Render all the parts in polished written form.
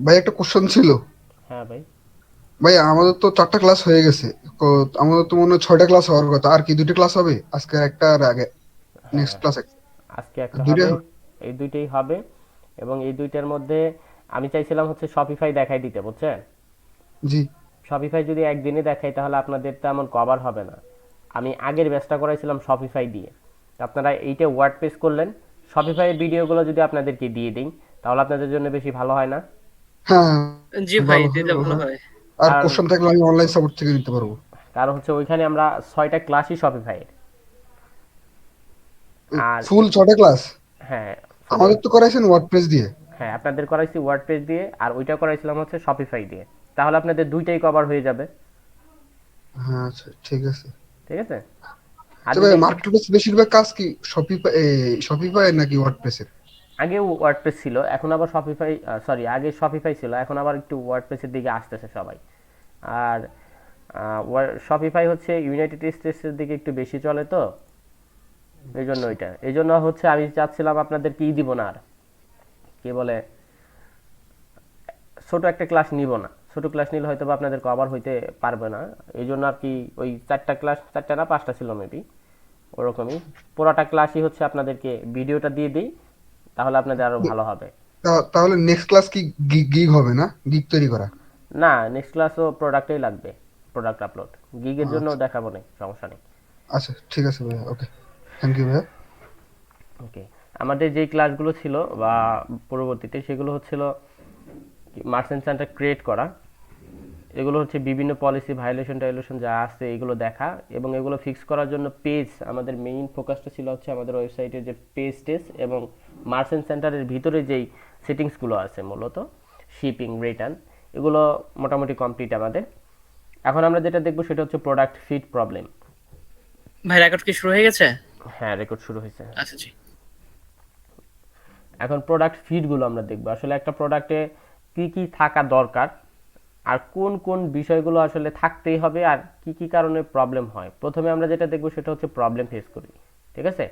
ভাই একটা কোশ্চেন ছিল। হ্যাঁ ভাই। ভাই আমাদের তো 4টা ক্লাস হয়ে গেছে। আমাদের তো মনে হয় 6টা ক্লাস হওয়ার কথা, আর কি 2টা ক্লাস হবে আজকে, একটা আর আগে নেক্সট হ্যাঁ, ক্লাস একটা। আজকে আর একটা দুইটা হবে, এই দুইটাই হবে। এবং এই দুইটার মধ্যে আমি চাইছিলাম হচ্ছে শপিফাই দেখাই দিতে, বুঝছেন? জি। শপিফাই যদি একদিনে দেখাই তাহলে আপনাদের তেমন কভার হবে না। আমি আগের ব্যাচটা করাইছিলাম শপিফাই দিয়ে। আপনারা এইটা ওয়ার্ড পেজ করলেন, শপিফাই ভিডিওগুলো যদি আপনাদেরকে দিয়ে দিই তাহলে আপনাদের জন্য বেশি ভালো হয় না? হ্যাঁ, জি ভাই, ভালো হয় দিলে ভালো ভালো হয়। হয়। আর কারণ কোশ্চেন থাকলে আমি অনলাইন সাপোর্ট থেকে নিতে পারবো। কারণ হচ্ছে ওইখানে আমরা 6টা ক্লাসই শপিফাইয়ের। আর ফুল 6টা ক্লাস? হ্যাঁ, ছোট। আমাদের তো করাইছেন ওয়ার্ডপ্রেস দিয়ে। হ্যাঁ, আপনাদের করাইছি ওয়ার্ড পেজ দিয়ে, আর ওইটা করাইছিলাম হচ্ছে শপিফাই দিয়ে। তাহলে আপনাদের দুইটাই কভার হয়ে যাবে। হ্যাঁ আচ্ছা ঠিক আছে। ঠিক আছে। আর আচ্ছা ভাই, যদি মার্কেটপ্লেস বেশিরভাগ কাজ কি শপিফাই, শপিফাই নাকি ওয়ার্ডপ্রেসের? আগে ওয়ার্ডপ্রেস ছিল, এখন আবার শপিফাই, সরি, আগে শপিফাই ছিল, এখন আবার একটু ওয়ার্ডপ্রেসের দিকে আসতেছে সবাই। আর শপিফাই হচ্ছে ইউনাইটেড স্টেটসের দিকে একটু বেশি চলে তো, এই জন্য আচ্ছা। ওইটা, এই জন্য হচ্ছে আমি চাচ্ছিলাম আপনাদের কি দিব না, আর কি বলে, ছোট একটা ক্লাস নিব না। ছোট ক্লাস নিলে হয়তো বা আপনাদের কভার হইতে পারবে না। এই জন্য আর কি ওই 4টা ক্লাস, 4টা না 5টা ছিল মেবি, ওরকমই পুরোটা ক্লাসই হচ্ছে আপনাদেরকে ভিডিওটা দিয়ে দিই, তাহলে আপনাদের আরো ভালো হবে। তাহলে নেক্সট ক্লাস কি গিগ হবে না, গিগ তৈরি করা? না, নেক্সট ক্লাসও প্রোডাক্টেই লাগবে, প্রোডাক্ট আপলোড। গিগের জন্য আচ্ছা দেখাবো না, সমস্যা নেই। আচ্ছা ঠিক আছে ভাইয়া, ওকে। থ্যাংক ইউ ভাইয়া। ওকে। আমাদের যেই ক্লাসগুলো ছিল বা পরবর্তীতে সেগুলো হচ্ছিল মার্চেন্ট সেন্টার ক্রিয়েট করা, এগুলো হচ্ছে বিভিন্ন পলিসি ভায়োলেশন টাইলেশন যা আছে এগুলো দেখা, এবং এগুলো ফিক্স করার জন্য পেজ, আমাদের মেইন ফোকাসটা ছিল হচ্ছে আমাদের ওয়েবসাইটের যে পেজ টেস্ট, এবং মার্চেন্ট সেন্টারের ভিতরে যেই সেটিংসগুলো আছে মূলত শিপিং রিটার্ন, এগুলো মোটামুটি কমপ্লিট আমাদের। এখন আমরা যেটা দেখবো সেটা হচ্ছে প্রোডাক্ট ফিট প্রবলেম। ভাই রেকর্ড কি শুরু হয়ে গেছে? হ্যাঁ, রেকর্ড শুরু হয়েছে। আচ্ছা জি। এখন প্রোডাক্ট ফিটগুলো আমরা দেখবো, আসলে একটা প্রোডাক্টে কি কি থাকা দরকার, আর কোন কোন বিষয়গুলো আসলে থাকতেই হবে, আর কি কি কারণে প্রবলেম হয়। প্রথমে আমরা যেটা দেখবো সেটা হচ্ছে প্রবলেম ফেস করি। ঠিক আছে।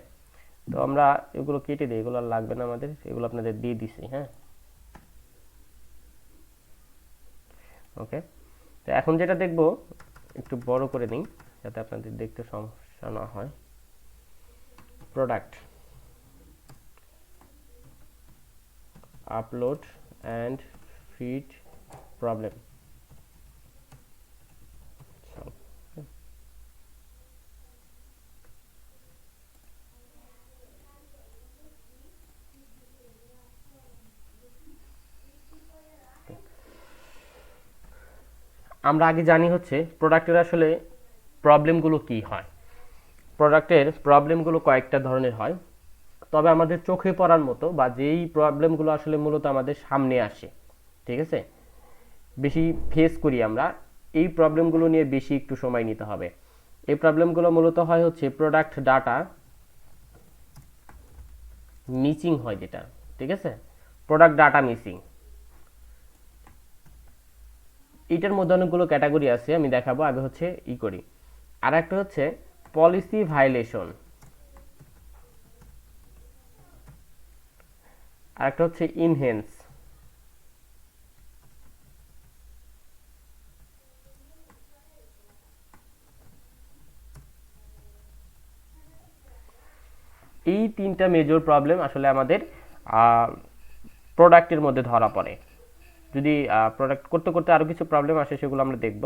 তো আমরা এগুলো কেটে দিই, এগুলো আর লাগবে না আমাদের, এগুলো আপনাদের দিয়ে দিছি। হ্যাঁ, ওকে। তো এখন যেটা দেখবো, একটু বড় করে নিই যাতে আপনাদের দেখতে সমস্যা না হয়। Product upload and feed problem. আমরা আগে জানি হচ্ছে প্রোডাক্টের আসলে প্রবলেমগুলো কি হয়। প্রোডাক্টের প্রবলেমগুলো কয়েকটা ধরনের হয়, তবে আমাদের চোখে পড়ার মতো বা যেই প্রবলেমগুলো আসলে মূলত আমাদের সামনে আসে, ঠিক আছে, বেশি ফেস করি আমরা, এই প্রবলেমগুলো নিয়ে বেশি একটু সময় নিতে হবে। এই প্রবলেমগুলো মূলত হয় হচ্ছে প্রোডাক্ট ডাটা মিসিং হয় যেটা, ঠিক আছে, প্রোডাক্ট ডাটা মিসিং। এটার মধ্যে অনেকগুলো ক্যাটাগরি আছে, আমি দেখাবো। আগে হচ্ছে করি, আর একটা হচ্ছে পলিসি ভায়োলেশন, আর একটা হচ্ছে ইনহেন্স। এই তিনটা মেজর প্রবলেম আসলে আমাদের প্রোডাক্টের মধ্যে ধরা পড়ে। যদি প্রোডাক্ট করতে করতে আরও কিছু প্রবলেম আসে সেগুলো আমরা দেখব।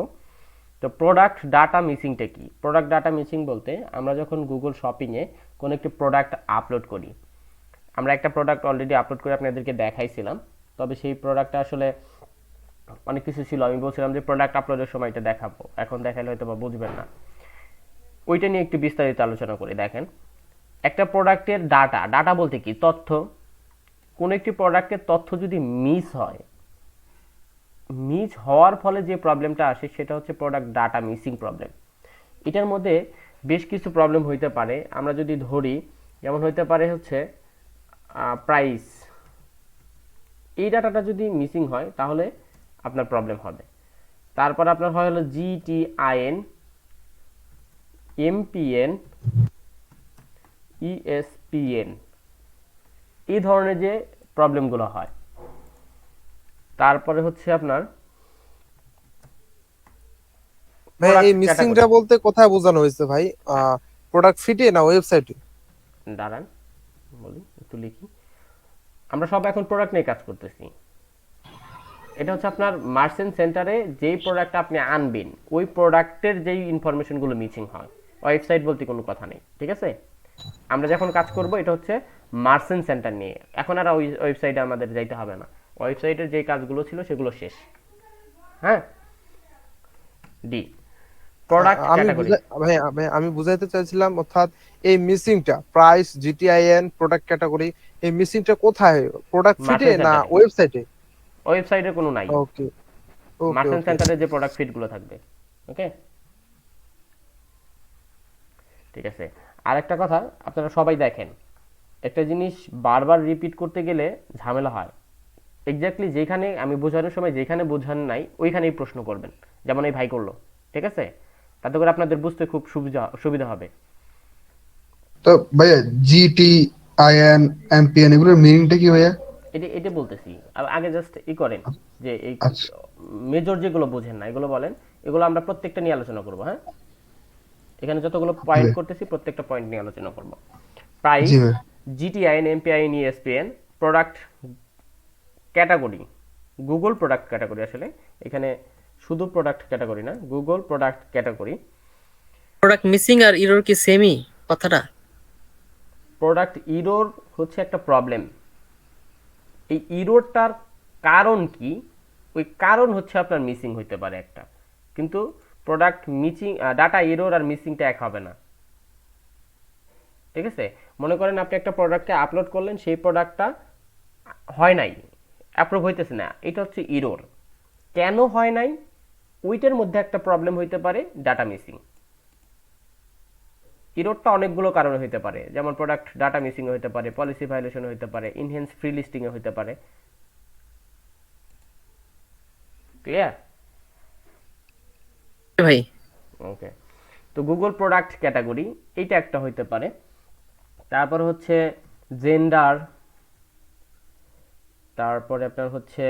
তো প্রোডাক্ট ডাটা মিসিংটা কি? প্রোডাক্ট ডাটা মিসিং বলতে আমরা যখন গুগল শপিংয়ে কোনো একটি প্রোডাক্ট আপলোড করি, আমরা একটা প্রোডাক্ট অলরেডি আপলোড করে আপনাদেরকে দেখাইছিলাম, তবে সেই প্রোডাক্টটা আসলে অনেক কিছু ছিল, আমি বলছিলাম যে প্রোডাক্ট আপলোডের সময় এটা দেখাবো, এখন দেখাইলে হয়তো বা বুঝবেন না। ওইটা নিয়ে একটু বিস্তারিত আলোচনা করি। দেখেন, একটা প্রোডাক্টের ডাটা, ডাটা বলতে কি? তথ্য। কোনো একটি প্রোডাক্টের তথ্য যদি মিস হয়, মিস হওয়ার ফলে যে প্রবলেমটা আসে সেটা হচ্ছে প্রোডাক্ট ডাটা মিসিং প্রবলেম। এটার মধ্যে বেশ কিছু প্রবলেম হইতে পারে, আমরা যদি ধরি, যেমন হইতে পারে হচ্ছে প্রাইস। এই ডাটাটা যদি মিসিং হয় তাহলে আপনার প্রবলেম হবে। তারপর আপনার হয় হলো জিটিআইএন, এমপিএন, ইএসপিএন, এই ধরনের যে প্রবলেমগুলো হয়। তারপরে হচ্ছে আপনার ভাই এই প্রোডাক্ট মিসিংটা ক্যাটাগরি। বলতে কোথায় বোঝানো হয়েছে ভাই? প্রোডাক্ট ফিটে না ওয়েবসাইটে? দাঁড়ান বলি, একটু লিখি। আমরা সব এখন প্রোডাক্ট নিয়ে কাজ করতেছি। এটা হচ্ছে আপনার মার্চেন্ট সেন্টারে যেই প্রোডাক্ট আপনি আনবেন ওই প্রোডাক্টের যেই ইনফরমেশনগুলো মিসিং হয়, ওয়েবসাইট বলতে কোনো কথা নেই, ঠিক আছে? আমরা যখন কাজ করব এটা হচ্ছে মার্চেন্ট সেন্টার নিয়ে, এখন আর ওই ওয়েবসাইটে আমাদের যাইতে হবে না, ওয়েবসাইটের যে কাজগুলো ছিল সেগুলো শেষ। হ্যাঁ, ডি প্রোডাক্ট আমি ক্যাটাগরি। আমি বুঝাইতে চাইছিলাম, অর্থাৎ এই মিসিংটা প্রাইস, জিটিআইএন, প্রোডাক্ট ক্যাটাগরি, এই মিসিংটা কোথায়? প্রোডাক্ট ফিটে মার্চেন্ট না সেন্টারে, ওয়েবসাইটে? ওয়েবসাইটে কোনো নাই, ওকে ওকে মার্চেন্ট ওকে। সেন্টারে যে প্রোডাক্ট ফিটগুলো থাকবে। ওকে, ঠিক আছে। আরেকটা কথা, আপনারা সবাই দেখেন, একটা জিনিস বারবার রিপিট করতে গেলে ঝামেলা হয়। এক্স্যাক্টলি যেখানে আমি বোঝানোর সময় যেখানে বোঝান নাই ওইখানেই প্রশ্ন করবেন, যেমন এই ভাই করলো, ঠিক আছে? তাতে করে আপনাদের বুঝতে খুব সুবিধা সুবিধা হবে। তো ভাইয়া জিটি, আইএন, এমপিএন এগুলোর মিনিংটা কি ভাইয়া? এটা এটা বলতেছি, আগে জাস্ট ই করেন যে এই আচ্ছা। মেজর যেগুলো বোঝেন না এগুলো বলেন, এগুলো আমরা প্রত্যেকটা নিয়ে আলোচনা করবো। হ্যাঁ, এখানে যতগুলো জি পয়েন্ট ভাই। করতেছি প্রত্যেকটা পয়েন্ট নিয়ে আলোচনা করব। জি প্রাইস, ভাই। GTIN, MPIN, ESPN, product category, Google product category, আসলে এখানে শুধু প্রোডাক্ট ক্যাটাগরি না, Google product category. Product missing আর ইরর কি সেমই কথাটা? প্রোডাক্ট ইরোর হচ্ছে একটা প্রবলেম, এই ইরোরটার কারণ কি, ওই কারণ হচ্ছে আপনার মিসিং হইতে পারে একটা, কিন্তু প্রোডাক্ট মিসিং, ডাটা এরর আর মিসিংটা এক হবে না, ঠিক আছে? মনে করেন আপনি একটা প্রোডাক্টকে আপলোড করলেন, সেই প্রোডাক্টটা হয় নাই, অ্যাপ্রুভ হইতেছে না, এটা হচ্ছে ইরর। কেন হয় নাই, ওইটার মধ্যে একটা প্রবলেম হইতে পারে ডাটা মিসিং। ইরোরটা অনেকগুলো কারণে হইতে পারে, যেমন প্রোডাক্ট ডাটা মিসিং হইতে পারে, পলিসি ভায়োলেশন হইতে পারে, ইনহেন্স ফ্রি লিস্টিং এ হইতে পারে। ক্লিয়ার? ভাই ওকে, তো গুগল প্রোডাক্ট ক্যাটাগরি এইটা একটা হইতে পারে। তারপর হচ্ছে জেন্ডার, তারপরে আপনার হচ্ছে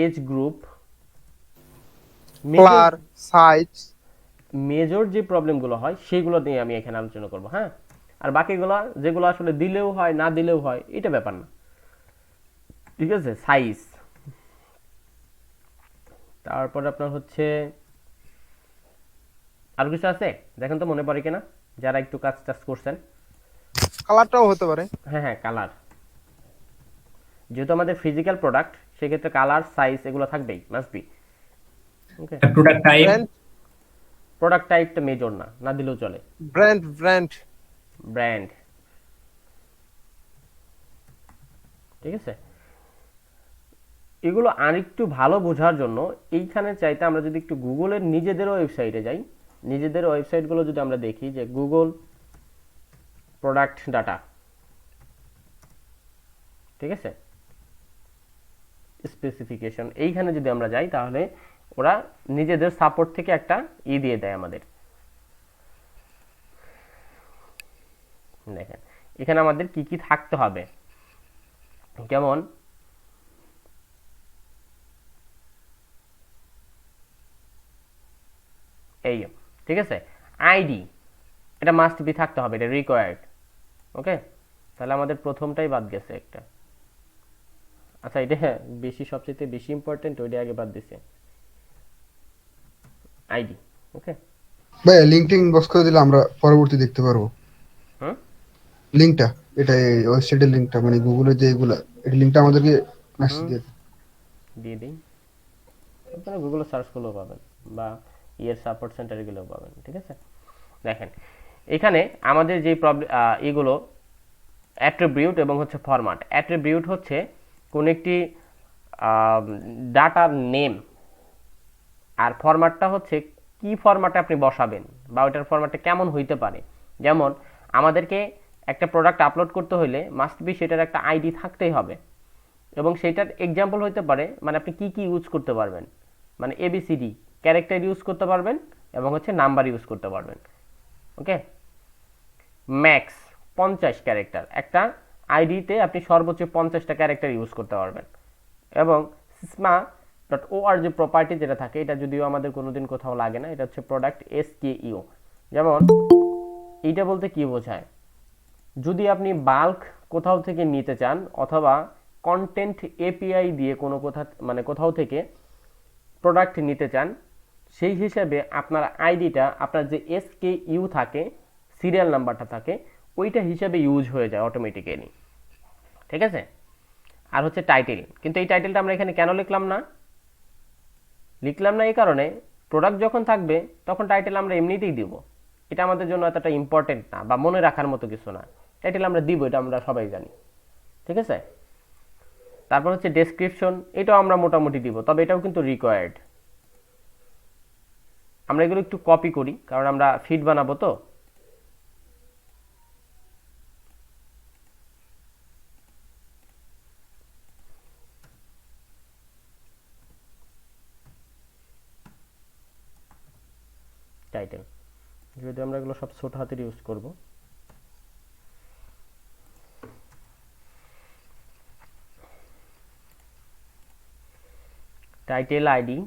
age group, major colour, size. Major যে প্রবলেমগুলো হয় সেগুলো নিয়ে আমি এখানে আলোচনা করব। হ্যাঁ, আর বাকিগুলো যেগুলো আসলে দিলেও হয় না দিলেও হয় এটা ব্যাপার না, ঠিক আছে? সাইজ, তারপরে আপনার হচ্ছে আর কিছু আছে, দেখেন তো মনে পড়ে কিনা, যারা একটু কাজ টাজ করছেন। কালারটাও হতে পারে। হ্যাঁ হ্যাঁ, কালার, যেহেতু আমাদের ফিজিক্যাল প্রোডাক্ট সেক্ষেত্রে কালার, সাইজ এগুলো থাকবেই, must be. Okay, product type. Brand, product টাইপটা মেজর না, না দিলেও চলে। ব্র্যান্ড। ব্র্যান্ড, ঠিক আছে? এগুলো আরেকটু ভালো বোঝার জন্য এইখানে চাইতে আমরা যদি একটু গুগলের নিজেদের ওয়েবসাইটে যাই, নিজেদের ওয়েবসাইটগুলো যদি আমরা দেখি, যে গুগল প্রোডাক্ট ডাটা, ঠিক আছে, স্পেসিফিকেশন, এইখানে যদি আমরা যাই তাহলে ওরা নিজেদের সাপোর্ট থেকে একটা দিয়ে দেয় আমাদের। দেখেন এখানে আমাদের কি কি থাকতে হবে, যেমন এই, ঠিক আছে, আইডি, এটা মাস্ট বি থাকতে হবে, এটা রিকোয়ার্ড। ওকে, তাহলে আমাদের প্রথমটাই বাদ গেছে একটা। আচ্ছা, এটা বেশি, সবচেয়ে বেশি ইম্পর্টেন্ট, ওইটা আগে বাদ দিছে, আইডি। ওকে, ভাইয়া লিঙ্কটা ইনবক্স করে দিলে আমরা পরবর্তী দেখতে পারবো হুম, লিঙ্কটা। এটা ওয়েবসাইটের লিঙ্কটা, মানে গুগলের যে এগুলা, এটা লিঙ্কটা আমাদেরকে মেসেজ দিয়ে দিন। দিয়ে দিই, আপনারা গুগলে সার্চ করলেও পাবেন, বা ইয়ের সাপোর্ট সেন্টারে গেলেও পাবেন, ঠিক আছে? দেখেন এখানে আমাদের যে প্রবলেম, এগুলো অ্যাট্রিবিউট এবং হচ্ছে ফরম্যাট। অ্যাট্রিবিউট হচ্ছে কোন একটি ডাটার নেম, আর ফরম্যাটটা হচ্ছে কি ফরম্যাটে আপনি বসাবেন, বা ওইটার ফরম্যাটটা কেমন হইতে পারে। যেমন আমাদেরকে একটা প্রোডাক্ট আপলোড করতে হলে মাস্ট বি সেটার একটা আইডি থাকতেই হবে, এবং সেটার এক্সাম্পল হইতে পারে, মানে আপনি কি কি ইউজ করতে পারবেন, মানে এবিসিডি ক্যারেক্টার ইউজ করতে পারবেন এবং হচ্ছে নাম্বার ইউজ করতে পারবেন। ওকে, ম্যাক্স 50 ক্যারেক্টার, একটা আইডিতে আপনি সর্বোচ্চ 50টা ক্যারেক্টার ইউজ করতে পারবেন। এবং সিসমা ডট ওআর যে প্রপার্টি যেটা থাকে, এটা যদিও আমাদের কোনোদিন কোথাও লাগে না, এটা হচ্ছে প্রোডাক্ট SKU। যেমন এইটা বলতে কি বোঝায়, যদি আপনি বাল্ক কোথাও থেকে নিতে চান অথবা কন্টেন্ট এপিআই দিয়ে কোথাও থেকে প্রোডাক্ট নিতে চান, সেই হিসেবে আপনার আইডিটা, আপনার যে SKU থাকে, সিরিয়াল নাম্বারটা থাকে, ওইটা হিসাবে ইউজ হয়ে যায় অটোমেটিক্যালি। ঠিক আছে? আর হচ্ছে টাইটেল, কিন্তু এই টাইটেলটা আমরা এখানে কেন লিখলাম না এই কারণে, প্রোডাক্ট যখন থাকবে তখন টাইটেল আমরা এমনিতেই দিব। এটা আমাদের জন্য এতটা ইম্পর্টেন্ট না বা মনে রাখার মতো কিছু না। টাইটেল আমরা দিব, এটা আমরা সবাই জানি। ঠিক আছে? তারপর হচ্ছে ডেসক্রিপশন, এটাও আমরা মোটামুটি দিব, তবে এটাও কিন্তু রিকোয়ার্ড। আমরা এগুলো একটু কপি করি, কারণ আমরা ফিড বানাবো তো। টাইটেল, যদি আমরা এগুলো সব ছোট হাতের ইউজ করব। টাইটেল আইডি,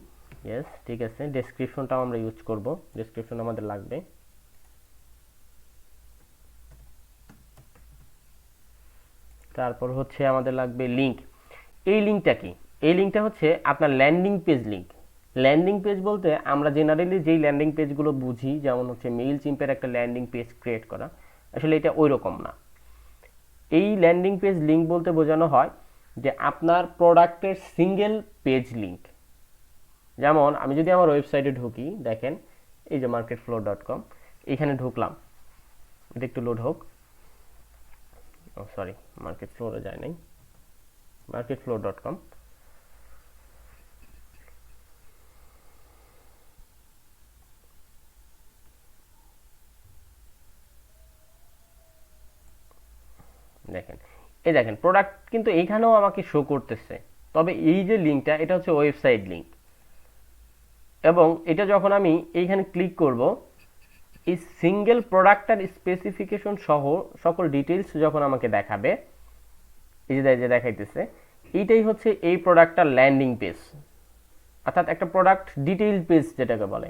ইয়েস, ঠিক আছে। ডেসক্রিপশনটাও আমরা ইউজ করব, ডেসক্রিপশন আমাদের লাগবে। তারপর হচ্ছে আমাদের লাগবে লিঙ্ক। এই লিঙ্কটা কি? এই লিঙ্কটা হচ্ছে আপনার landing page link. Landing page বলতে আমরা জেনারেলি যেই ল্যান্ডিং পেজগুলো বুঝি, যেমন হচ্ছে মেইল চিম্পের একটা ল্যান্ডিং পেজ ক্রিয়েট করা, আসলে এটা ওই রকম না। এই ল্যান্ডিং পেজ লিঙ্ক বলতে বোঝানো হয় যে আপনার প্রোডাক্টের সিঙ্গেল পেজ লিঙ্ক। যেমন আমি যদি আমার ওয়েবসাইটে ঢুকি, দেখেন এই যে marketflow.com, এখানে ঢুকলাম, এটা একটু লোড হোক। ও সরি, মার্কেটফ্লোরে যায় নাই, marketflow.com। দেখেন, এই দেখেন প্রোডাক্ট কিন্তু এইখানেও আমাকে শো করতেছে, তবে এই যে লিঙ্কটা, এটা হচ্ছে ওয়েবসাইট লিঙ্ক। এবং এটা যখন আমি এইখানে ক্লিক করব, এই সিঙ্গেল প্রোডাক্টটার স্পেসিফিকেশন সহ সকল ডিটেইলস যখন আমাকে দেখাবে, এই যে দেখাইতেছে, এইটাই হচ্ছে এই প্রোডাক্টটার ল্যান্ডিং পেজ, অর্থাৎ একটা প্রোডাক্ট ডিটেইল পেজ যেটাকে বলে।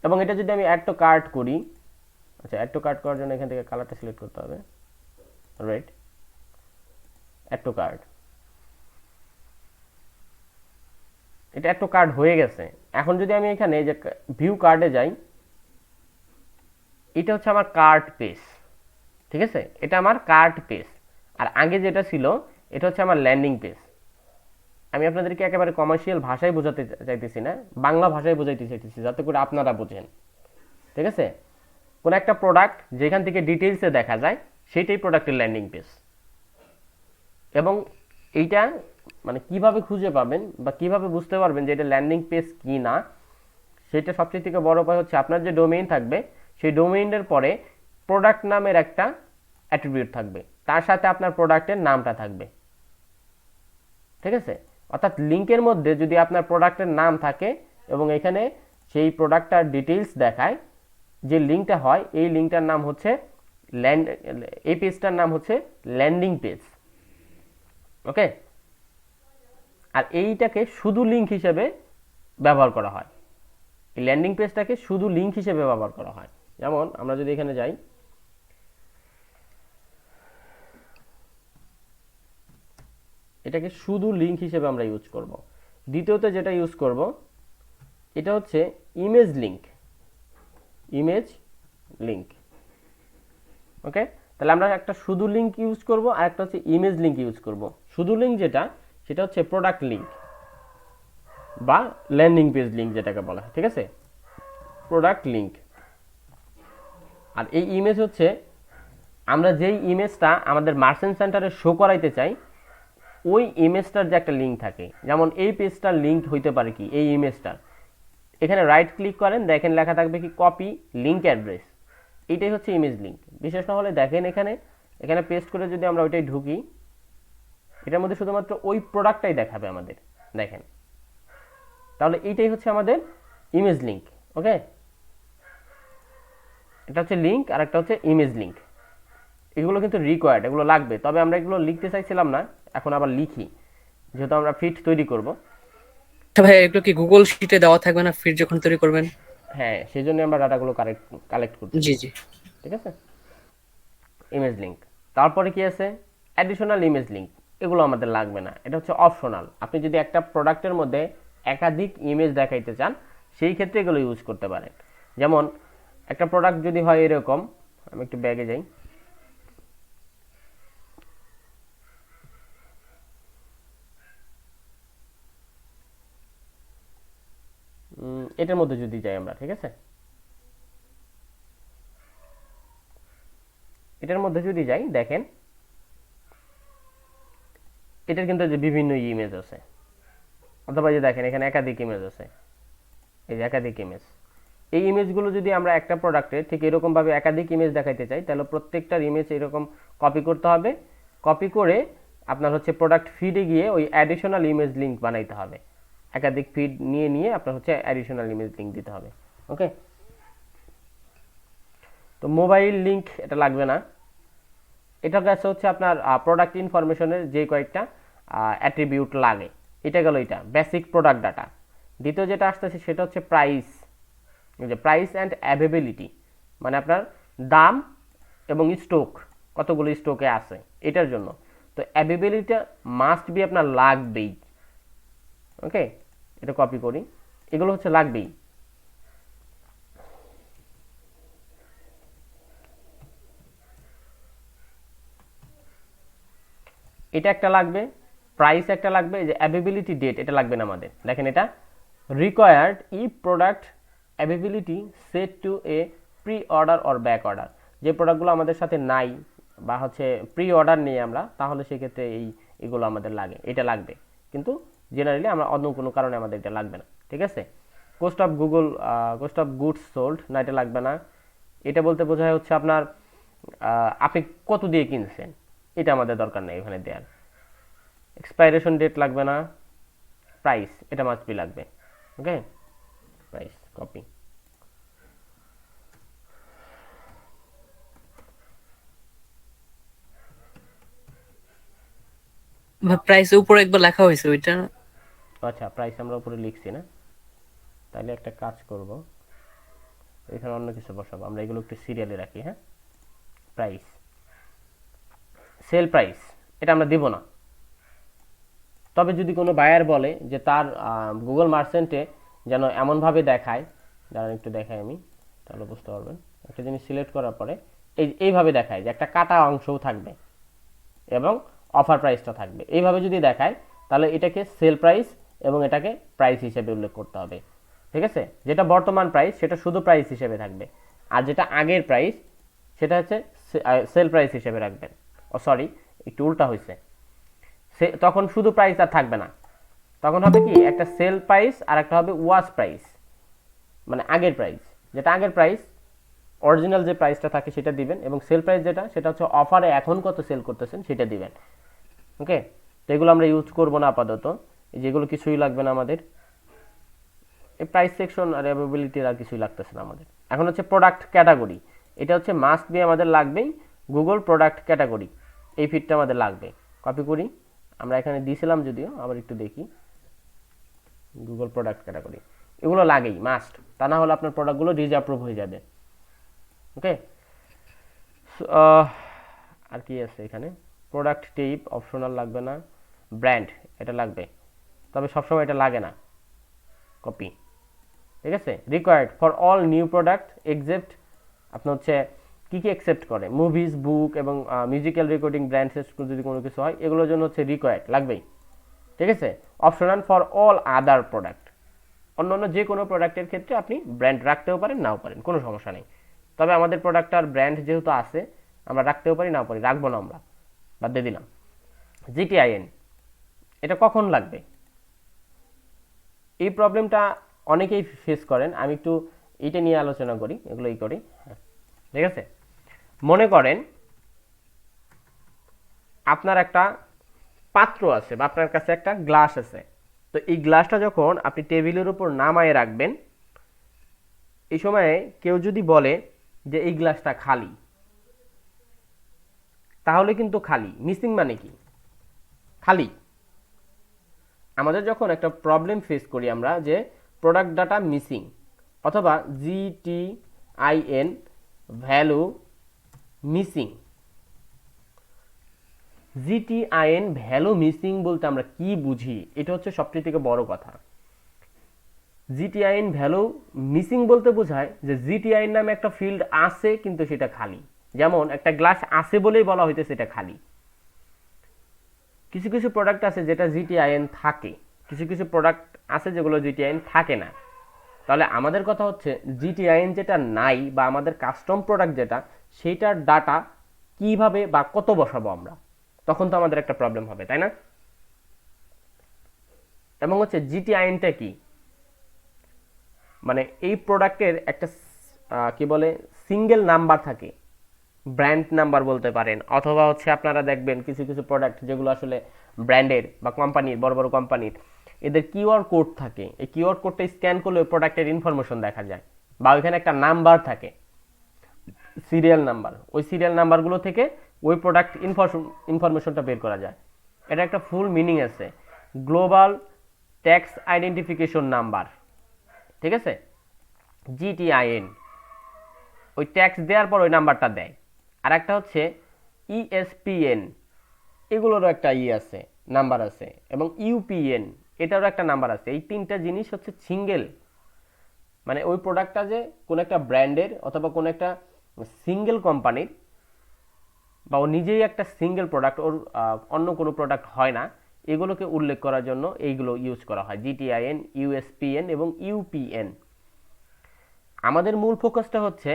এবং এটা যদি আমি অ্যাড টু কার্ট করি, আচ্ছা, অ্যাড টু কার্ট করার জন্য এখান থেকে কালারটা সিলেক্ট করতে হবে, রাইট, অ্যাড টু কার্ট। এটা অ্যাড টু কার্ট হয়ে গেছে। এখন যদি আমি এখানে যে ভিউ কার্ডে যাই, এটা হচ্ছে আমার কার্ট পেজ। ঠিক আছে? এটা আমার কার্ট পেজ। আর আগে যেটা ছিল, এটা হচ্ছে আমার ল্যান্ডিং পেজ। আমি আপনাদেরকে একেবারে কমার্শিয়াল ভাষায় বোঝাতে চাইতেছি না, বাংলা ভাষায় বোঝাইতে চাইতেছি, যাতে করে আপনারা বোঝেন। ঠিক আছে? কোন একটা প্রোডাক্ট যেখান থেকে ডিটেইলসে দেখা যায়, সেটাই প্রোডাক্টের ল্যান্ডিং পেজ। এবং এইটা মানে কিভাবে খুঁজে পাবেন বা কিভাবে বুঝতে পারবেন যে এটা ল্যান্ডিং পেজ কি না, সেটা সবচেয়ে থেকে বড় উপায় হচ্ছে আপনার যে ডোমেইন থাকবে, সেই ডোমেইনের পরে প্রোডাক্ট নামের একটা অ্যাট্রিবিউট থাকবে, তার সাথে আপনার প্রোডাক্টের নামটা থাকবে। ঠিক আছে? অর্থাৎ লিঙ্কের মধ্যে যদি আপনার প্রোডাক্টের নাম থাকে এবং এখানে সেই প্রোডাক্টটার ডিটেইলস দেখায়, যে লিঙ্কটা হয়, এই লিঙ্কটার নাম হচ্ছে এই পেজটার নাম হচ্ছে ল্যান্ডিং পেজ। ওকে? আর এইটাকে শুধু লিঙ্ক হিসেবে ব্যবহার করা হয়, এই ল্যান্ডিং পেজটাকে শুধু লিঙ্ক হিসেবে ব্যবহার করা হয়। যেমন আমরা যদি এখানে যাই, এটাকে শুধু লিঙ্ক হিসেবে আমরা ইউজ করব। দ্বিতীয়ত যেটা ইউজ করব, এটা হচ্ছে image link. Image link. Okay? তাহলে আমরা একটা শুধু লিঙ্ক ইউজ করব, আর একটা হচ্ছে ইমেজ লিঙ্ক ইউজ করব। শুধু লিঙ্ক যেটা, সেটা হচ্ছে প্রোডাক্ট লিঙ্ক বা ল্যান্ডিং পেজ লিঙ্ক যেটাকে বলা হয়। ঠিক আছে? Product link. আর এই ইমেজ হচ্ছে আমরা যেই ইমেজটা আমাদের মার্চেন্ট সেন্টারে শো করাইতে চাই, ওই ইমেজটার যে একটা লিঙ্ক থাকে। যেমন এই পেজটার লিঙ্ক হইতে পারে কি, এই ইমেজটার, এখানে রাইট ক্লিক করেন, দেখেন লেখা থাকবে কি কপি লিঙ্ক অ্যাড্রেস, এইটাই হচ্ছে ইমেজ লিঙ্ক। বিশেষ না হলে দেখেন এখানে পেস্ট করে যদি আমরা ওইটাই ঢুকি, এটার মধ্যে শুধুমাত্র ওই প্রোডাক্টটাই দেখাবে আমাদের, দেখেন। তাহলে এইটাই হচ্ছে আমাদের ইমেজ লিঙ্ক। ওকে? এটা হচ্ছে লিঙ্ক, আর একটা হচ্ছে ইমেজ লিঙ্ক। এগুলো কিন্তু রিকোয়ার্ড, এগুলো লাগবে। তবে আমরা এগুলো লিখতে চাইছিলাম না, এখন আবার লিখি, যেহেতু আমরা ফিট তৈরি করব। আচ্ছা ভাই, এগুলো কি গুগল শিটে দেওয়া থাকবে না ফিট যখন তৈরি করবেন? হ্যাঁ, সেই জন্য আমরা ডাটাগুলো কালেক্ট করতেছি। জি জি। ঠিক আছে, ইমেজ লিঙ্ক। তারপরে কি আছে, অ্যাডিশনাল ইমেজ লিঙ্ক। এগুলো আমাদের লাগবে না, এটা হচ্ছে অপশনাল। আপনি যদি একটা প্রোডাক্টের মধ্যে একাধিক ইমেজ দেখাইতে চান, সেই ক্ষেত্রে এগুলো ইউজ করতে পারেন। যেমন একটা প্রোডাক্ট যদি হয় এরকম, আমি একটু ব্যাগে যাই, এটার মধ্যে যদি যাই আমরা, ঠিক আছে, এটার মধ্যে যদি যাই, দেখেন এটার কিন্তু যে বিভিন্ন ইমেজ আছে, অথবা যে দেখেন এখানে একাধিক ইমেজ আছে, এই যে একাধিক ইমেজ। এই ইমেজগুলো যদি আমরা একটা প্রোডাক্টে ঠিক এরকমভাবে একাধিক ইমেজ দেখাইতে চাই, তাহলে প্রত্যেকটার ইমেজ এরকম কপি করতে হবে। কপি করে আপনার হচ্ছে প্রোডাক্ট ফিডে গিয়ে ওই অ্যাডিশনাল ইমেজ লিঙ্ক বানাইতে হবে। একাধিক ফিড নিয়ে নিয়ে আপনার হচ্ছে অ্যাডিশনাল ইমেজ লিঙ্ক দিতে হবে। ওকে, তো মোবাইল লিঙ্ক এটা লাগবে না। এটার কাছে হচ্ছে আপনার প্রোডাক্ট ইনফরমেশনের যে কয়েকটা অ্যাট্রিবিউট লাগে, এটা গেল এটা বেসিক প্রোডাক্ট ডাটা। দ্বিতীয় যেটা আসতেছে সেটা হচ্ছে প্রাইস, যে প্রাইস অ্যান্ড অ্যাভেবিলিটি, মানে আপনার দাম এবং স্টক, কতগুলো স্টকে আছে এটার জন্য। তো অ্যাভেবিলিটিটা মাস্ট বি আপনার লাগবেই। ওকে, এটা কপি করি, এগুলো হচ্ছে লাগবেই। এটা একটা লাগবে, প্রাইস একটা লাগবে, যে অ্যাভেবিলিটি ডেট এটা লাগবে না আমাদের। দেখেন এটা required if product availability set to a pre order or back order. যে প্রোডাক্টগুলো আমাদের সাথে নাই বা হচ্ছে প্রি অর্ডার নেই আমরা, তাহলে সেক্ষেত্রে এগুলো আমাদের লাগে, এটা লাগবে। কিন্তু জেনারেলি আমরা অন্য কোনো কারণে আমাদের এটা লাগবে না। ঠিক আছে, কোস্ট অফ গুডস সোল্ড, না এটা লাগবে না। এটা বলতে বোঝায় হচ্ছে আপনার আপনি কত দিয়ে কিনছেন, এটা আমাদের দরকার নেই এখানে দেওয়ার। এক্সপাইরেশন ডেট লাগবে না। প্রাইস এটা মাস্ট বি লাগবে। ওকে, প্রাইস কপি। প্রাইস উপরে একবার লেখা হয়েছে ওইটা। আচ্ছা, প্রাইস আমরা উপরে লিখছি না, তাহলে একটা কাজ করব, এখানে অন্য কিছু বসাবো। আমরা এগুলো একটু সিরিয়ালে রাখি। হ্যাঁ, প্রাইস, সেল প্রাইস এটা আমরা দিব না। তবে যদি কোনো বায়ার বলে যে তার গুগল মার্চেন্টে যেন এমনভাবে দেখায়, দাঁড়ান একটু দেখাই আমি, তাহলে বুঝতে পারবেন। একটা জিনিস সিলেক্ট করার পরে এইভাবে দেখায় যে একটা কাটা অংশও থাকবে এবং অফার প্রাইসটা থাকবে, এইভাবে যদি দেখায়, তাহলে এটাকে সেল প্রাইস এবং এটাকে প্রাইস হিসেবে উল্লেখ করতে হবে। ঠিক আছে, যেটা বর্তমান প্রাইস সেটা শুধু প্রাইস হিসেবে থাকবে, আর যেটা আগের প্রাইস সেটা হচ্ছে সেল প্রাইস হিসেবে রাখবেন। ও সরি, একটু উল্টা হয়েছে, তখন শুধু প্রাইস আর থাকবে না, তখন হবে কি একটা সেল প্রাইস আর একটা হবে ওয়াচ প্রাইস, মানে আগের প্রাইস। যেটা আগের প্রাইস অরিজিনাল যে প্রাইসটা থাকে সেটা দিবেন, এবং সেল প্রাইস যেটা সেটা হচ্ছে অফারে এখন কত সেল করতেছেন সেটা দিবেন। ওকে, তো এগুলো আমরা ইউজ করব না আপাতত, যেগুলো কিছুই লাগবে না আমাদের। এই প্রাইস সেকশন আর অ্যাভেবিলিটির আর কিছুই লাগতেছে না আমাদের। এখন হচ্ছে প্রোডাক্ট ক্যাটাগরি, এটা হচ্ছে মাস্ট বি আমাদের লাগবেই, গুগল প্রোডাক্ট ক্যাটাগরি, এই ফিটটা আমাদের লাগবে। কপি করি, আমরা এখানে দিয়েছিলাম যদিও, আবার একটু দেখি, গুগল প্রোডাক্ট ক্যাটাগরি এগুলো লাগেই মাস্ট, তা না হলে আপনার প্রোডাক্টগুলো ডিসঅ্যাপ্রুভ হয়ে যাবে। ওকে, আর কি আছে এখানে, প্রোডাক্ট টাইপ অপশনাল লাগবে না, ব্র্যান্ড এটা লাগবে, তবে সবসময় এটা লাগে না। কপি, ঠিক আছে। Required for all new product except, আপনার হচ্ছে কী কী অ্যাকসেপ্ট করে, মুভিজ, বুক এবং মিউজিক্যাল রেকর্ডিং ব্র্যান্ডস যদি কোনো কিছু হয় এগুলোর জন্য হচ্ছে রিকোয়ার্ড লাগবেই। ঠিক আছে, optional for all other product, অন্য যে কোনো প্রোডাক্টের ক্ষেত্রে আপনি ব্র্যান্ড রাখতেও পারেন নাও পারেন, কোনো সমস্যা নেই। তবে আমাদের প্রোডাক্টটার ব্র্যান্ড যেহেতু আছে, আমরা রাখতেও পারি নাও পারি, রাখবো না, আমরা বাদ দিয়ে দিলাম। জিটিআইএন এটা কখন লাগবে, এই প্রবলেমটা অনেকেই ফেস করেন, আমি একটু এইটা নিয়ে আলোচনা করি, এগুলোই করি। ঠিক আছে, মনে করেন আপনার একটা পাত্র আছে বা আপনার কাছে একটা গ্লাস আছে, তো এই গ্লাসটা যখন আপনি টেবিলের উপর নামায় রাখবেন, এই সময়ে কেউ যদি বলে যে এই গ্লাসটা খালি, তাহলে কিন্তু খালি। মিসিং মানে কি? খালি। আমাদের যখন একটা প্রবলেম ফেস করি আমরা যে প্রোডাক্ট ডাটা মিসিং অথবা GTIN value missing, GTIN value missing বলতে আমরা কি বুঝি, এটা হচ্ছে সবচেয়ে থেকে বড় কথা। GTIN ভ্যালু মিসিং বলতে বোঝায় যে GTIN নামে একটা ফিল্ড আছে কিন্তু সেটা খালি। যেমন একটা গ্লাস আছে বলেই বলা হইতেছে এটা খালি। কিছু কিছু প্রোডাক্ট আছে যেটা GTIN থাকে, কিছু কিছু প্রোডাক্ট আছে যেগুলো GTIN থাকে না। তাহলে আমাদের কথা হচ্ছে GTIN যেটা নাই বা আমাদের কাস্টম প্রোডাক্ট যেটা, সেইটার ডাটা কিভাবে বা কত বসাবো আমরা, তখন তো আমাদের একটা প্রবলেম হবে, তাই না? এবং হচ্ছে GTINটা কি, মানে এই প্রোডাক্টের একটা কি বলে সিঙ্গেল নাম্বার থাকে, ব্র্যান্ড নাম্বার বলতে পারেন, অথবা হচ্ছে আপনারা দেখবেন কিছু কিছু প্রোডাক্ট যেগুলো আসলে ব্র্যান্ডের বা কোম্পানির, বড় বড় কোম্পানির, এদের কিউআর কোড থাকে। এই কিউআর কোডটা স্ক্যান করলে ওই প্রোডাক্টের ইনফরমেশন দেখা যায়, বা ওইখানে একটা নাম্বার থাকে, সিরিয়াল নাম্বার। ওই সিরিয়াল নাম্বারগুলো থেকে ওই প্রোডাক্ট ইনফরমেশনটা বের করা যায়। এটা একটা ফুল মিনিং আছে, গ্লোবাল ট্যাক্স আইডেন্টিফিকেশন নাম্বার, ঠিক আছে? GTIN ওই ট্যাক্স দেওয়ার পর ওই নাম্বারটা দেয়। আর একটা হচ্ছে ESPN, এগুলোরও একটা আছে, নাম্বার আছে, এবং UPN এটারও একটা নাম্বার আছে। এই তিনটা জিনিস হচ্ছে সিঙ্গেল, মানে ওই প্রোডাক্টটা যে কোনো একটা ব্র্যান্ডের অথবা কোনো একটা সিঙ্গেল কোম্পানির, বা ও নিজেই একটা সিঙ্গেল প্রোডাক্ট, ওর অন্য কোনো প্রোডাক্ট হয় না, এগুলোকে উল্লেখ করার জন্য এইগুলো ইউজ করা হয়, GTIN, USPN এবং UPN। আমাদের মূল ফোকাসটা হচ্ছে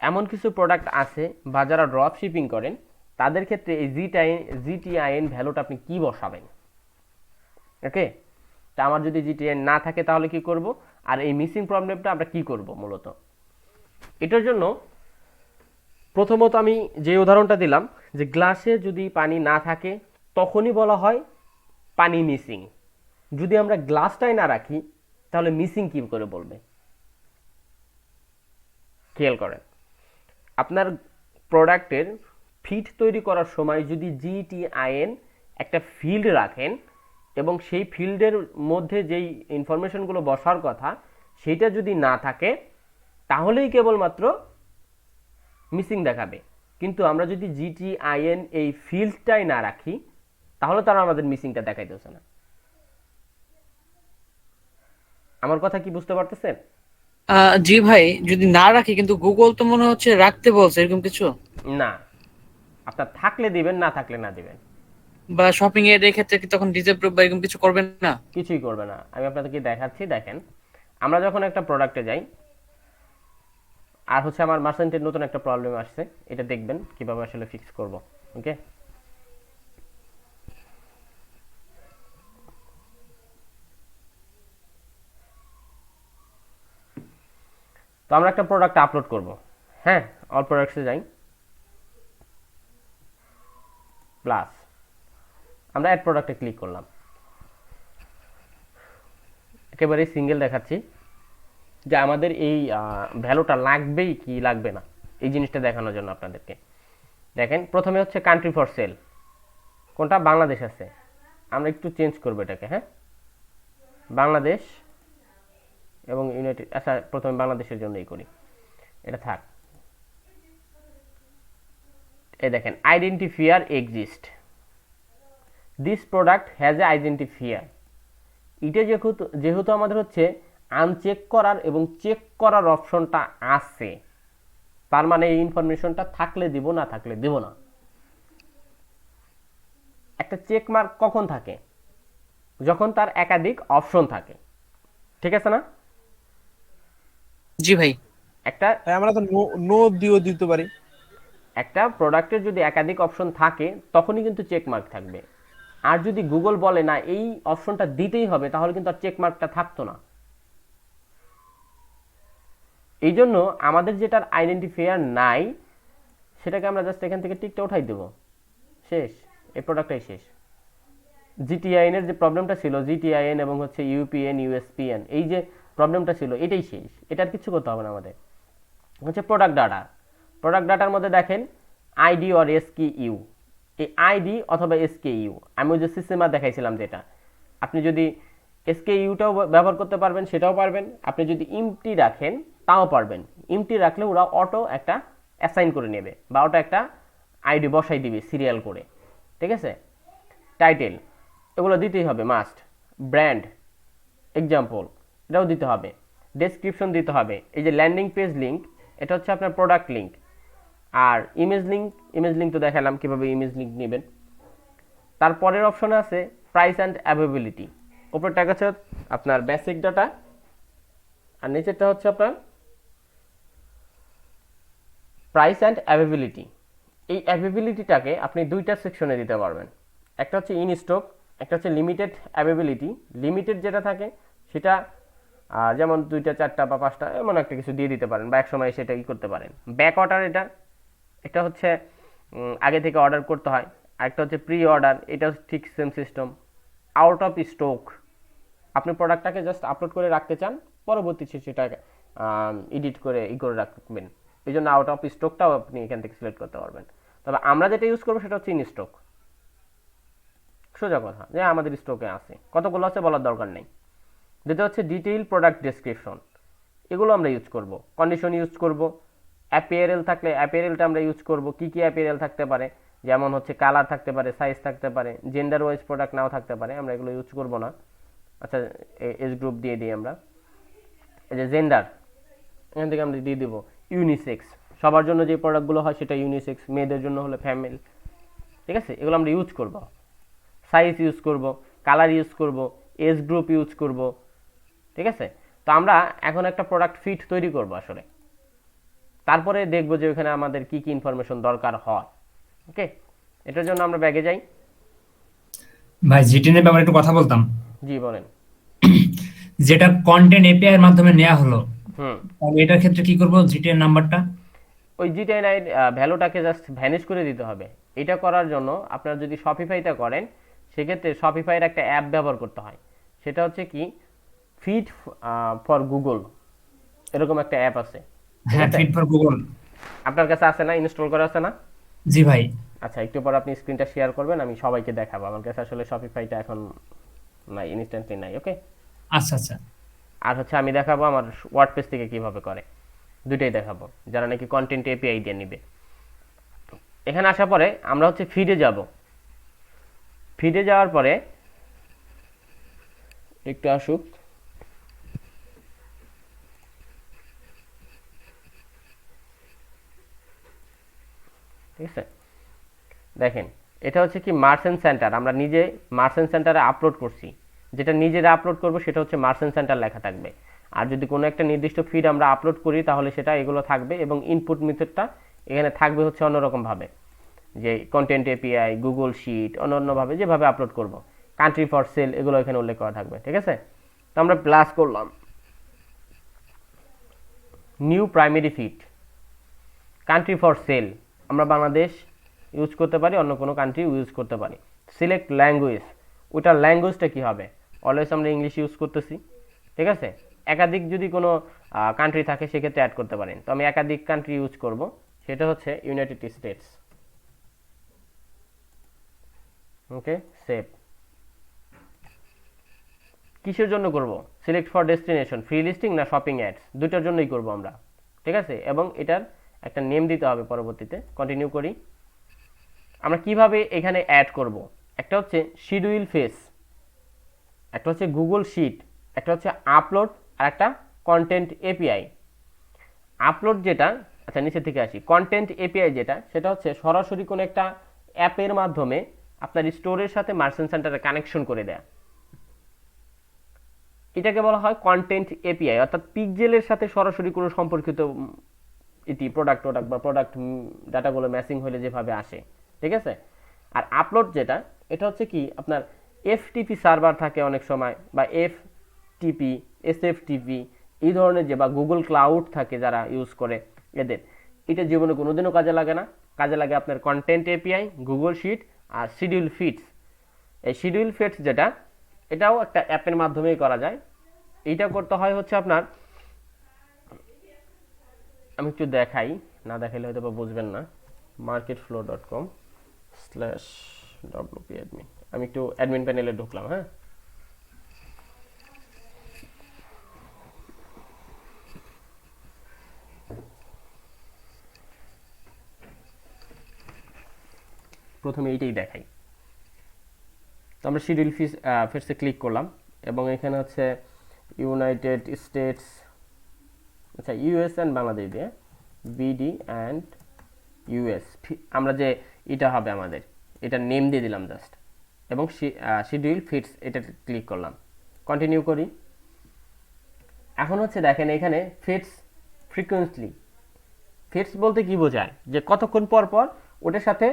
এমন কিছু প্রোডাক্ট আছে বা যারা ড্রপ শিপিং করেন তাদের ক্ষেত্রে এই GTIN ভ্যালুটা আপনি কি বসাবেন, ওকে? তা আমার যদি GTIN না থাকে তাহলে কি করব, আর এই মিসিং প্রবলেমটা আমরা কি করব মূলত। এটার জন্য প্রথমত আমি যে উদাহরণটা দিলাম যে গ্লাসে যদি পানি না থাকে তখনই বলা হয় পানি মিসিং। যদি আমরা গ্লাসটাই না রাখি তাহলে মিসিং কি করে বলবে? খেয়াল করেন, আপনার প্রোডাক্টের ফিট তৈরি করার সময় যদি GTIN একটা ফিল্ড রাখেন এবং সেই ফিল্ডের মধ্যে যেই ইনফরমেশনগুলো বসার কথা সেইটা যদি না থাকে তাহলেই কেবলমাত্র মিসিং দেখাবে। কিন্তু আমরা যদি GTIN এই ফিল্ডটাই না রাখি তাহলে তারা আমাদের মিসিংটা দেখাইতেছে না। আমার কথা কি বুঝতে পারতেছেন? জি ভাই, যদি না রাখি, কিন্তু গুগল তো মনে হচ্ছে রাখতে বলছে এরকম কিছু। না, আপনার থাকলে দিবেন, না থাকলে না দিবেন। বা শপিং এর এই ক্ষেত্রে কি তখন ডিসঅ্যাপ্রুভ বা এরকম কিছু করবেন না? কিছুই করবে না। আমি আপনাদেরকে দেখাচ্ছি, দেখেন আমরা যখন একটা প্রোডাক্টে যাই, আর হচ্ছে আমার মার্চেন্টের নতুন একটা প্রবলেম আসছে, এটা দেখবেন কিভাবে আসলে ফিক্স করব, ওকে? তো আমরা একটা প্রোডাক্ট আপলোড করব, হ্যাঁ? অল প্রোডাক্টসে যাই, প্লাস আমরা অ্যাড প্রোডাক্টে ক্লিক করলাম, একেবারে সিঙ্গেল দেখাচ্ছি যে আমাদের এই ভ্যালুটা লাগবেই কি লাগবে না, এই জিনিসটা দেখানোর জন্য আপনাদেরকে। দেখেন প্রথমে হচ্ছে কান্ট্রি ফর সেল, কোনটা? বাংলাদেশ আছে। আমরা একটু চেঞ্জ করবো এটাকে, হ্যাঁ, বাংলাদেশ এবং ইউনাইটেড। আচ্ছা, প্রথমে বাংলাদেশের জন্যই করি, এটা থাক। এই দেখেন identifier exist, this product has a identifier. এটা যেহেতু আমাদের হচ্ছে আনচেক করার এবং চেক করার অপশনটা আছে, তার মানে এই ইনফরমেশনটা থাকলে দিব, না থাকলে দিব না। একটা চেক মার্ক কখন থাকে? যখন তার একাধিক অপশন থাকে, ঠিক আছে না? জি ভাই। একটা আমরা তো নো দিও দিতে পারি। একটা প্রোডাক্টের যদি একাধিক অপশন থাকে তখনই কিন্তু চেক মার্ক থাকবে। আর যদি গুগল বলে না এই অপশনটা দিতেই হবে, তাহলে কিন্তু আর চেক মার্কটা থাকতো না। এই জন্য আমাদের যেটার আইডেন্টিফায়ার নাই সেটাকে আমরা জাস্ট এখান থেকে টিকটা উঠাই দেব, শেষ, এই প্রোডাক্টটাই শেষ। GTIN এর যে প্রবলেমটা ছিল, GTIN এবং হচ্ছে UPN, USPN, এই যে প্রবলেমটা ছিল এটাই শেষ, এটার কিছু করতে হবে না আমাদের। হচ্ছে প্রোডাক্ট ডাটা, প্রোডাক্ট ডাটার মধ্যে দেখেন আইডি অর এসকিইউ, এই আইডি অথবা এসকেইউ, আমি ওই যে সিস্টেমা দেখাইছিলাম যেটা, আপনি যদি এসকেইউটাও ব্যবহার করতে পারবেন, সেটাও পারবেন। আপনি যদি ইমটি রাখেন তাও পারবেন। ইমটি রাখলে ওরা অটো একটা অ্যাসাইন করে নেবে বা ওটা একটা আইডি বসাই দিবে সিরিয়াল করে, ঠিক আছে। টাইটেল এগুলো দিতেই হবে মাস্ট। ব্র্যান্ড এক্সাম্পল এটাও দিতে হবে। ডেসক্রিপশন দিতে হবে। এই যে ল্যান্ডিং পেজ লিঙ্ক, এটা হচ্ছে আপনার প্রোডাক্ট লিঙ্ক। আর ইমেজ লিঙ্ক তো দেখালাম কীভাবে ইমেজ লিঙ্ক নেবেন। তারপরের অপশনে আছে প্রাইস অ্যান্ড অ্যাভেবিলিটি। উপরটা হচ্ছে আপনার বেসিক ডাটা আর নিচেরটা হচ্ছে আপনার প্রাইস অ্যান্ড অ্যাভেবিলিটি। এই অ্যাভেবিলিটিটাকে আপনি দুইটা সেকশনে দিতে পারবেন। একটা হচ্ছে ইন স্টক, একটা হচ্ছে লিমিটেড অ্যাভেবিলিটি। লিমিটেড যেটা থাকে সেটা যেমন 2টা 4টা বা 5টা এমন একটা কিছু দিয়ে দিতে পারেন বা এক সময় সেটা ই করতে পারেন। ব্যাক অর্ডার এটা হচ্ছে আগে থেকে অর্ডার করতে হয়। আরেকটা হচ্ছে প্রি অর্ডার, এটা ঠিক same system. Out of stock, আপনি প্রোডাক্টটাকে জাস্ট আপলোড করে রাখতে চান, পরবর্তীতে সেটা এডিট করে করে রাখবেন, এই জন্য আউট অফ স্টকটাও আপনি এখান থেকে সিলেক্ট করতে পারবেন। তবে আমরা যেটা ইউজ করবো সেটা হচ্ছে ইন স্টক। সোজা কথা যে আমাদের স্টকে আছে, কতগুলো আছে বলার দরকার নেই। যেটা হচ্ছে ডিটেইল প্রোডাক্ট ডেসক্রিপশন, এগুলো আমরা ইউজ করব। কন্ডিশন ইউজ করব। অ্যাপিয়ারেল থাকলে অ্যাপিয়ারেলটা আমরা ইউজ করব। কি কি অ্যাপিয়ারেল থাকতে পারে, যেমন হচ্ছে কালার থাকতে পারে, সাইজ থাকতে পারে, জেন্ডার ওয়াইজ প্রোডাক্ট নাও থাকতে পারে, আমরা এগুলো ইউজ করব না। আচ্ছা, এজ গ্রুপ দিয়ে দিই আমরা। এই যে জেন্ডার, এখান থেকে আমরা দিয়ে দেবো ইউনিসেক্স। সবার জন্য যে প্রোডাক্টগুলো হয় সেটা ইউনিসেক্স, মেয়েদের জন্য হলে ফ্যামেল, ঠিক আছে। এগুলো আমরা ইউজ করব। সাইজ ইউজ করব, কালার ইউজ করব, এজ গ্রুপ ইউজ করব, ঠিক আছে। তো আমরা এখন একটা প্রোডাক্ট ফিট তৈরি করব আসলে, তারপরে দেখব যে ওখানে আমাদের কি কি ইনফরমেশন দরকার হয়। ওকে, এটার জন্য আমরা ব্যাগে যাই। ভাই জিটিএন এর ব্যাপারে একটু কথা বলতাম। জি বলেন। যেটা কন্টেন্ট এপিআই এর মাধ্যমে নেওয়া হলো, হুম, তাহলে এটার ক্ষেত্রে কি করব? জিটিএন নাম্বারটা ওই জিটিআই ভ্যালুটাকে জাস্ট ভ্যানিশ করে দিতে হবে। এটা করার জন্য আপনারা যদি শপিফাইটা করেন, সেক্ষেত্রে শপিফাইয়ের একটা অ্যাপ ব্যবহার করতে হয়। সেটা হচ্ছে কি ফিট ফর গুগল, এরকম একটা অ্যাপ আছে। ঠিক হ্যাঁ, আছে, ফিট ফর গুগল। আপনার কাছে আছে না? ইনস্টল করা আছে না? জি ভাই। আচ্ছা, একটু পর আপনি স্ক্রিনটা শেয়ার করবেন, আমি সবাইকে দেখাবো। আমার কাছে আসলে শপিফাইটা এখন নাই, ইনস্ট্যান্টলি নাই। ওকে, আচ্ছা আচ্ছা। আর হচ্ছে আমি দেখাবো আমার ওয়ার্ডপ্রেস থেকে কিভাবে করে, দুইটাই দেখাবো, যারা নাকি কন্টেন্ট এপিআই দিয়ে নিবে। এখানে আসার পরে আমরা হচ্ছে ফিডে যাব। ফিডে যাওয়ার পরে একটু আসুক, ঠিক আছে। দেখেন, এটা হচ্ছে কি মার্চেন্ট সেন্টার। আমরা নিজে মার্চেন্ট সেন্টারে আপলোড করছি। যেটা নিজেরা আপলোড করব সেটা হচ্ছে মার্চেন্ট সেন্টার লেখা থাকবে। আর যদি কোনো একটা নির্দিষ্ট ফিড আমরা আপলোড করি তাহলে সেটা এগুলো থাকবে, এবং ইনপুট মেথডটা এখানে থাকবে হচ্ছে অন্যরকমভাবে, যে কন্টেন্ট এপিআই, গুগল শিট, অন্যান্যভাবে যেভাবে আপলোড করব। কান্ট্রি ফর সেল এগুলো এখানে উল্লেখ করা থাকবে, ঠিক আছে। তো আমরা প্লাস করলাম new primary feed, country for sale আমরা বাংলাদেশ ইউজ করতে পারি, অন্য কোনো কান্ট্রি ইউজ করতে পারি। সিলেক্ট ল্যাঙ্গুয়েজ, ওটার ল্যাঙ্গুয়েজটা কী হবে? অলওয়েজ আমরা ইংলিশ ইউজ করতেছি, ঠিক আছে। একাধিক যদি কোনো কান্ট্রি থাকে সেক্ষেত্রে অ্যাড করতে পারেন। তো আমি একাধিক কান্ট্রি ইউজ করব, সেটা হচ্ছে ইউনাইটেড স্টেটস। ওকে, সেভ। কিসের জন্য করব? Select for destination, free listing না শপিং অ্যাডস, দুইটার জন্যই করব আমরা, ঠিক আছে। এবং এটার একটা নেম দিতে হবে পরবর্তীতে। কন্টিনিউ করি। আমরা কিভাবে এখানে অ্যাড করব? একটা হচ্ছে শিডিউল ফেস, একটা হচ্ছে গুগল শিট, একটা হচ্ছে আপলোড, আর একটা কন্টেন্ট এপিআই। আপলোড যেটা, আচ্ছা নিচে থেকে আসি, কন্টেন্ট এপিআই যেটা, সেটা হচ্ছে সরাসরি কোনো একটা অ্যাপের মাধ্যমে আপনার স্টোরের সাথে মার্চেন্ট সেন্টারে কানেকশন করে দেয়া, এটাকে বলা হয় কন্টেন্ট এপিআই। অর্থাৎ পিকজেলের সাথে সরাসরি কোনো সম্পর্কিত এটি প্রোডাক্ট বা প্রোডাক্ট ডাটাগুলো ম্যাচিং হলে যেভাবে আসে, ঠিক আছে। আর আপলোড যেটা, এটা হচ্ছে কি আপনার এফটিপি সার্ভার থাকে অনেক সময়, বা এফটিপি, এসএফটিপি, এই ধরনের যে, বা গুগল ক্লাউড থাকে যারা ইউজ করে, এদের এটা জীবনে কোনোদিনও কাজে লাগে না। কাজে লাগে আপনার কন্টেন্ট এপিআই, গুগল শিট আর শিডিউল ফিটস। এই শিডিউল ফিটস যেটা, এটাও একটা অ্যাপের মাধ্যমেই করা যায়। এইটা করতে হয় হচ্ছে আপনার, আমি একটু দেখাই, না দেখাইলে হয়তো বা বুঝবেন না। marketflow.com/wp-admin। আমি একটু অ্যাডমিন প্যানেলে ঢুকলাম। হ্যাঁ, প্রথমে এইটাই দেখাই। তো আমরা শিডিউল ফিটসে ক্লিক করলাম এবং এখানে হচ্ছে ইউনাইটেড স্টেটস, আচ্ছা ইউএস অ্যান্ড বাংলাদেশ দিয়ে বিডি অ্যান্ড ইউএস, আমরা যে এটা হবে আমাদের এটা নেম দিয়ে দিলাম জাস্ট, এবং শিডিউল ফিটস এটা ক্লিক করলাম, কন্টিনিউ করি। এখন হচ্ছে দেখেন এখানে ফিটস ফ্রিকোয়েন্সলি, ফিটস বলতে কি বোঝায় যে কতক্ষণ পর পর ওটার সাথে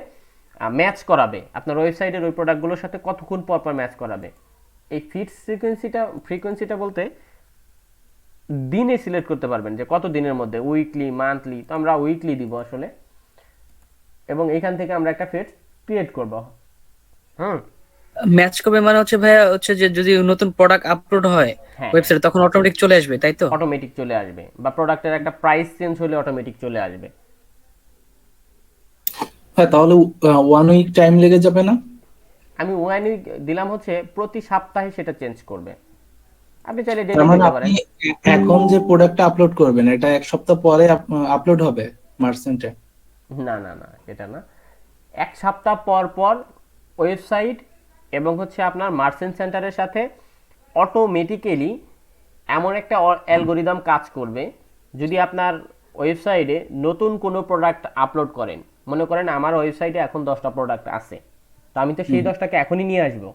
ম্যাচ করাবে, আপনার ওয়েবসাইটের ওই প্রোডাক্টগুলোর সাথে কতক্ষণ পর পর ম্যাচ করাবে। এই ফিটস ফ্রিকোয়েন্সিটা বলতে দিনে সিলেক্ট করতে পারবেন যে কত দিনের মধ্যে, উইকলি, মান্থলি, তো আমরা উইকলি দিব আসলে, এবং এখান থেকে আমরা একটা ফিটস ক্রিয়েট করব। ম্যাচ করবে মানে হচ্ছে ভাইয়া হচ্ছে যে যদি নতুন প্রোডাক্ট আপলোড হয় হ্যাঁ, ওয়েবসাইটে তখন অটোমেটিক চলে আসবে, তাই তো? অটোমেটিক চলে আসবে, বা প্রোডাক্টের একটা প্রাইস চেঞ্জ হলে অটোমেটিক চলে আসবে। হ্যাঁ, তাহলে 1 উইক টাইম লেগে যাবে না? আমি ওয়ান উইক দিলাম, হচ্ছে প্রতি সপ্তাহে সেটা চেঞ্জ করবে, আপনি চাইলে তার ডেলি মানে দিতে আপনি পারেন। এখন যে প্রোডাক্টটা আপলোড করবেন এটা 1 সপ্তাহ পরে আপলোড হবে মার্চেন্টে? না না না, এটা না, 1 সপ্তাহ পর পর ওয়েবসাইট এবং হচ্ছে আপনার মার্চেন্ট সেন্টারের সাথে অটোমেটিক্যালি এমন একটা অ্যালগোরিদম কাজ করবে, যদি আপনার ওয়েবসাইটে নতুন কোনো প্রোডাক্ট আপলোড করেন, মনে করেন আমার ওয়েবসাইটে এখন 10টা প্রোডাক্ট আছে, তো আমি তো সেই 10টাকে এখনই নিয়ে আসবো।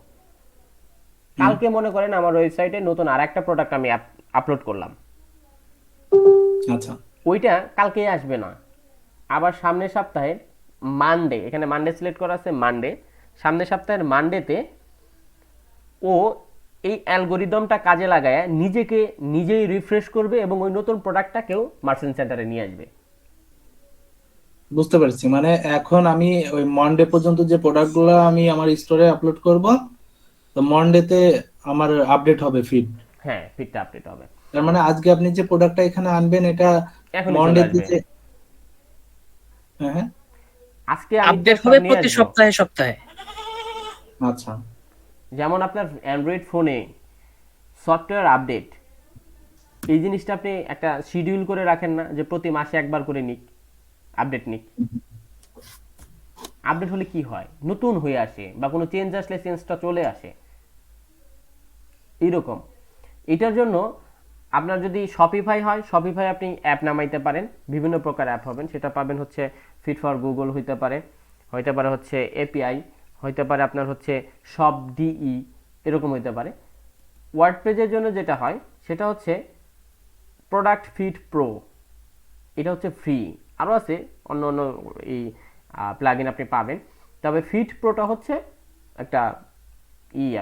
কালকে মনে করেন আমার ওয়েবসাইটে নতুন আর একটা প্রোডাক্ট আমি আপলোড করলাম, আচ্ছা, ওইটা কালকেই আসবে না, আবার সামনের সপ্তাহে মানডে, এখানে মানডে সিলেক্ট করা আছে, মানডে, সামনের সপ্তাহের মানডেতে ও এই অ্যালগোরিদমটা কাজে লাগায় নিজেকে নিজেই রিফ্রেশ করবে এবং ওই নতুন প্রোডাক্টটাকেও মার্চেন্ট সেন্টারে নিয়ে আসবে। বুঝতে পারছি। মানে এখন আমি ওই মন্ডে পর্যন্ত যে প্রোডাক্টগুলো আমি আমার স্টোরে আপলোড করব, তো মন্ডেতে আমার আপডেট হবে ফিড। হ্যাঁ, ফিডটা আপডেট হবে, তার মানে আজকে আপনি যে প্রোডাক্টটা এখানে আনবেন এটা এখনই চলে মন্ডেতে আসবে। যে, হ্যাঁ হ্যাঁ, আজকে আমি তো আপডেট সব হবে নিয়ে প্রতি আসবো। সপ্তাহে সপ্তাহে। আচ্ছা, যেমন আপনার অ্যান্ড্রয়েড ফোনে সফটওয়্যার আপডেট, এই জিনিসটা আপনি একটা শিডিউল করে রাখেন না, যে প্রতি মাসে একবার করে নিক আপডেট নিক। আপডেট হলে কি হয়, নতুন হয়ে আসে, বা কোনো চেঞ্জ আসলে চেঞ্জটা চলে আসে, এইরকম। এটার জন্য আপনার যদি শপিফাই হয়, শপিফাই আপনি অ্যাপ নামাইতে পারেন, বিভিন্ন প্রকার অ্যাপ হবেন, সেটা পাবেন হচ্ছে ফিট ফর গুগল হইতে পারে হচ্ছে এপিআই, হইতে পারে আপনার হচ্ছে শপ ডিই, এরকম হইতে পারে। ওয়ার্ডপ্রেজের জন্য যেটা হয় সেটা হচ্ছে প্রোডাক্ট ফিট প্রো, এটা হচ্ছে ফ্রি, আরও আছে অন্য অন্য এই প্লাগইন আপনি পাবেন, তবে ফিট প্রোটা হচ্ছে একটা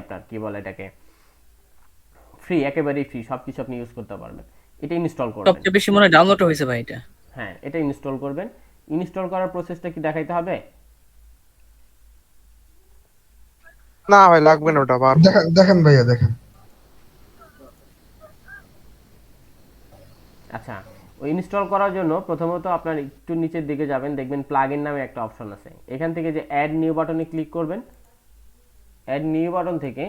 আপনার কি বলে এটাকে, ফ্রি, একেবারেই ফ্রি, সব কিছু আপনি ইউজ করতে পারবেন। এটা ইনস্টল করবেন। সবচেয়ে বেশি মনে হয় ডাউনলোড হয়েছে ভাই এটা। হ্যাঁ, এটা ইনস্টল করবেন। ইনস্টল করার প্রসেসটা কি দেখাইতে হবে? না ভাই লাগবে না, ওটা বার দেখেন দেখেন ভাইয়া দেখেন। আচ্ছা, ওই ইনস্টল করার জন্য প্রথমত আপনার একটু নিচের দিকে যাবেন, দেখবেন প্লাগইন নামে একটা অপশন আছে, এখান থেকে যে অ্যাড নিউ বাটনে ক্লিক করবেন, অ্যাড নিউ বাটন থেকে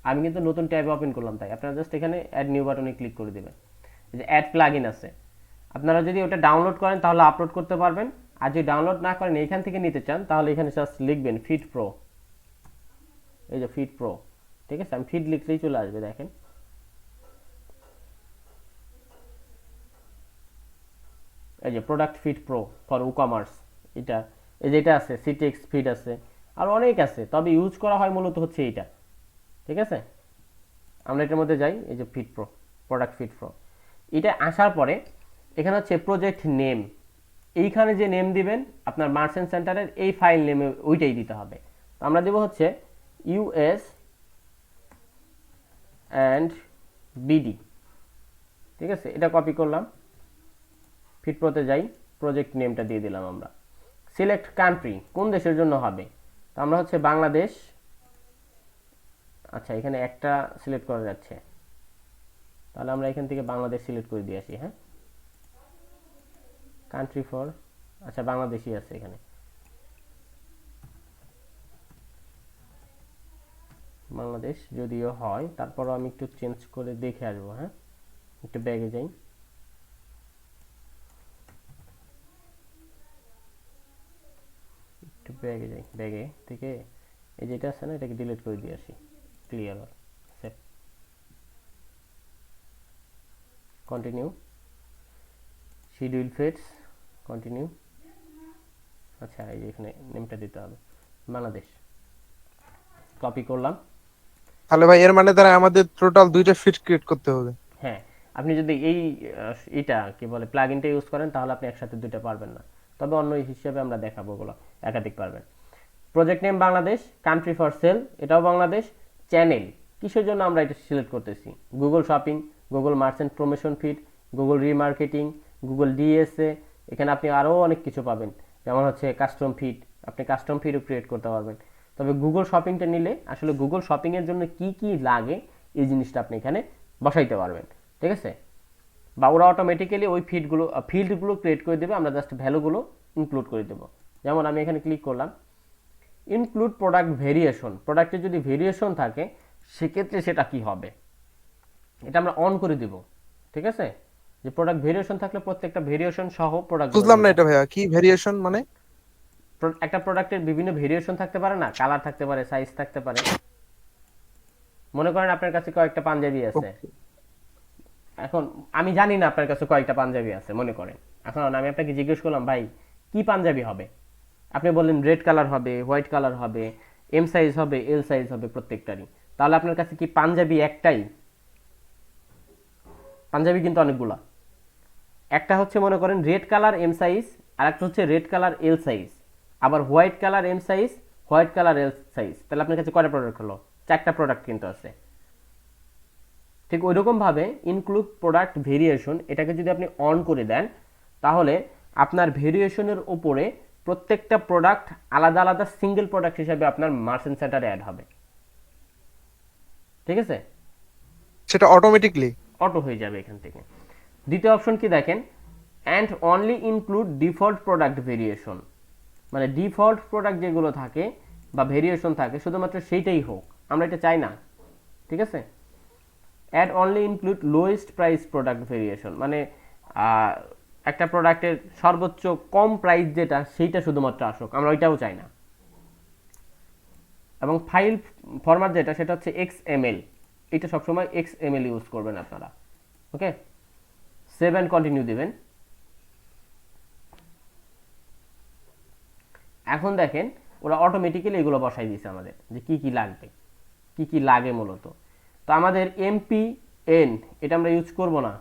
আমি কিন্তু নতুন ট্যাব ওপেন করলাম, তাই আপনারা জাস্ট এখানে অ্যাড নিউ বাটনে ক্লিক করে দেবেন। এই যে অ্যাড প্লাগইন আছে, আপনারা যদি ওটা ডাউনলোড করেন তাহলে আপলোড করতে পারবেন, আর যদি ডাউনলোড না করেন এখান থেকে নিতে চান তাহলে এখানে জাস্ট লিখবেন ফিট প্রো, এই যে ফিট প্রো, ঠিক আছে, আমি ফিট লিখলেই চলে আসবে। দেখেন এই যে product feed pro for e-commerce, এটা এই যেটা আছে, সিটেক্স ফিট আছে, আর অনেক আছে, তবে ইউজ করা হয় মূলত হচ্ছে এইটা, ঠিক আছে। আমরা এটার মধ্যে যাই, এই যে feed pro, product feed pro, এটা আসার পরে এখানে হচ্ছে প্রজেক্ট নেম, এইখানে যে নেম দিবেন আপনার মার্চেন্ট সেন্টারের এই ফাইল নেমে ওইটাই দিতে হবে। তো আমরা দেব হচ্ছে ইউএস অ্যান্ড বিডি, ঠিক আছে, এটা কপি করলাম, ফিট প্রোতে যাই, প্রজেক্ট নেমটা দিয়ে দিলাম আমরা। সিলেক্ট কান্ট্রি, কোন দেশের জন্য হবে, তো আমরা হচ্ছে বাংলাদেশ, আচ্ছা এখানে একটা সিলেক্ট করা যাচ্ছে, তাহলে আমরা এখান থেকে বাংলাদেশ সিলেক্ট করে দিয়ে আসি। হ্যাঁ, কান্ট্রি ফর, আচ্ছা বাংলাদেশই আছে এখানে, বাংলাদেশ যদিও হয়, তারপরও আমি একটু চেঞ্জ করে দেখে আসবো। হ্যাঁ, একটু ব্যাগে যাই, একটু ব্যাগে যাই, ব্যাগে থেকে এই যেটা আছে না, এটাকে ডিলিট করে দিয়ে আসি, clear all, save, continue, schedule fetch, continue. আচ্ছা এই যে এখানে নেমটা দিতে হবে বাংলাদেশ, কপি করলাম। তাহলে ভাই এর মানে দ্বারা আমাদের টোটাল 2টা ফিট ক্রিয়েট করতে হবে। হ্যাঁ, আপনি যদি এই এটা কি বলে প্লাগইনটা ইউজ করেন তাহলে আপনি একসাথে দুইটা পারবেন না, তবে অন্য হিসেবে আমরা দেখাবো, ওগুলো একাধিক পারবেন। Project name Bangladesh, country for sale এটাও বাংলাদেশ, চ্যানেল কিসের জন্য আমরা এটা সিলেক্ট করতেছি, Google shopping, Google merchant promotion feed, Google remarketing, Google DSA, এখানে আপনি আরও অনেক কিছু পাবেন, যেমন হচ্ছে কাস্টম ফিড, আপনি কাস্টম ফিডও ক্রিয়েট করতে পারবেন। তবে গুগল শপিংটা নিলে আসলে গুগল শপিংয়ের জন্য কি কি লাগে এই জিনিসটা আপনি এখানে বসাইতে পারবেন, ঠিক আছে? বা ওরা অটোমেটিক্যালি ওই ফিল্ডগুলো ক্রিয়েট করে দেবে, আমরা জাস্ট ভ্যালুগুলো ইনক্লুড করে দেবো। যেমন আমি এখানে ক্লিক করলাম, ইনক্লুড প্রোডাক্ট ভেরিয়েশন, প্রোডাক্টের যদি ভেরিয়েশন থাকে সেক্ষেত্রে সেটা কি হবে, এটা আমরা অন করে দিব, ঠিক আছে? যে প্রোডাক্ট ভেরিয়েশন থাকলে প্রত্যেকটা ভেরিয়েশন সহ প্রোডাক্ট, বুঝলাম না এটা ভাইয়া, কি ভেরিয়েশন মানে? একটা প্রোডাক্টের বিভিন্ন ভেরিয়েশন থাকতে পারে না, কালার থাকতে পারে, সাইজ থাকতে পারে। মনে করেন আপনার কাছে কয়েকটা পাঞ্জাবি আছে, এখন আমি জানি না আপনার কাছে কয়েকটা পাঞ্জাবি আছে মনে করেন, এখন আমি আপনাকে জিজ্ঞেস করলাম ভাই কি পাঞ্জাবি হবে, আপনি বললেন রেড কালার হবে, হোয়াইট কালার হবে, এম সাইজ হবে, এল সাইজ হবে প্রত্যেকটারই, তাহলে আপনার কাছে কি পাঞ্জাবি একটাই? পাঞ্জাবি কিন্তু অনেকগুলা, একটা হচ্ছে মনে করেন রেড কালার এম সাইজ, আর একটা হচ্ছে রেড কালার এল সাইজ, আবার white colour M size, white colour L size, তাহলে আপনার কাছে কয়টা প্রোডাক্ট হলো? 4টা প্রোডাক্ট কিন্তু আছে। ঠিক ওইরকমভাবে ইনক্লুড প্রোডাক্ট ভেরিয়েশন এটাকে যদি আপনি অন করে দেন তাহলে আপনার ভেরিয়েশনের উপরে প্রত্যেকটা প্রোডাক্ট আলাদা আলাদা সিঙ্গেল প্রোডাক্ট হিসেবে আপনার মার্চেন্ট সেন্টারে অ্যাড হবে, ঠিক আছে? সেটা অটোমেটিকলি অটো হয়ে যাবে এখান থেকে। দ্বিতীয় অপশন কি দেখেন, and only include default product variation, মানে ডিফল্ট প্রোডাক্ট যেগুলো থাকে বা ভেরিয়েশন থাকে শুধুমাত্র সেইটাই হোক, আমরা এটা চাই না, ঠিক আছে? Add only include lowest price product variation, মানে একটা প্রোডাক্টের সর্বোচ্চ কম প্রাইস যেটা সেইটা শুধুমাত্র আসুক, আমরা ওইটাও চাই না। এবং ফাইল ফরম্যাট যেটা সেটা হচ্ছে XML, এটা সবসময় XML ইউজ করবেন আপনারা, ওকে? সেভ অ্যান্ড কন্টিনিউ দিবেন। এখন দেখেন ওরা অটোমেটিক্যালি এগুলো বসাই দিয়েছে আমাদের, যে কি কি লাগবে, কি কি লাগে মূলত। তো আমাদের MPN এটা আমরা ইউজ করব না,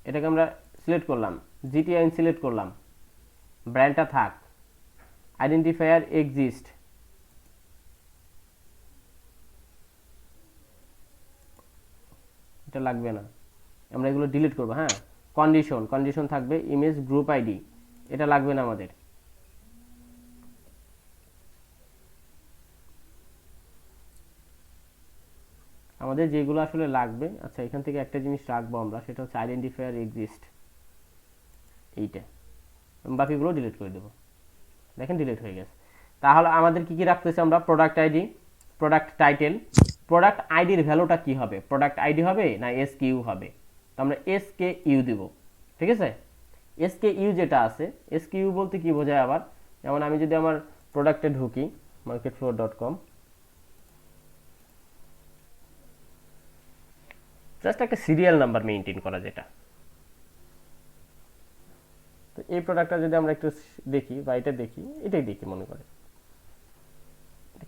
এটাকে আমরা সিলেক্ট করলাম, GTIN সিলেক্ট করলাম, ব্র্যান্ডটা থাক, আইডেন্টিফায়ার এক্সিস্ট, এটা লাগবে না, আমরা এগুলো ডিলিট করব। হ্যাঁ, কন্ডিশন থাকবে, ইমেজ গ্রুপ আইডি এটা লাগবে না আমাদের। আমাদের যেগুলো আসলে লাগবে, আচ্ছা এখান থেকে একটা জিনিস রাখবো আমরা, সেটা হচ্ছে আইডেন্টিফায়ার এক্সিস্ট, এইটা, বাকিগুলো ডিলিট করে দেবো। দেখেন ডিলিট হয়ে গেছে। তাহলে আমাদের কি কি রাখতেছি আমরা? Product ID, product title, product আইডির ভ্যালুটা কি হবে, প্রোডাক্ট আইডি হবে না SKU হবে, তো আমরা SKU দিব, ঠিক আছে? SKU যেটা আছে, SKU বলতে কি বোঝায় আবার, যেমন আমি যদি আমার প্রোডাক্টে ঢুকি marketflow.com, জাস্ট একটা সিরিয়াল নাম্বার মেইনটেইন করা যেটা, তো এই প্রোডাক্টটা যদি আমরা একটু দেখি বা এটা দেখি, এটাই দেখি মনে করে,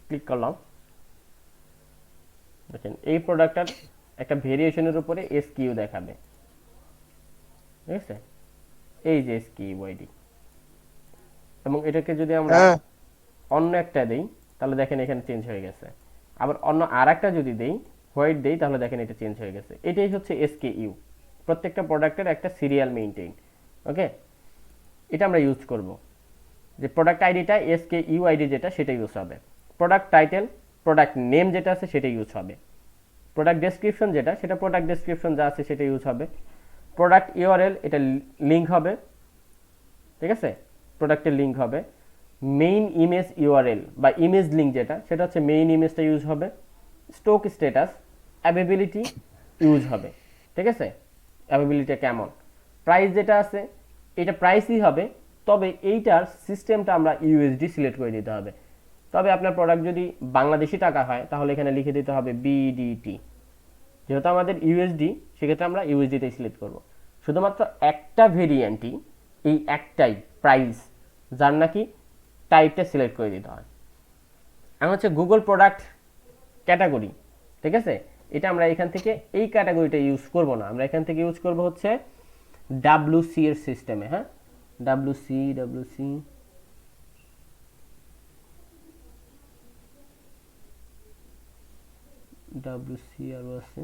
ক্লিক করলাম, দেখেন এই প্রোডাক্টটার একটা ভেরিয়েশনের উপরে SKU দেখাবে, ঠিক আছে? এই যে SKU আইডি, এবং এটাকে যদি আমরা অন্য একটা দেই তাহলে দেখেন এখানে চেঞ্জ হয়ে গেছে, আবার অন্য আরেকটা যদি দেই হোয়াইট দেই তাহলে দেখেন এটা চেঞ্জ হয়ে গেছে। এটাই হচ্ছে SKU, প্রত্যেকটা প্রোডাক্টের একটা সিরিয়াল মেইনটেইন, ওকে? এটা আমরা ইউজ করব, যে প্রোডাক্ট আইডিটা SKU আইডি যেটা সেটা ইউজ হবে, প্রোডাক্ট টাইটেল, প্রোডাক্ট নেম যেটা আছে সেটা ইউজ হবে, প্রোডাক্ট ডেসক্রিপশন যেটা সেটা প্রোডাক্ট ডেসক্রিপশন যা আছে সেটা ইউজ হবে, প্রোডাক্ট URL এটা লিংক হবে, ঠিক আছে, প্রোডাক্টের লিঙ্ক হবে। মেইন ইমেজ ইউআরএল বা ইমেজ লিঙ্ক যেটা, সেটা হচ্ছে মেইন ইমেজটা ইউজ হবে। স্টক স্ট্যাটাস, অ্যাভেবিলিটি ইউজ হবে। ঠিক আছে, অ্যাভেবিলিটি কেমন, প্রাইস যেটা আছে এটা প্রাইসই হবে, তবে এইটার সিস্টেমটা আমরা ইউএসডি সিলেক্ট করে দিতে হবে। তবে আপনার প্রোডাক্ট যদি বাংলাদেশি টাকা হয় তাহলে এখানে লিখে দিতে হবে বিডিটি। যেহেতু আমাদের ইউএসডি, সেক্ষেত্রে আমরা ইউএসডিতেই সিলেক্ট করব। শুধুমাত্র একটা ভেরিয়েন্টই, এই একটাই প্রাইস, যার নাকি টাইপটা সিলেক্ট করে দিতে হয়। এখন হচ্ছে গুগল প্রোডাক্ট ক্যাটাগরি। ঠিক আছে, এটা আমরা এখান থেকে এই ক্যাটাগরিটা ইউজ করব না, আমরা এখান থেকে ইউজ করব হচ্ছে ডাব্লিউসি এর সিস্টেমে। হ্যাঁ, ডাব্লিউসি আরও আছে।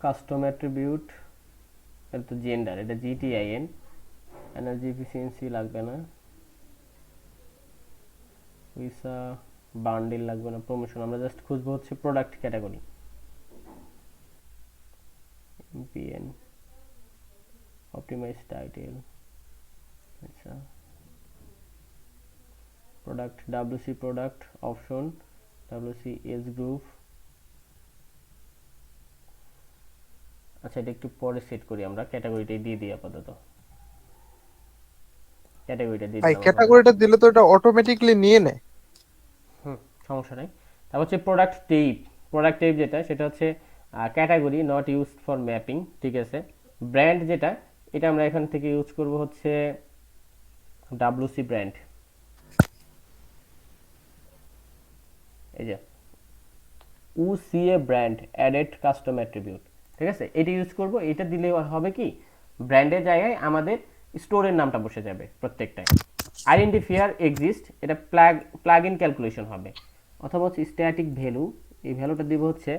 কাস্টম অ্যাট্রিবিউট, এটা তো জেন্ডার, এটা জিটিআইএন। এনার্জি এফিসিয়েন্সি লাগবে না, ভিসা বান্ডেল লাগবে না, প্রমোশন। আমরা জাস্ট খুঁজবো হচ্ছে product category, MPN, optimise title. আচ্ছা, product, WC product option, WC age group. আচ্ছা, এটা একটু পরে সেট করি, আমরা ক্যাটাগরিটাই দিয়ে দিই আপাতত। ক্যাটাগরিটা দিয়ে ভাই দিলাম। ক্যাটাগরিটা দিলে তো এটা অটোমেটিকলি নিয়ে নেয়। সমস্যা নাই। তারপর হচ্ছে প্রোডাক্ট টাইপ। প্রোডাক্ট টাইপ যেটা, সেটা হচ্ছে category not used for mapping. ঠিক আছে, ব্র্যান্ড যেটা, এটা আমরা এখান থেকে ইউজ করব হচ্ছে ডাব্লিউসি ব্র্যান্ড। এই যে UCA brand added custom attribute. ঠিক আছে, এটা ইউজ করব। এটা দিলে হবে কি, ব্র্যান্ডের জায়গায় আমাদের স্টোরের নামটা বসে যাবে প্রত্যেকটায়। আইডেন্টিফায়ার এক্সিস্ট, এটা প্লাগ ইন ক্যালকুলেশন হবে। অথবা হচ্ছে স্ট্যাটিক ভ্যালু, এই ভ্যালুটা দিব হচ্ছে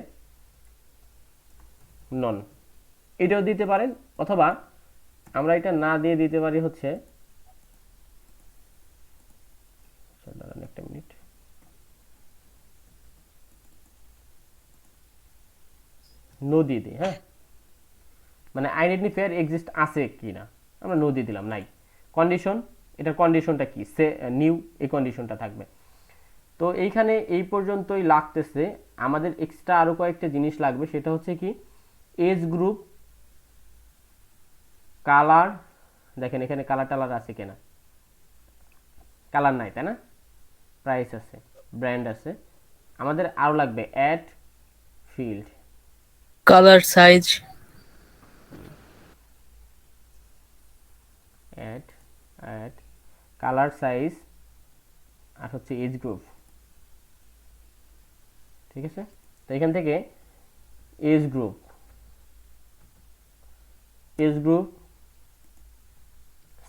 নন, এটাও দিতে পারেন। অথবা আমরা এটা না দিয়ে দিতে পারি হচ্ছে, দাঁড়ান একটা মিনিট, নো দিয়ে দিই। হ্যাঁ, মানে আইডেন্টিফায়ার এক্সিস্ট আছে কি না, আমরা নো দিয়ে দিলাম, নাই। কন্ডিশন, এটার কন্ডিশনটা কি, সে নিউ, এই কন্ডিশনটা থাকবে। তো এইখানে এই পর্যন্তই লাগতেছে। আমাদের এক্সট্রা আরও কয়েকটা জিনিস লাগবে, সেটা হচ্ছে কি এজ গ্রুপ, কালার। দেখেন এখানে কালার টালার আছে কিনা, কালার নাই তাই না, প্রাইস আছে, ব্র্যান্ড আছে। আমাদের আরও লাগবে add field, colour, size, add colour, size, আর হচ্ছে এজ গ্রুপ। ঠিক আছে, তো এখান থেকে এজ গ্রুপ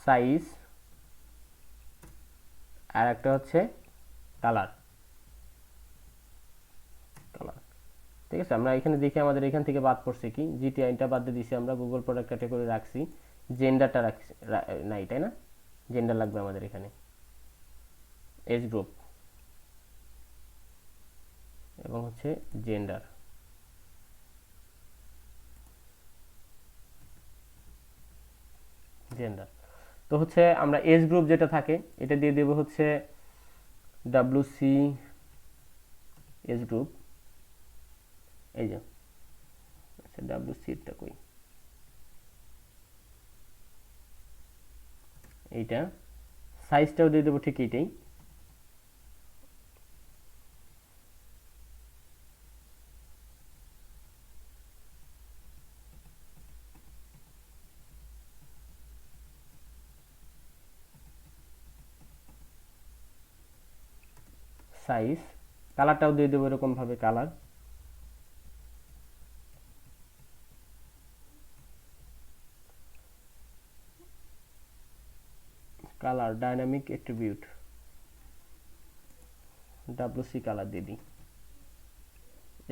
সাইজ, আর একটা হচ্ছে কালার। ঠিক আছে, আমরা এখানে দেখি আমাদের এখান থেকে বাদ পড়ছে কি, জিটিআইটা বাদ দিয়ে দিছি আমরা, গুগল প্রোডাক্ট ক্যাটাগরি রাখছি, জেন্ডারটা রাখছি নাই তাই না, জেন্ডার লাগবে আমাদের এখানে, এজ গ্রুপ এবং হচ্ছে জেন্ডার। তো হচ্ছে আমরা এজ গ্রুপ যেটা থাকে এটা দিয়ে দেব হচ্ছে ডাব্লিউসি এজ গ্রুপ। এই যে আচ্ছা, ডাব্লিউসি টা কই, এইটা সাইজটাও দিয়ে দেবো ঠিক এইটাই। সাইজ, কালারটাও দিয়ে দেবো এরকম ভাবে, colour. Colour dynamic attribute, WC colour দিয়ে দিই,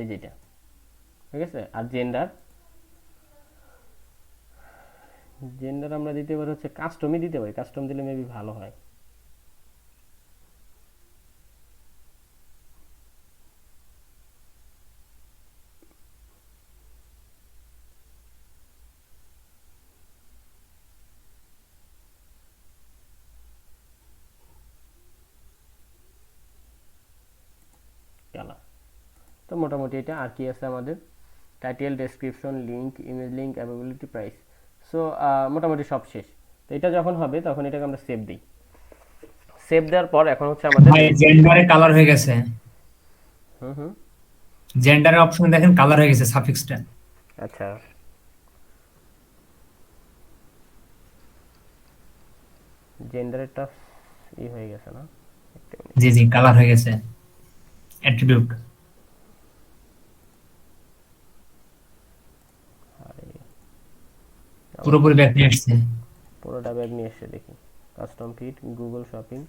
এই যেটা, ঠিক আছে। আর জেন্ডার আমরা দিতে পারি হচ্ছে কাস্টমই দিতে পারি, কাস্টম দিলে মেবি ভালো হয়। কালার তো মোটামুটি এটা। আর কি আছে আমাদের, title, description, link, image link, availability, price. So মোটামুটি সব শেষ। তো এটা যখন হবে তখন এটাকে আমরা সেভ দিই। সেভ দেওয়ার পর এখন হচ্ছে আমাদের ভাই জেন্ডারে কালার হয়ে গেছে, হুম হুম জেন্ডারের অপশন দেখেন কালার হয়ে গেছে সাফিক্সটা। আচ্ছা, জেন্ডারেরটা হয়ে গেছে না, একটা মিনিট। জি জি কালার হয়ে গেছে অ্যাট্রিবিউট, আরে, পুরোপুরি ব্যাক নিয়ে আসছে। পুরোটা ব্যাগ নিয়ে এসে দেখি। Custom feed, Google shopping,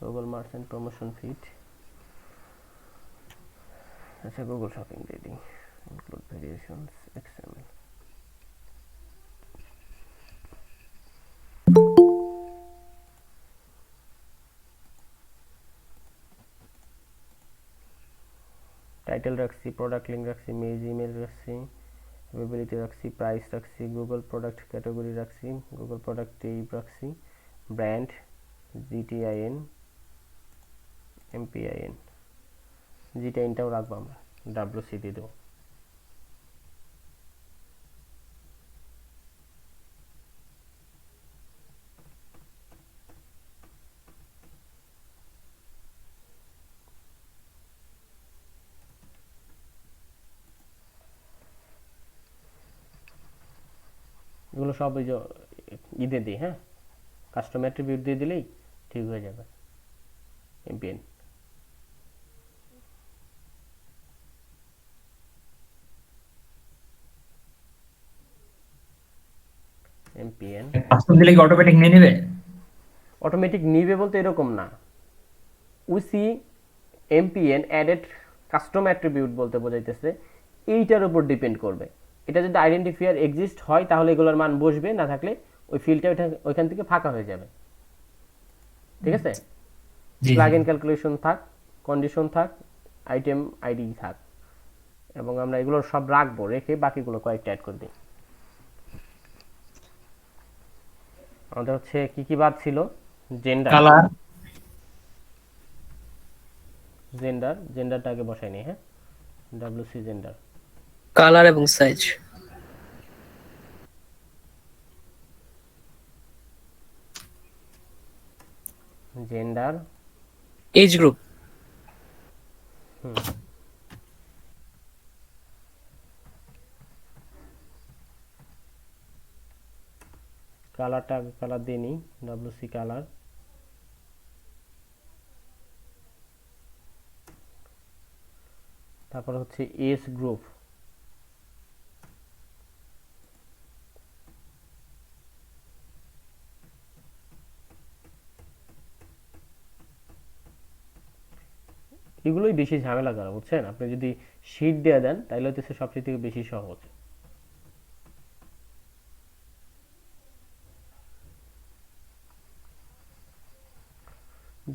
Google merchant promotion feed. আচ্ছা, গুগল শপিং দিয়ে দিই, ইনক্লুড ভেরিয়েশনস, এক্সএমএল। টাইটেল রাখছি, প্রোডাক্ট লিঙ্ক রাখছি, মেজ ইমেল রাখছি, অ্যাভেলেবিলিটি রাখছি, প্রাইস রাখছি, গুগল প্রোডাক্ট ক্যাটাগরি রাখছি, গুগল প্রোডাক্ট টাইপ রাখছি, ব্র্যান্ড, জিটিআইএন, এমপিআইএন, জিটিআইএনটাও রাখবো আমরা, ডাব্লিউসি দিয়ে দেবো। এগুলো সব ওই যে ঈদে দিই, হ্যাঁ, কাস্টম অ্যাট্রিবিউট দিয়ে দিলেই ঠিক হয়ে যাবে। এমপিএন, এমপিএন কাস্টম দিলে কি অটোমেটিক নিয়ে নেবে? অটোমেটিক নিবে বলতে এরকম না, উসি এমপিএন অ্যাডেড কাস্টম অ্যাট্রিবিউট বলতে বোঝাইতেছে এইটার উপর ডিপেন্ড করবে। এটা যদি আইডেন্টিফায়ার এক্সিস্ট হয় তাহলে এগুলোর মান বসবে, না থাকলে ওই ফিল্ডটা ওইখান থেকে ফাঁকা হয়ে যাবে, ঠিক আছে। জি প্লাগ ইন ক্যালকুলেশন থাক, কন্ডিশন থাক, আইটেম আইডি থাক, এবং আমরা এগুলো সব রাখবো, রেখে বাকিগুলো কয়েকটা অ্যাড করে দিই। আমাদের হচ্ছে কি কি বাদ ছিল, জেন্ডার, কালার, জেন্ডারটা আগে বসাই নি, হ্যাঁ, ডাব্লিউসি জেন্ডার, কালার এবং সাইজ, জেন্ডার, এজ গ্রুপ, কালারটা আগে কালার দিয়ে নিই, ডাব্লিউসি কালার, তারপর হচ্ছে এজ গ্রুপ, এগুলোই বেশি ঝামেলা করা, বুঝছেন। আপনি যদি শীট দিয়ে দেন তাহলে হচ্ছে সবচেয়ে থেকে বেশি সহজ।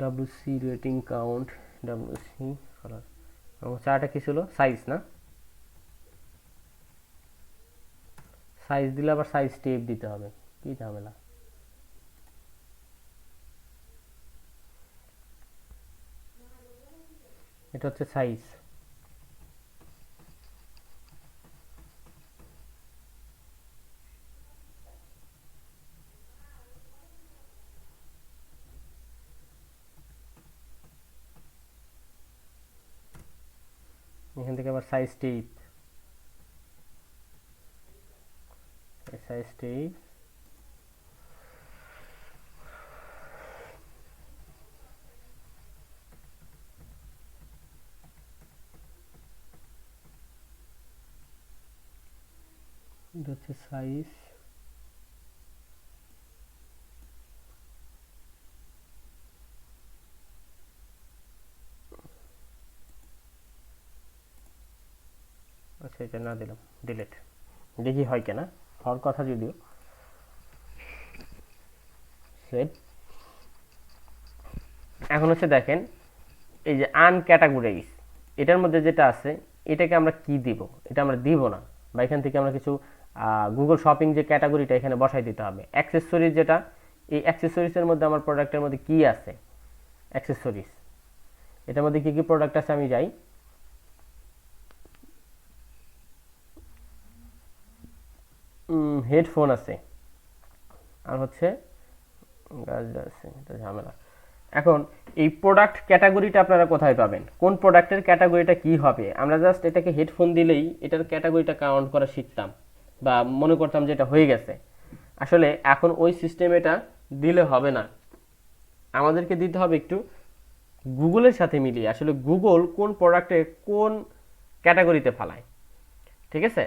WC rating count, WC colour, এবং চারটা কি ছিল, সাইজ না, সাইজ দিলে আবার সাইজ টেপ দিতে হবে, কি ঝামেলা। এটা হচ্ছে সাইজ, এখান থেকে আবার সাইজ টেপ, সাইজ টেপ, এটা হচ্ছে সাইজ, এটা না দিলাম, ডিলিট, দেখি হয় কিনা, হওয়ার কথা যদিও। সেভ। এখন হচ্ছে দেখেন এই যে আনক্যাটাগরাইজ, এটার মধ্যে যেটা আছে এটাকে আমরা কি দিব, এটা আমরা দিব না, বা এখান থেকে আমরা কিছু গুগল শপিং যে ক্যাটাগরিটা এখানে বসাই দিতে হবে। অ্যাক্সেসরিজ যেটা, এই অ্যাক্সেসরিজের মধ্যে আমার প্রোডাক্টের মধ্যে কি আছে, অ্যাক্সেসরিজ এটার মধ্যে কি কি প্রোডাক্ট আছে আমি যাই, হেডফোন আছে, আর হচ্ছে গাজরা আছে, এটা ঝামেলা। এখন এই প্রোডাক্ট ক্যাটাগরিটা আপনারা কোথায় পাবেন, কোন প্রোডাক্টের ক্যাটাগরিটা কি হবে, আমরা জাস্ট এটাকে হেডফোন দিলেই এটার ক্যাটাগরিটা কাউন্ট করা শিখতাম বা মনে করতাম যে এটা হয়ে গেছে। আসলে এখন ওই সিস্টেম এটা দিলে হবে না, আমাদেরকে দিতে হবে একটু গুগলের সাথে মিলিয়ে, আসলে গুগল কোন প্রোডাক্টে কোন ক্যাটাগরিতে ফালায়, ঠিক আছে,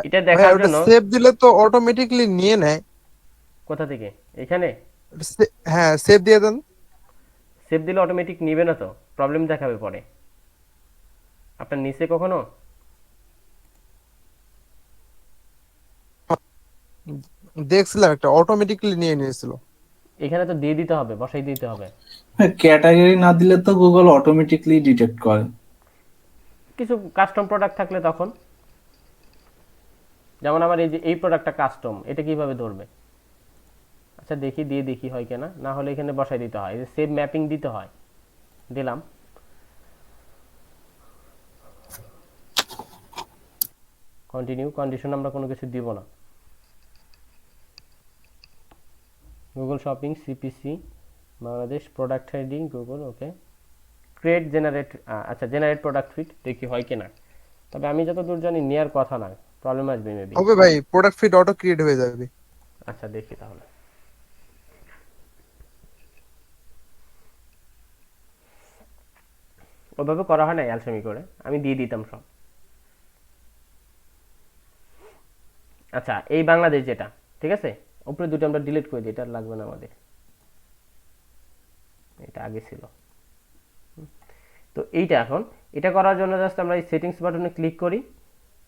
এটা ভাই দেখার ওটা জন্য। সেভ দিলে তো অটোমেটিকলি নিয়ে নেয়। কোথা থেকে, এখানে হ্যাঁ সেভ দিয়ে দেন। সেভ দিলে অটোমেটিক নিবে না তো, প্রবলেম দেখাবে পরে। আপনার নিচে কখনো দেখছিলাম একটা অটোমেটিকলি নিয়ে নিয়েছিল। এখানে তো দিয়ে দিতে হবে, বসাই দিতে হবে। ক্যাটাগরি না দিলে তো গুগল অটোমেটিকলি ডিটেক্ট করে। কিছু কাস্টম প্রোডাক্ট থাকলে তখন, যেমন আমার এই যে এই প্রোডাক্টটা কাস্টম, এটা কিভাবে ধরবে? আচ্ছা দেখি, দিয়ে দেখি হয় কিনা, না হলে এখানে বসাই দিতে হয়, এই যে সেভ ম্যাপিং দিতে হয়, দিলাম। কন্টিনিউ, কন্ডিশন আমরা কোনো কিছু দিব না। Google shopping CPC Bangladesh, product heading Google, okay, create generate, আচ্ছা জেনারেট প্রোডাক্ট ফিট, দেখি হয় কিনা। তবে আমি যতদূর জানি নেওয়ার কথা না, প্রবলেম আসবে মেবি। হবে ভাই, প্রোডাক্ট ফিড অটো ক্রিয়েট হয়ে যাবে। আচ্ছা দেখি তাহলে। ওভাবে করা হয় না অ্যালসেমি করে, আমি দিয়ে দিতাম সব। আচ্ছা এই বাংলাদেশ যেটা, ঠিক আছে, উপরে দুটো আমরা ডিলিট করে দিই, এটা আর লাগবে না আমাদের, এটা আগে ছিল। তো এইটা এখন, এটা করার জন্য জাস্ট আমরা এই সেটিংস বাটনে ক্লিক করি।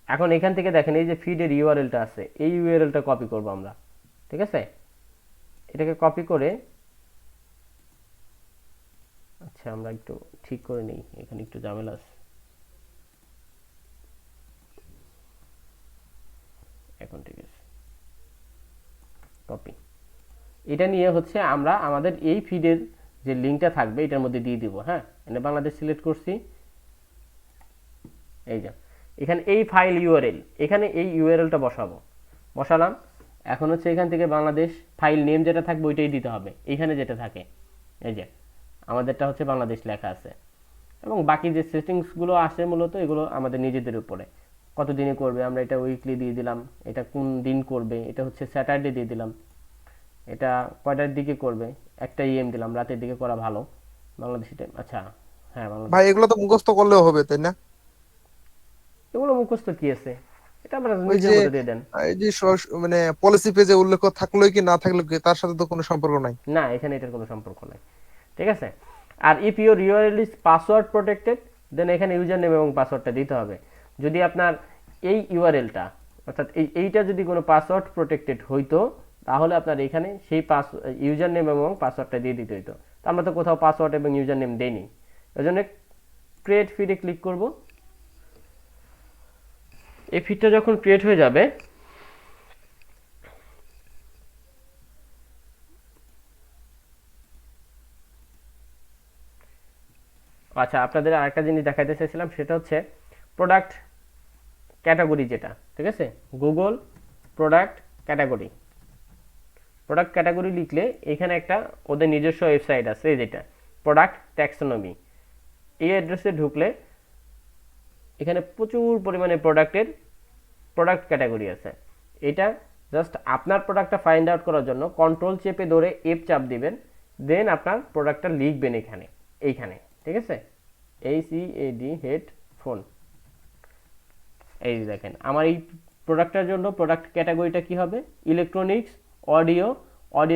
এখন এখান থেকে দেখেন এই যে ফিডের ইউআরএলটা আছে, এই ইউআরএলটা কপি করব আমরা, ঠিক আছে, এটাকে কপি করে, আচ্ছা আমরা একটু ঠিক করে নিই, এখানে একটু ঝামেলা আছে। এখন ঠিক আছে, কপি, এটা নিয়ে হচ্ছে আমরা আমাদের এই ফিডের যে লিঙ্কটা থাকবে এটার মধ্যে দিয়ে দিব। হ্যাঁ, এখানে বাংলাদেশ সিলেক্ট করছি, এই যে এখানে এই ফাইল ইউআরএল, এখানে এই ইউআরএলটা বসাবো, বসালাম। এখন হচ্ছে এখান থেকে বাংলাদেশ ফাইল নেম যেটা থাকবে ওইটাই দিতে হবে, এইখানে যেটা থাকে, এই যে আমাদেরটা হচ্ছে বাংলাদেশ লেখা আছে। এবং বাকি যে সেটিংসগুলো আসে মূলত এগুলো আমাদের নিজেদের উপরে, কত দিনে করবে, আমরা এটা উইকলি দিয়ে দিলাম, এটা কোন দিন করবে, এটা হচ্ছে স্যাটারডে দিয়ে দিলাম, এটা কয়টার দিকে করবে, একটা ইএম দিলাম, রাতের দিকে করা ভালো বাংলাদেশি টাইম। আচ্ছা হ্যাঁ বাংলাদেশ, ভাই এগুলো তো মুখস্থ করলেও হবে তাই না? এগুলো মুখস্থ কি আছে, এটা আমরা ওই নিজের যে মতো দিয়ে দেন। এই যে মানে পলিসি পেজে উল্লেখ থাকলেও কি না থাকলেও কি তার সাথে তো কোনো সম্পর্ক নাই। না এখানে এটার কোনো সম্পর্ক নাই, ঠিক আছে। আর if your URL is password protected, then এখানে ইউজার নেম এবং পাসওয়ার্ডটা দিতে হবে। যদি আপনার এই ইউআরএলটা, অর্থাৎ এইটা যদি কোনো পাসওয়ার্ড প্রোটেক্টেড হইতো, তাহলে আপনার এখানে সেই ইউজার নেম এবং পাসওয়ার্ডটা দিয়ে দিতে হইতো। তো আমরা তো কোথাও পাসওয়ার্ড এবং ইউজার নেম দেইনি, ওই জন্য ক্রিয়েট ফিডে ক্লিক করব। এই ফিডটা যখন ক্রিয়েট হয়ে যাবে, আচ্ছা আপনাদের আরেকটা জিনিস দেখাইতে চাইছিলাম, সেটা হচ্ছে প্রোডাক্ট ক্যাটাগরি যেটা, ঠিক আছে, Google product category, product category লিখলে এখানে একটা ওদের নিজস্ব ওয়েবসাইট আছে, যেটা প্রোডাক্ট ট্যাক্সোনমি, এই অ্যাড্রেসে ঢুকলে এখানে প্রচুর পরিমাণে প্রোডাক্ট ক্যাটাগরি আছে। এটা জাস্ট আপনার প্রোডাক্টটা ফাইন্ড আউট করার জন্য কন্ট্রোল চেপে ধরে এফ চাপ দিবেন, দেন আপনার প্রোডাক্টটা লিখবেন এইখানে, ঠিক আছে, ACAD হেডফোন। এই দেখেন আমার এই প্রোডাক্টটার জন্য প্রোডাক্ট ক্যাটাগরিটা কি হবে, electronics, audio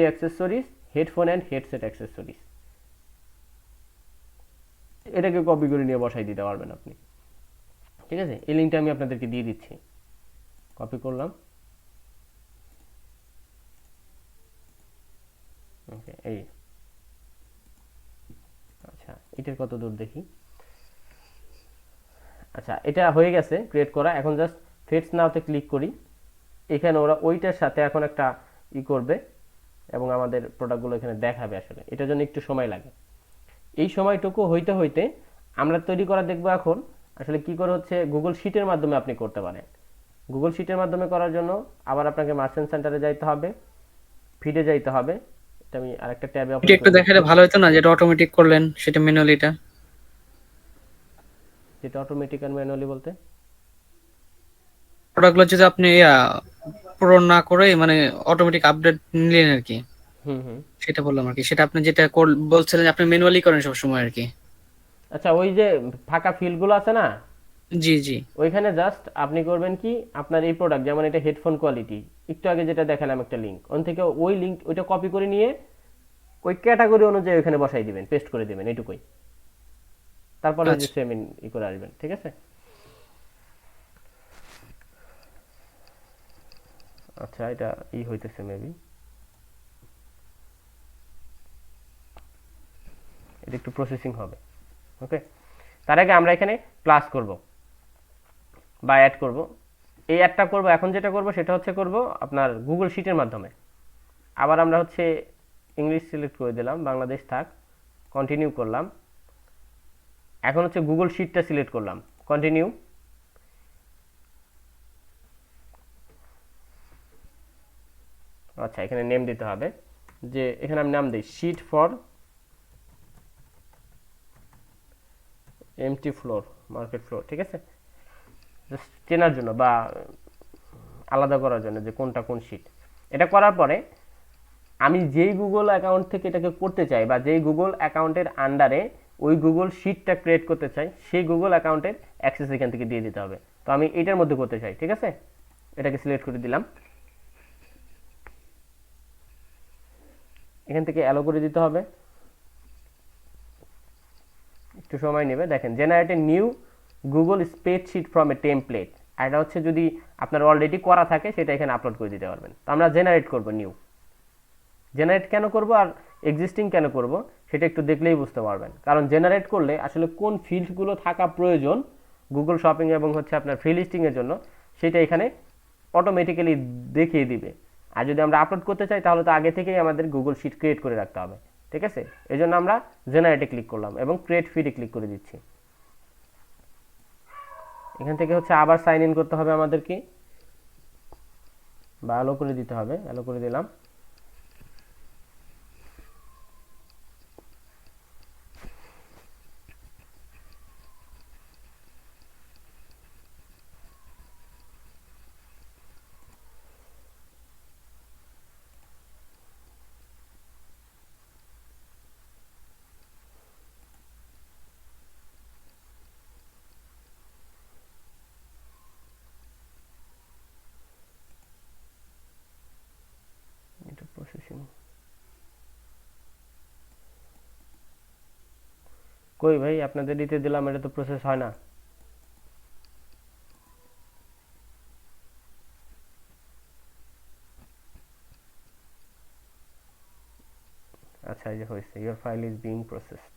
accessories, headphone and headset accessories. এটাকে কপি করে নিয়ে বসাই দিতে পারবেন আপনি, ঠিক আছে, এই লিঙ্কটা আমি আপনাদেরকে দিয়ে দিচ্ছি, কপি করলাম। ওকে, এই আচ্ছা এটার কত দূর দেখি। আচ্ছা এটা হয়ে গেছে ক্রিয়েট করা, এখন জাস্ট ফেটস নাওতে ক্লিক করি। এখানে ওরা ওইটার সাথে এখন একটা করবে এবং আমাদের প্রোডাক্টগুলো এখানে দেখাবে। আসলে এটার জন্য একটু সময় লাগে। এই সময়টুকু হইতে হইতে আমরা তৈরি করা দেখবো এখন আসলে কি করে হচ্ছে গুগল শিটের মাধ্যমে আপনি করতে পারেন। গুগল শিটের মাধ্যমে করার জন্য আবার আপনাকে মার্চেন্ট সেন্টারে যাইতে হবে, ফিডে যাইতে হবে। এটা আমি আরেকটা ট্যাবে এটা একটু দেখালে ভালো হতো না, যেটা অটোমেটিক করলেন সেটা ম্যানুয়ালিটা। যেটা অটোমেটিক আর ম্যানুয়ালি বলতে প্রোডাক্টগুলো যদি আপনি পূরণ না করে মানে অটোমেটিক আপডেট নিলেন আর কি, হুম হুম। সেটা বললাম আর কি। সেটা আপনি যেটা বলছিলেন আপনি ম্যানুয়ালি করেন সব সময় আর কি। আচ্ছা ওই যে ফাঁকা ফিল্ডগুলো আছে না, জি জি। ওইখানে জাস্ট আপনি করবেন কি আপনার এই প্রোডাক্ট যেমন এটা হেডফোন কোয়ালিটি, একটু আগে যেটা দেখালাম একটা লিঙ্ক, ওন থেকে ওই লিঙ্ক ওইটা কপি করে নিয়ে ওই ক্যাটাগরি অনুযায়ী ওইখানে বসাই দিবেন, পেস্ট করে দিবেন এইটুকুই। তারপরে যে আচ্ছা সেম করে আসবেন, ঠিক আছে। আচ্ছা এটা হইতেছে মেবি, এটা একটু প্রসেসিং হবে। ওকে, তার আগে আমরা এখানে প্লাস করব বা অ্যাড করব। এই অ্যাডটা করব, এখন যেটা করব সেটা হচ্ছে করব আপনার গুগল শিটের মাধ্যমে। আবার আমরা হচ্ছে ইংলিশ সিলেক্ট করে দিলাম, বাংলাদেশ থাক, কন্টিনিউ করলাম। এখন হচ্ছে গুগল শিটটা সিলেক্ট করলাম, কন্টিনিউ। আচ্ছা এখানে নেম দিতে হবে, যে এখানে আমি নাম দিই sheet for empty floor, market floor, ঠিক আছে, জাস্ট চেনার জন্য বা আলাদা করার জন্য যে কোনটা কোন শিট। এটা করার পরে আমি যেই গুগল অ্যাকাউন্ট থেকে এটাকে করতে চাই বা যেই গুগল অ্যাকাউন্টের আন্ডারে ওই গুগল শিটটা ক্রিয়েট করতে চাই, সেই গুগল অ্যাকাউন্টের অ্যাক্সেস এখান থেকে দিয়ে দিতে হবে। তো আমি এটার মধ্যে করতে চাই, ঠিক আছে, এটাকে সিলেক্ট করে দিলাম, এখান থেকে অ্যালো করে দিতে হবে। একটু সময় নেবে। দেখেন generate a new Google spreadsheet from a template, আর এটা হচ্ছে যদি আপনার অলরেডি করা থাকে সেটা এখানে আপলোড করে দিতে পারবেন। তো আমরা জেনারেট করব, নিউ জেনারেট কেন করব আর এক্সিস্টিং কেন করব সেটা একটু দেখলেই বুঝতে পারবেন। কারণ জেনারেট করলে আসলে কোন ফিল্ডগুলো থাকা প্রয়োজন গুগল শপিং এবং হচ্ছে আপনার ফ্রি লিস্টিংয়ের জন্য সেটা এখানে অটোমেটিক্যালি দেখিয়ে দিবে। আর যদি আমরা আপলোড করতে চাই তাহলে তো আগে থেকেই আমাদের গুগল শিট ক্রিয়েট করে রাখতে হবে, ঠিক আছে। এই জন্য আমরা জেনারেটে ক্লিক করলাম এবং ক্রিয়েট ফিডে ক্লিক করে দিচ্ছি। এখান থেকে হচ্ছে আবার সাইন ইন করতে হবে আমাদেরকে বা অ্যালো করে দিতে হবে, অ্যালো করে দিলাম। এটা প্রসেসিং কই ভাই, আপনাদের দিতে দিলাম, এটা তো প্রসেস হয় না। আচ্ছা এই যে হয়েছে, your file is being processed.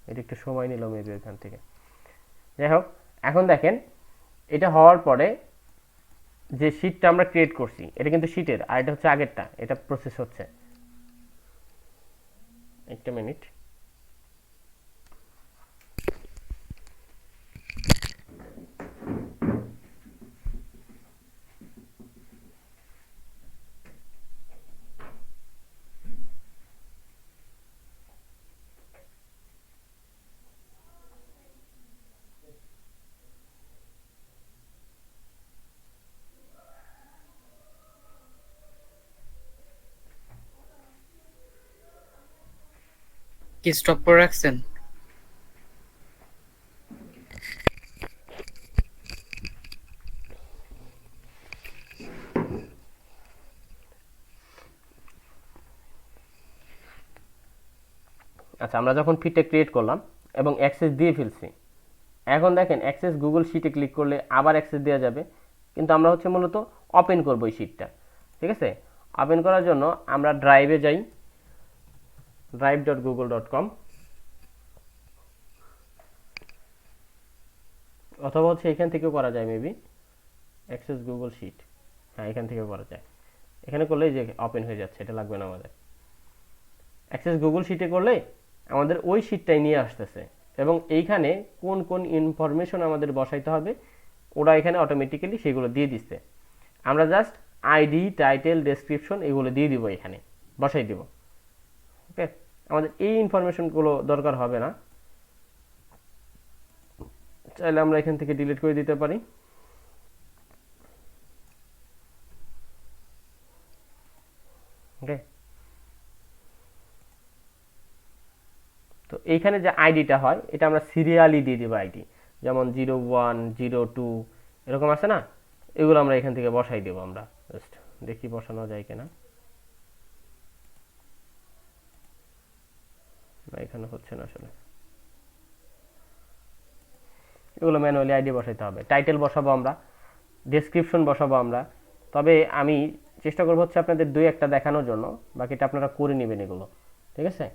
এটা একটু সময় নিল মেবি এখান থেকে। যাই হোক, এখন দেখেন এটা হওয়ার পরে যে শিটটা আমরা ক্রিয়েট করছি এটা কিন্তু শিটের, আর এটা হচ্ছে আগেরটা, এটা প্রসেস হচ্ছে। একটা মিনিট, কি স্টপ করে রাখছেন? আচ্ছা আমরা যখন ফিডটা ক্রিয়েট করলাম এবং অ্যাক্সেস দিয়ে ফেলছি, এখন দেখেন অ্যাক্সেস গুগল শিটে ক্লিক করলে আবার অ্যাক্সেস দেওয়া যাবে, কিন্তু আমরা হচ্ছে মূলত ওপেন করবো এই শিটটা। ঠিক আছে, ওপেন করার জন্য আমরা ড্রাইভে যাই, drive.google.com, অথবা হচ্ছে এখান থেকেও করা যায় মেবি, অ্যাক্সেস গুগল শিট, হ্যাঁ এখান থেকেও করা যায়। এখানে করলেই যে ওপেন হয়ে যাচ্ছে, এটা লাগবে না আমাদের। অ্যাক্সেস গুগল শিটে করলে আমাদের ওই শিটটাই নিয়ে আসতেছে, এবং এইখানে কোন কোন ইনফরমেশন আমাদের বসাইতে হবে ওরা এখানে অটোমেটিক্যালি সেগুলো দিয়ে দিচ্ছে। আমরা জাস্ট আইডি, টাইটেল, ডেসক্রিপশন এগুলো দিয়ে দিব, এখানে বসাই দিব। ওকে, আমাদের এই ইনফরমেশনগুলো দরকার হবে না, চাইলে আমরা এখান থেকে ডিলিট করে দিতে পারি। ওকে, তো এইখানে যে আইডিটা হয় এটা আমরা সিরিয়ালি দিয়ে দিব আইডি, যেমন 01, 02 এরকম আছে না, এগুলো আমরা এখান থেকে বসাই দেব। আমরা জাস্ট দেখি বসানো যায় কিনা, না এখানে হচ্ছে না আসলে, এগুলো ম্যানুয়ালি আইডি বসাইতে হবে। টাইটেল বসাবো আমরা, ডেসক্রিপশন বসাবো আমরা, তবে আমি চেষ্টা করবো হচ্ছে আপনাদের 2-1টা দেখানোর জন্য, বাকিটা আপনারা করে নেবেন এগুলো। ঠিক আছে,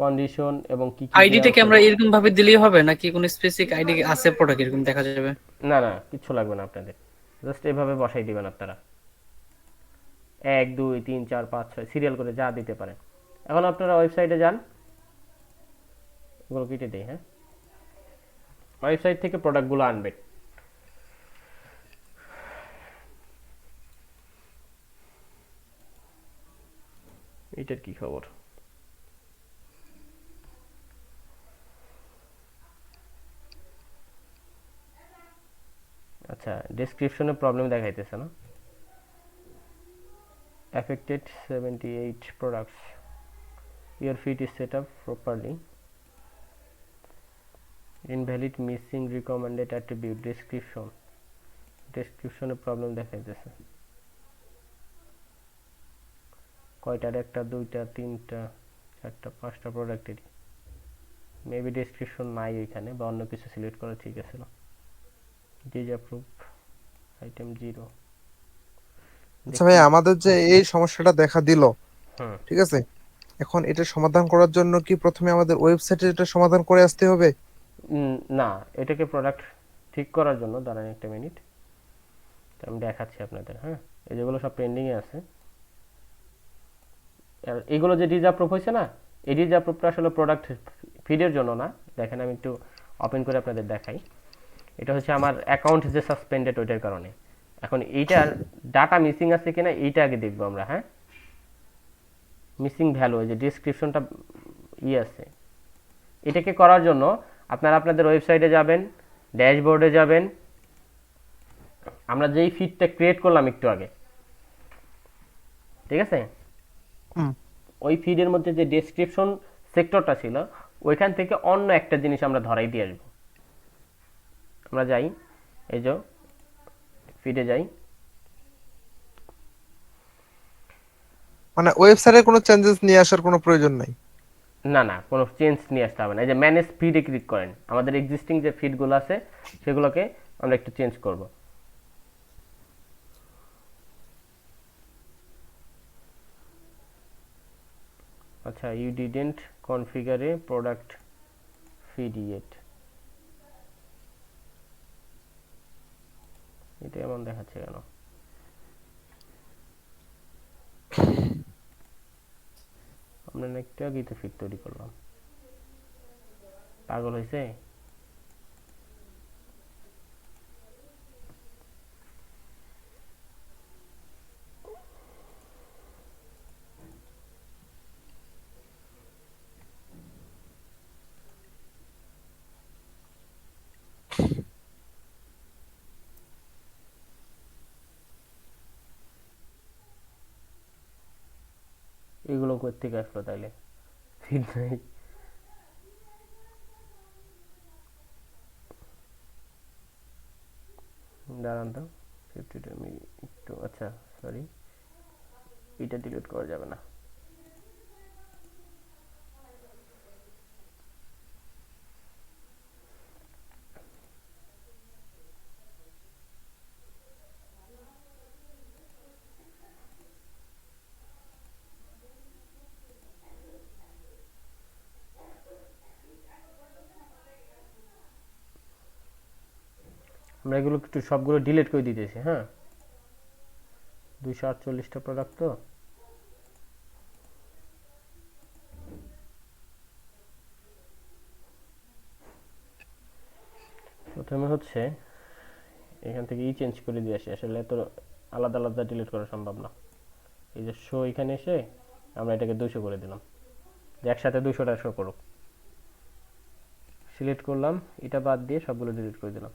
কন্ডিশন এবং কি কি আইডিটা কি আমরা এরকম ভাবে দিলেই হবে নাকি কোনো স্পেসিফিক আইডি আছে প্রোডাক্ট এরকম দেখা যাবে? না না, কিচ্ছু লাগবে না আপনাদের, জাস্ট এভাবে বসাই দিবেন আপনারা, 1 2 3 4 5 6 সিরিয়াল করে যা দিতে পারেন। এখন আপনারা ওয়েবসাইটে যান, এগুলো কেটে দেই। হ্যাঁ, ওয়েবসাইট থেকে প্রোডাক্টগুলো আনবেন। এটার কি খবর? আচ্ছা, ডেসক্রিপশনে প্রবলেম দেখাইতেছে না, affected 78 products, your feed is set up properly, invalid missing recommended attribute, description problem দেখাইতেছে। কয়টার? 1টা 2টা 3টা 4টা 5টা প্রোডাক্টেরই মেবি ডেসক্রিপশন নাই এখানে, বা অন্য কিছু সিলেক্ট করা ঠিক আছে না। Disapprove item 0। আচ্ছা ভাই, আমাদের যে এই সমস্যাটা দেখা দিল, হুম, ঠিক আছে, এখন এটা সমাধান করার জন্য কি প্রথমে আমাদের ওয়েবসাইটে এটা সমাধান করে আসতে হবে? না, এটাকে প্রোডাক্ট ঠিক করার জন্য দাঁড়ান একটা মিনিট, আমি দেখাচ্ছি আপনাদের। হ্যাঁ, এই যেগুলো সব পেন্ডিংয়ে আছে, আর এগুলো যে ডিসঅ্যাপ্রুভ হয়েছে না, এই ডিসঅ্যাপ্রুভটা আসলে প্রোডাক্ট ফিডের জন্য না। দেখেন আমি একটু ওপেন করে আপনাদের দেখাই, এটা হচ্ছে আমার অ্যাকাউন্ট যে সাসপেন্ডেড ওইটার কারণে। এখন এইটার ডাটা মিসিং আছে কিনা এইটা আগে দেখবো আমরা। হ্যাঁ, মিসিং ভ্যালু, এই যে ডেসক্রিপশনটা আছে, এটাকে করার জন্য আপনারা আপনাদের ওয়েবসাইটে যাবেন, ড্যাশবোর্ডে যাবেন, আমরা যেই ফিডটা ক্রিয়েট করলাম একটু আগে, ঠিক আছে, ওই ফিডের মধ্যে যে ডেসক্রিপশন সেক্টরটা ছিল ওইখান থেকে অন্য একটা জিনিস আমরা ধরাই দিয়ে আসবো। আমরা যাই, এই যে ফিডে যাই, মানে ওয়েবসাইটে কোনো চেঞ্জেস নিয়ে আসার কোনো প্রয়োজন নাই? না না, কোনো চেঞ্জ নিয়ে আসতে হবে না। এই যে ম্যানেজ ফিডে ক্লিক করেন, আমাদের এক্সিস্টিং যে ফিডগুলো আছে সেগুলোকে আমরা একটু চেঞ্জ করব। আচ্ছা, you didn't configure a product feed yet, এটা এমন দেখাচ্ছে কেন? আমরা একটু আগেই তো ফিড তৈরি করলাম, পাগল হয়েছে? এগুলো কোথেকে আসলো তাইলে? ফিড নাই। দাঁড়ান তো, 52 আমি একটু, আচ্ছা সরি, এটা ডিলিট করা যাবে না। আমরা এগুলো একটু সবগুলো ডিলিট করে দিতেছি। হ্যাঁ, 248টা প্রোডাক্ট তো। প্রথমে হচ্ছে এখান থেকে চেঞ্জ করে দিয়ে আসি, আসলে এত আলাদা আলাদা ডিলিট করা সম্ভব না। এই যে শো, এখানে এসে আমরা এটাকে 200 করে দিলাম, যে একসাথে 200টা শো করুক। সিলেক্ট করলাম, এটা বাদ দিয়ে সবগুলো ডিলিট করে দিলাম।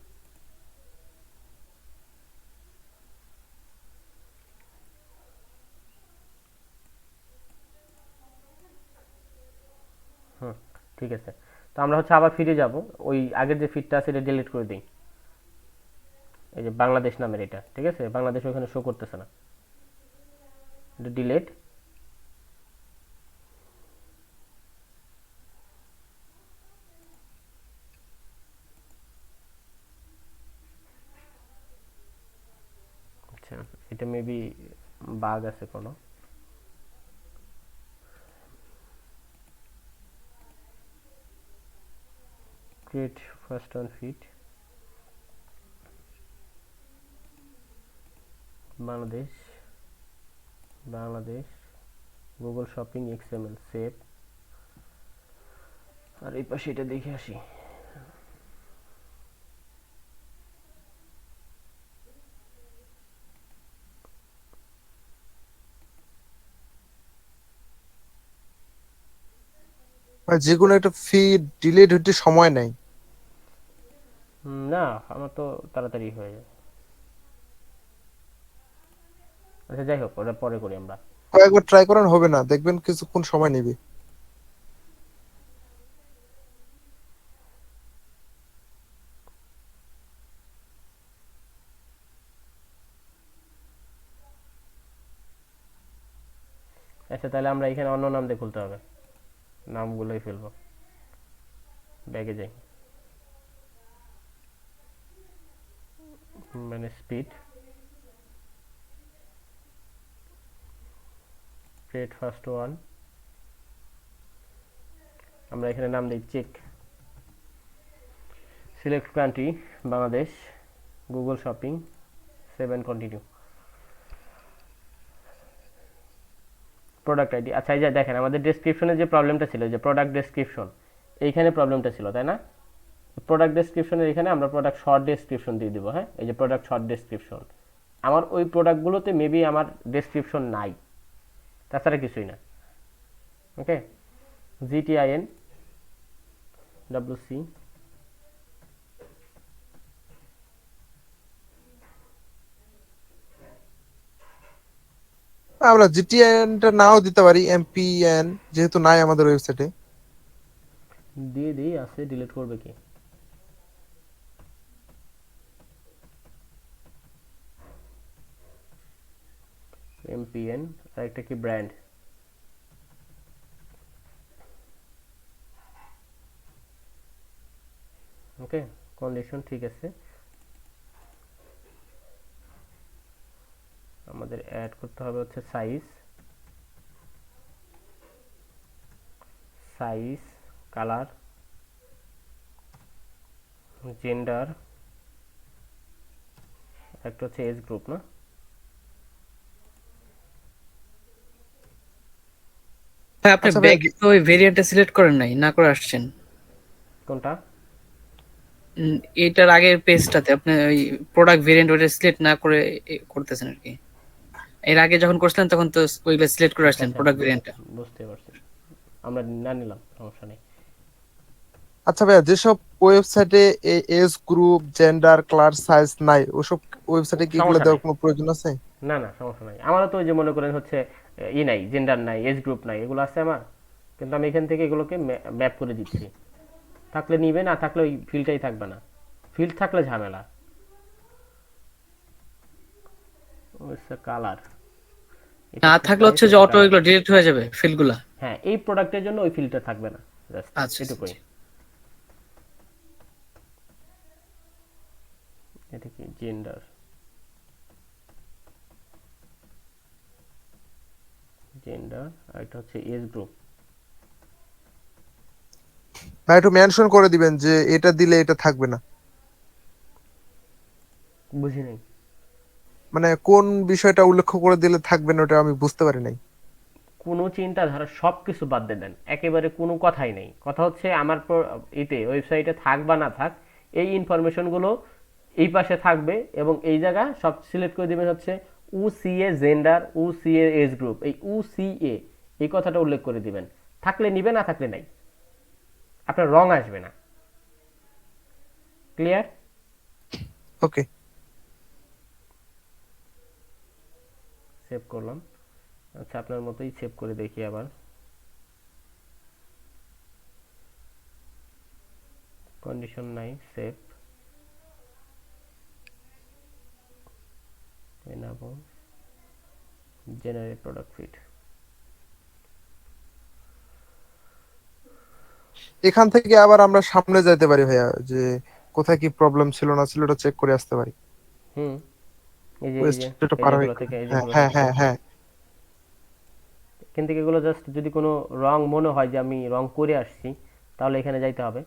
হুম, ঠিক আছে। তো আমরা হচ্ছে আবার ফিরে যাব, ওই আগের যে ফিডটা আছে এটা ডিলিট করে দিই। এই যে বাংলাদেশ নামের এটা, ঠিক আছে, বাংলাদেশ ওখানে শো করতেছে না, এটা ডিলিট। আচ্ছা, এটা মেবি বাগ আছে কোনো। Create first on feed Bangladesh, Bangladesh Google shopping XML save. আর এই পাশে এটা দেখে আসি। ভাই যে কোনো একটা ফিড ডিলিট হতে সময় নেয়। না, আমার তো তাড়াতাড়ি হয়ে যায়। আচ্ছা যাই হোক, ওটা পরে করি আমরা। কয়েকবার ট্রাই করেন, হবে না, দেখবেন কিছুক্ষণ সময় নেবে। আচ্ছা, তাহলে আমরা এখানে অন্য নাম দিয়ে খুলতে হবে, নামগুলোই ফেলবো। ব্যাগে যাই, মানে স্পিড, ক্রিয়েট ফার্স্ট ওয়ান, আমরা এখানে নাম দিই check, select country Bangladesh, Google shopping, save and continue. Product ID, আচ্ছা এই যে দেখেন আমাদের ডেসক্রিপশনে যে প্রবলেমটা ছিল, যে প্রোডাক্ট ডেসক্রিপশন, এইখানে প্রবলেমটা ছিল, তাই না? প্রোডাক্ট ডেসক্রিপশনের এখানে আমরা প্রোডাক্ট শর্ট ডেসক্রিপশন দিয়ে দিব। হ্যাঁ, এই যে প্রোডাক্ট শর্ট ডেসক্রিপশন, আমার ওই প্রোডাক্টগুলোতে মেবি আমার ডেসক্রিপশন নাই, তাছাড়া কিছুই না। ওকে, জিটিআইএন ডব্লিউসি, আমরা জিটিএনটা নাও দিতে পারি, এমপিএন যেহেতু নাই আমাদের ওয়েবসাইটে। দিয়ে দিই, আছে ডিলিট করবে কি? এমপিএন, আর একটা কি ব্র্যান্ড। ওকে, কন্ডিশন ঠিক আছে। আমাদের অ্যাড করতে হবে হচ্ছে সাইজ, সাইজ, কালার, জেন্ডার, একটা হচ্ছে এজ গ্রুপ, না? ভাই আপনি আচ্ছা ভাই, ব্যাগে তো ওই ভেরিয়েন্টটা সিলেক্ট করেন নাই, না করে আসছেন। কোনটা? এটার আগের পেজটাতে আপনি ওই প্রোডাক্ট ভেরিয়েন্ট ওটা সিলেক্ট না করে করতেছেন আর কি। এর আগে যখন করছিলেন তখন তো ওইগুলো সিলেক্ট করে আচ্ছা আসলেন আচ্ছা, প্রোডাক্ট ভেরিয়েন্টটা। বুঝতে পারছি, আমরা না নিলাম, সমস্যা নেই। আচ্ছা ভাইয়া, যেসব ওয়েবসাইটে age group, gender, class, size নাই, ওসব ওয়েবসাইটে কি এগুলো সমস্যা দেওয়ার নাই, কোনো প্রয়োজন আছে? না না সমস্যা নাই। আমারও তো ওই যে মনে করেন হচ্ছে নাই, জেন্ডার নাই, এজ গ্রুপ নাই, এগুলো আছে আমার, কিন্তু আমি এখান থেকে এগুলোকে ম্যাপ করে দিচ্ছি। থাকলে নিবে, না থাকলে ওই ফিল্ডটাই থাকবে না, ফিল্ড থাকলে ঝামেলা। কালার, এটা না হচ্ছে থাকলে সাইজ, হচ্ছে যে এটা অটো কালার। এগুলো ডিলিট হয়ে যাবে ফিল্ডগুলা। হ্যাঁ, এই প্রোডাক্টের জন্য ওই ফিল্ডটা থাকবে না, জাস্ট আচ্ছা এটুকুই। আচ্ছা। এটা কি জেন্ডার, জেন্ডার, আর এটা হচ্ছে এজ গ্রুপ। ভাই একটু মেনশন করে দিবেন যে এটা দিলে এটা থাকবে না। মানে কোন বিষয়টা উল্লেখ করে দিলে থাকবেন ওটা আমি বুঝতে পারি নাই। কোনো চিন্তাধারা সব কিছু বাদ দিয়ে দেন, একেবারে কোনো কথাই নেই। কথা হচ্ছে আমার এতে ওয়েবসাইটে থাক বা না থাক, এই ইনফরমেশনগুলো এই পাশে থাকবে এবং এই জায়গা সব সিলেক্ট করে দেবেন হচ্ছে UCA gender, UCA age group, এই UCA এই কথাটা উল্লেখ করে দিবেন। থাকলে নিবে, না থাকলে নাই, আপনার রং আসবে না। ক্লিয়ার? ওকে। সেভ করলাম। আচ্ছা, আপনার মতোই সেভ করে দেখি আবার। কন্ডিশন নাই, save enable generate product feed। এখান থেকে আবার আমরা সামনে যাইতে পারি ভাইয়া, যে কোথায় কি প্রবলেম ছিল না ছিল ওটা চেক করে আসতে পারি। হুম, এই যে ওই এই যে স্টেপটা এই পার হয়ে যেগুলো থেকে, এই হ্যাঁ যেগুলো হ্যাঁ থেকে হ্যাঁ করতে হ্যাঁ। এখান থেকে এগুলো জাস্ট যদি কোনো রং মনে হয় যে আমি রং করে আসছি, তাহলে এখানে যাইতে হবে,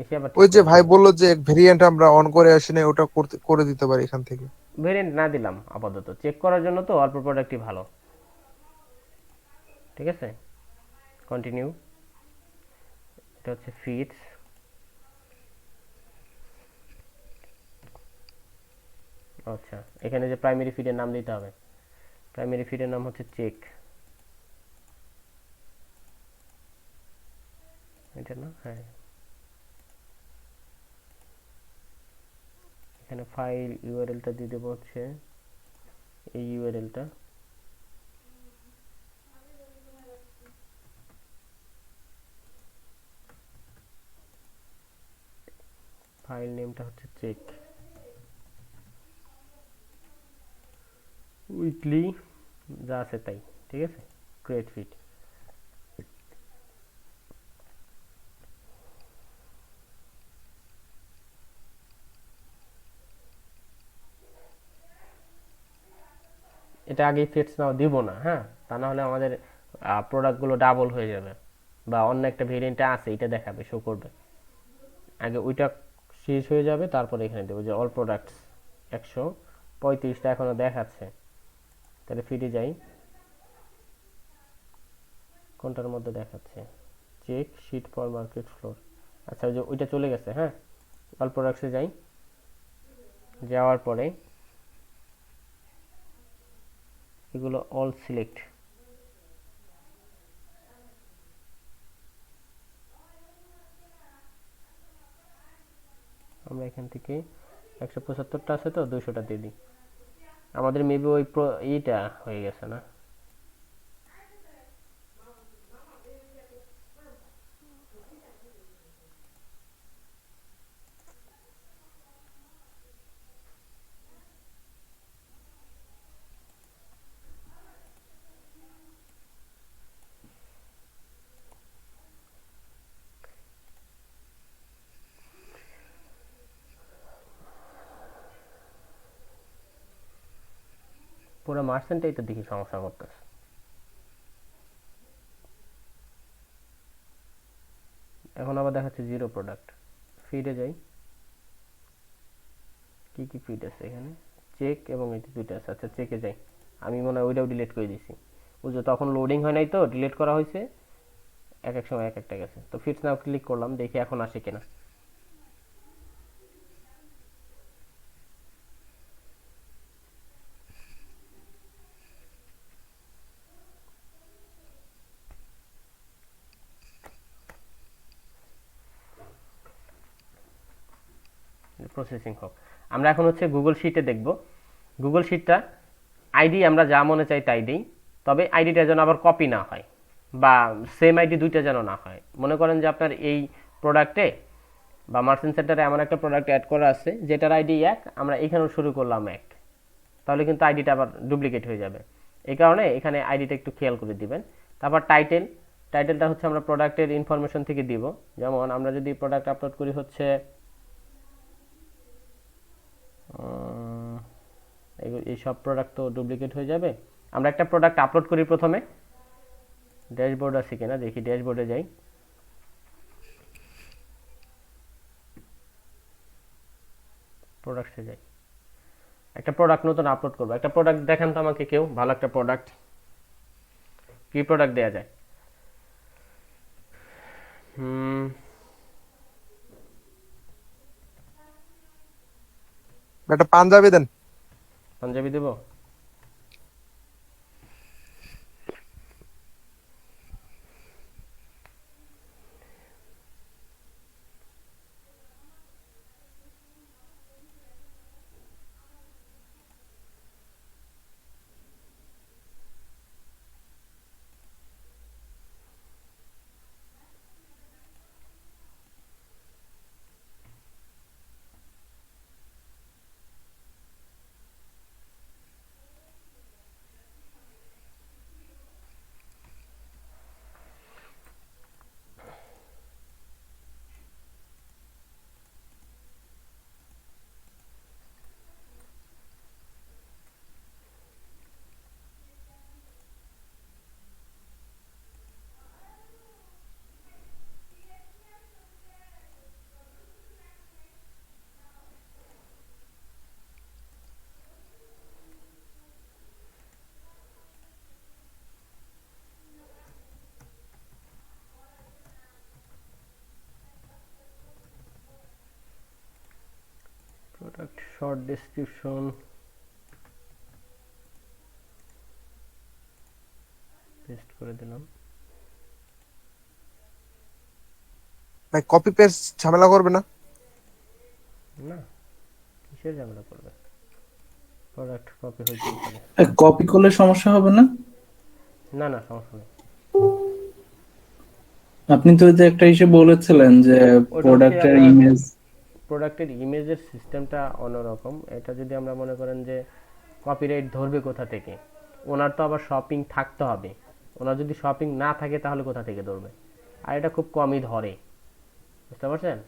এসে আবার ঠিক ওই যে করে ভাই দিতে হবে। বললো যে ভেরিয়েন্ট আমরা অন করে আসি না, ওটা করতে করে দিতে পারি এখান থেকে। ভেরিয়েন্ট না দিলাম আপাতত, চেক করার জন্য তো অল্প প্রোডাক্টই ভালো। ঠিক আছে, কন্টিনিউ। এটা হচ্ছে ফিটস। আচ্ছা, এখানে যে প্রাইমারি ফিডের নাম দিতে হবে, প্রাইমারি ফিডের নাম হচ্ছে চেক, এটা না? হ্যাঁ, এখানে ফাইল ইউআরএলটা দিয়ে দেবো হচ্ছে এই ইউআরএলটা। ফাইল নেমটা হচ্ছে চেক উইকলি, যা আছে তাই। ঠিক আছে, ক্রিয়েট ফিড। এটা আগে ফিটস নাও দিব না, হ্যাঁ, তা না হলে আমাদের প্রোডাক্টগুলো ডাবল হয়ে যাবে, বা অন্য একটা ভেরিয়েন্টে আছে এটা দেখাবে, শো করবে। আগে ওইটা শেষ হয়ে যাবে, তারপরে এখানে দেবো যে অল প্রোডাক্টস 135টা এখনো দেখাচ্ছে। তাহলে ফিডে যাই, কোনটার মধ্যে দেখাচ্ছে? Check sheet for market floor. আচ্ছা, ওই যে ওইটা চলে গেছে। হ্যাঁ, অল প্রোডাক্টসে যাই, যাওয়ার পরে এগুলো অল সিলেক্ট। আমরা এখান থেকে 175টা আছে তো 200টা দিয়ে দিই। আমাদের মেবি ওই এইটা হয়ে গেছে না? পুরো মার্সেন্টাই তো দেখি সমস্যা করতেছে। এখন আবার দেখাচ্ছে জিরো প্রোডাক্ট। ফিডে যাই, কি কি ফিড আছে এখানে? চেক এবং এই দুইটা আছে। আচ্ছা, চেকে যাই। আমি মনে হয় ওইটাও ডিলিট করে দিছি, বুঝছো, তখন লোডিং হয় নাই তো ডিলিট করা হয়েছে, এক এক সময় এক একটা গেছে। তো ফিটস নাও ক্লিক করলাম, দেখি এখন আসে কিনা। প্রসেসিং হোক। আমরা এখন হচ্ছে গুগল শিটে দেখব। গুগল শিটটা আইডি আমরা যা মনে চাই তাই দিই, তবে আইডিটা যেন আবার কপি না হয়, বা সেম আইডি দুইটা যেন না হয়। মনে করেন যে আপনার এই প্রোডাক্টে বা মার্চেন্ট সেন্টারে এমন একটা প্রোডাক্ট অ্যাড করা আছে যেটার আইডি এক, আমরা এখানেও শুরু করলাম এক, তাহলে কিন্তু আইডিটা আবার ডুপ্লিকেট হয়ে যাবে। এই কারণে এখানে আইডিটা একটু খেয়াল করে দিবেন। তারপর টাইটেল, টাইটেলটা হচ্ছে আমরা প্রোডাক্টের ইনফরমেশন থেকে দিব। যেমন আমরা যদি প্রোডাক্ট আপলোড করি হচ্ছে এই সব প্রোডাক্ট তো ডুপ্লিকেট হয়ে যাবে। আমরা একটা প্রোডাক্ট আপলোড করি প্রথমে, ড্যাশবোর্ড আছে কিনা দেখি, ড্যাশবোর্ডে যাই, প্রোডাক্টসে যাই, একটা প্রোডাক্ট নতুন আপলোড করবো, একটা প্রোডাক্ট দেখান তো আমাকে কেউ, ভালো একটা প্রোডাক্ট। কি প্রোডাক্ট দেয়া যায়? হুম, একটা পাঞ্জাবি দেন। পাঞ্জাবি দেবো? প্রোডাক্ট শর্ট ডেসক্রিপশন পেস্ট করে দিলাম। ভাই কপি পেস্ট ঝামেলা করবে না? না, কিসের ঝামেলা করবে, প্রোডাক্ট কপি হইতেই পারে। কপি করলে সমস্যা হবে না? না না, সমস্যা নেই। আপনি তো যে একটা ইসে বলেছিলেন যে ওটা হচ্ছে প্রোডাক্টের আপনার ইমেজ। প্রোডাক্টের ইমেজের সিস্টেমটা অন্যরকম। এটা যদি আমরা মনে করেন যে কপিরাইট ধরবে কোথা থেকে, ওনার তো আবার শপিং থাকতে হবে, ওনার যদি শপিং না থাকে তাহলে কোথা থেকে ধরবে, আর এটা খুব কমই ধরে, বুঝতে পারছেন?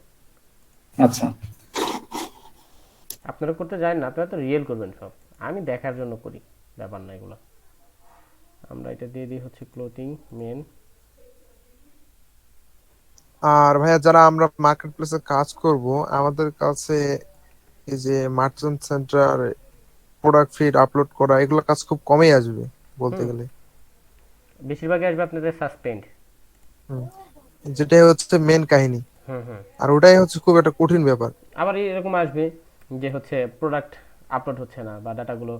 আচ্ছা, আপনারা করতে যায় না, আপনারা তো রিয়েল করবেন সব, আমি দেখার জন্য করি, ব্যাপার না এগুলো। আমরা এটা দিয়ে দিই হচ্ছে ক্লোথিং মেন। আর ভাইয়া যারা আমরা মার্কেট প্লেসে কাজ করব, আমাদের কাছে এই যে merchant centre, product feed upload করা, এগুলো কাজ খুব কমই আসবে বলতে হুম, গেলে। বেশিরভাগই আসবে আপনাদের সাসপেন্ড। হুম, যেটাই হচ্ছে মেন কাহিনী। হুম হুম। আর ওটাই হচ্ছে খুব একটা কঠিন ব্যাপার। আবার এরকম আসবে যে হচ্ছে প্রোডাক্ট আপলোড হচ্ছে না বা ডাটাগুলো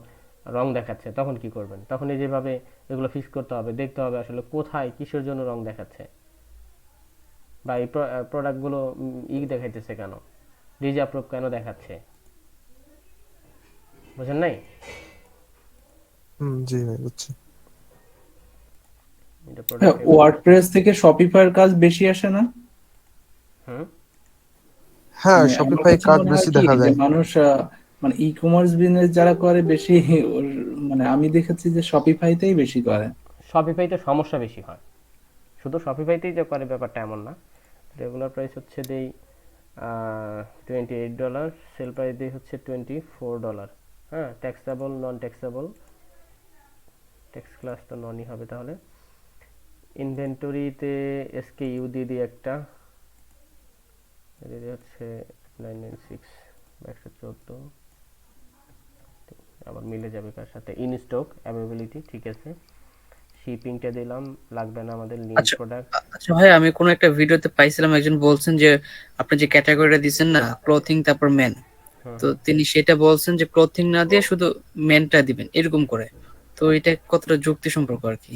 রং দেখাচ্ছে, তখন কি করবেন? তখন এই যেভাবে এগুলো ফিক্স করতে হবে, দেখতে হবে আসলে কোথায় কিসের জন্য রং দেখাচ্ছে, বা এই প্রোডাক্টগুলো দেখাইতেছে কেন, ডিজঅ্যাপ্রুভ কেন দেখাচ্ছে, বুঝেন নাই? জি ভাই বুঝছি। এটা হ্যাঁ, প্রোডাক্টের। ওয়ার্ডপ্রেস থেকে শপিফাইয়ের কাজ বেশি আসে না? হুম। হ্যাঁ, মানে আমার শপিফাই কাছে কাজ মনে হয় বেশি কি দেখা যে যায়। মানুষ মানে ই কমার্স বিজনেস যারা করে বেশি মানে আমি দেখেছি যে শপিফাইতেই বেশি করে। শপিফাইতে সমস্যা বেশি হয়, শুধু শপিফাইতেই যে করে ব্যাপারটা এমন না। রেগুলার প্রাইস হচ্ছে দেই $28, সেল প্রাইস দেই হচ্ছে $24। হ্যাঁ, ট্যাক্সেবল নন ট্যাক্সেবল, ট্যাক্স ক্লাস তো ননই হবে তাহলে। ইনভেন্টরিতে এসকেইউ দিয়ে দিই একটা, দিয়ে দিই হচ্ছে 996 বা 114, আবার মিলে যাবে কার সাথে। ইন স্টক অ্যাভেলেবিলিটি ঠিক আছে, শিপিংটা দিলাম, লাগবে না আমাদের লিঙ্ক আচ্ছা প্রোডাক্ট। আচ্ছা ভাই, আমি কোন একটা ভিডিওতে পাইছিলাম একজন বলছেন যে আপনি যে ক্যাটাগরিটা দিচ্ছেন না, ক্লোথিং তারপর মেন, হুম তো হুম। তিনি সেটা বলছেন যে ক্লোথিং না দিয়ে শুধু মেনটা দিবেন এরকম করে। তো এটা কতটা যুক্তি সম্পর্ক আর কি?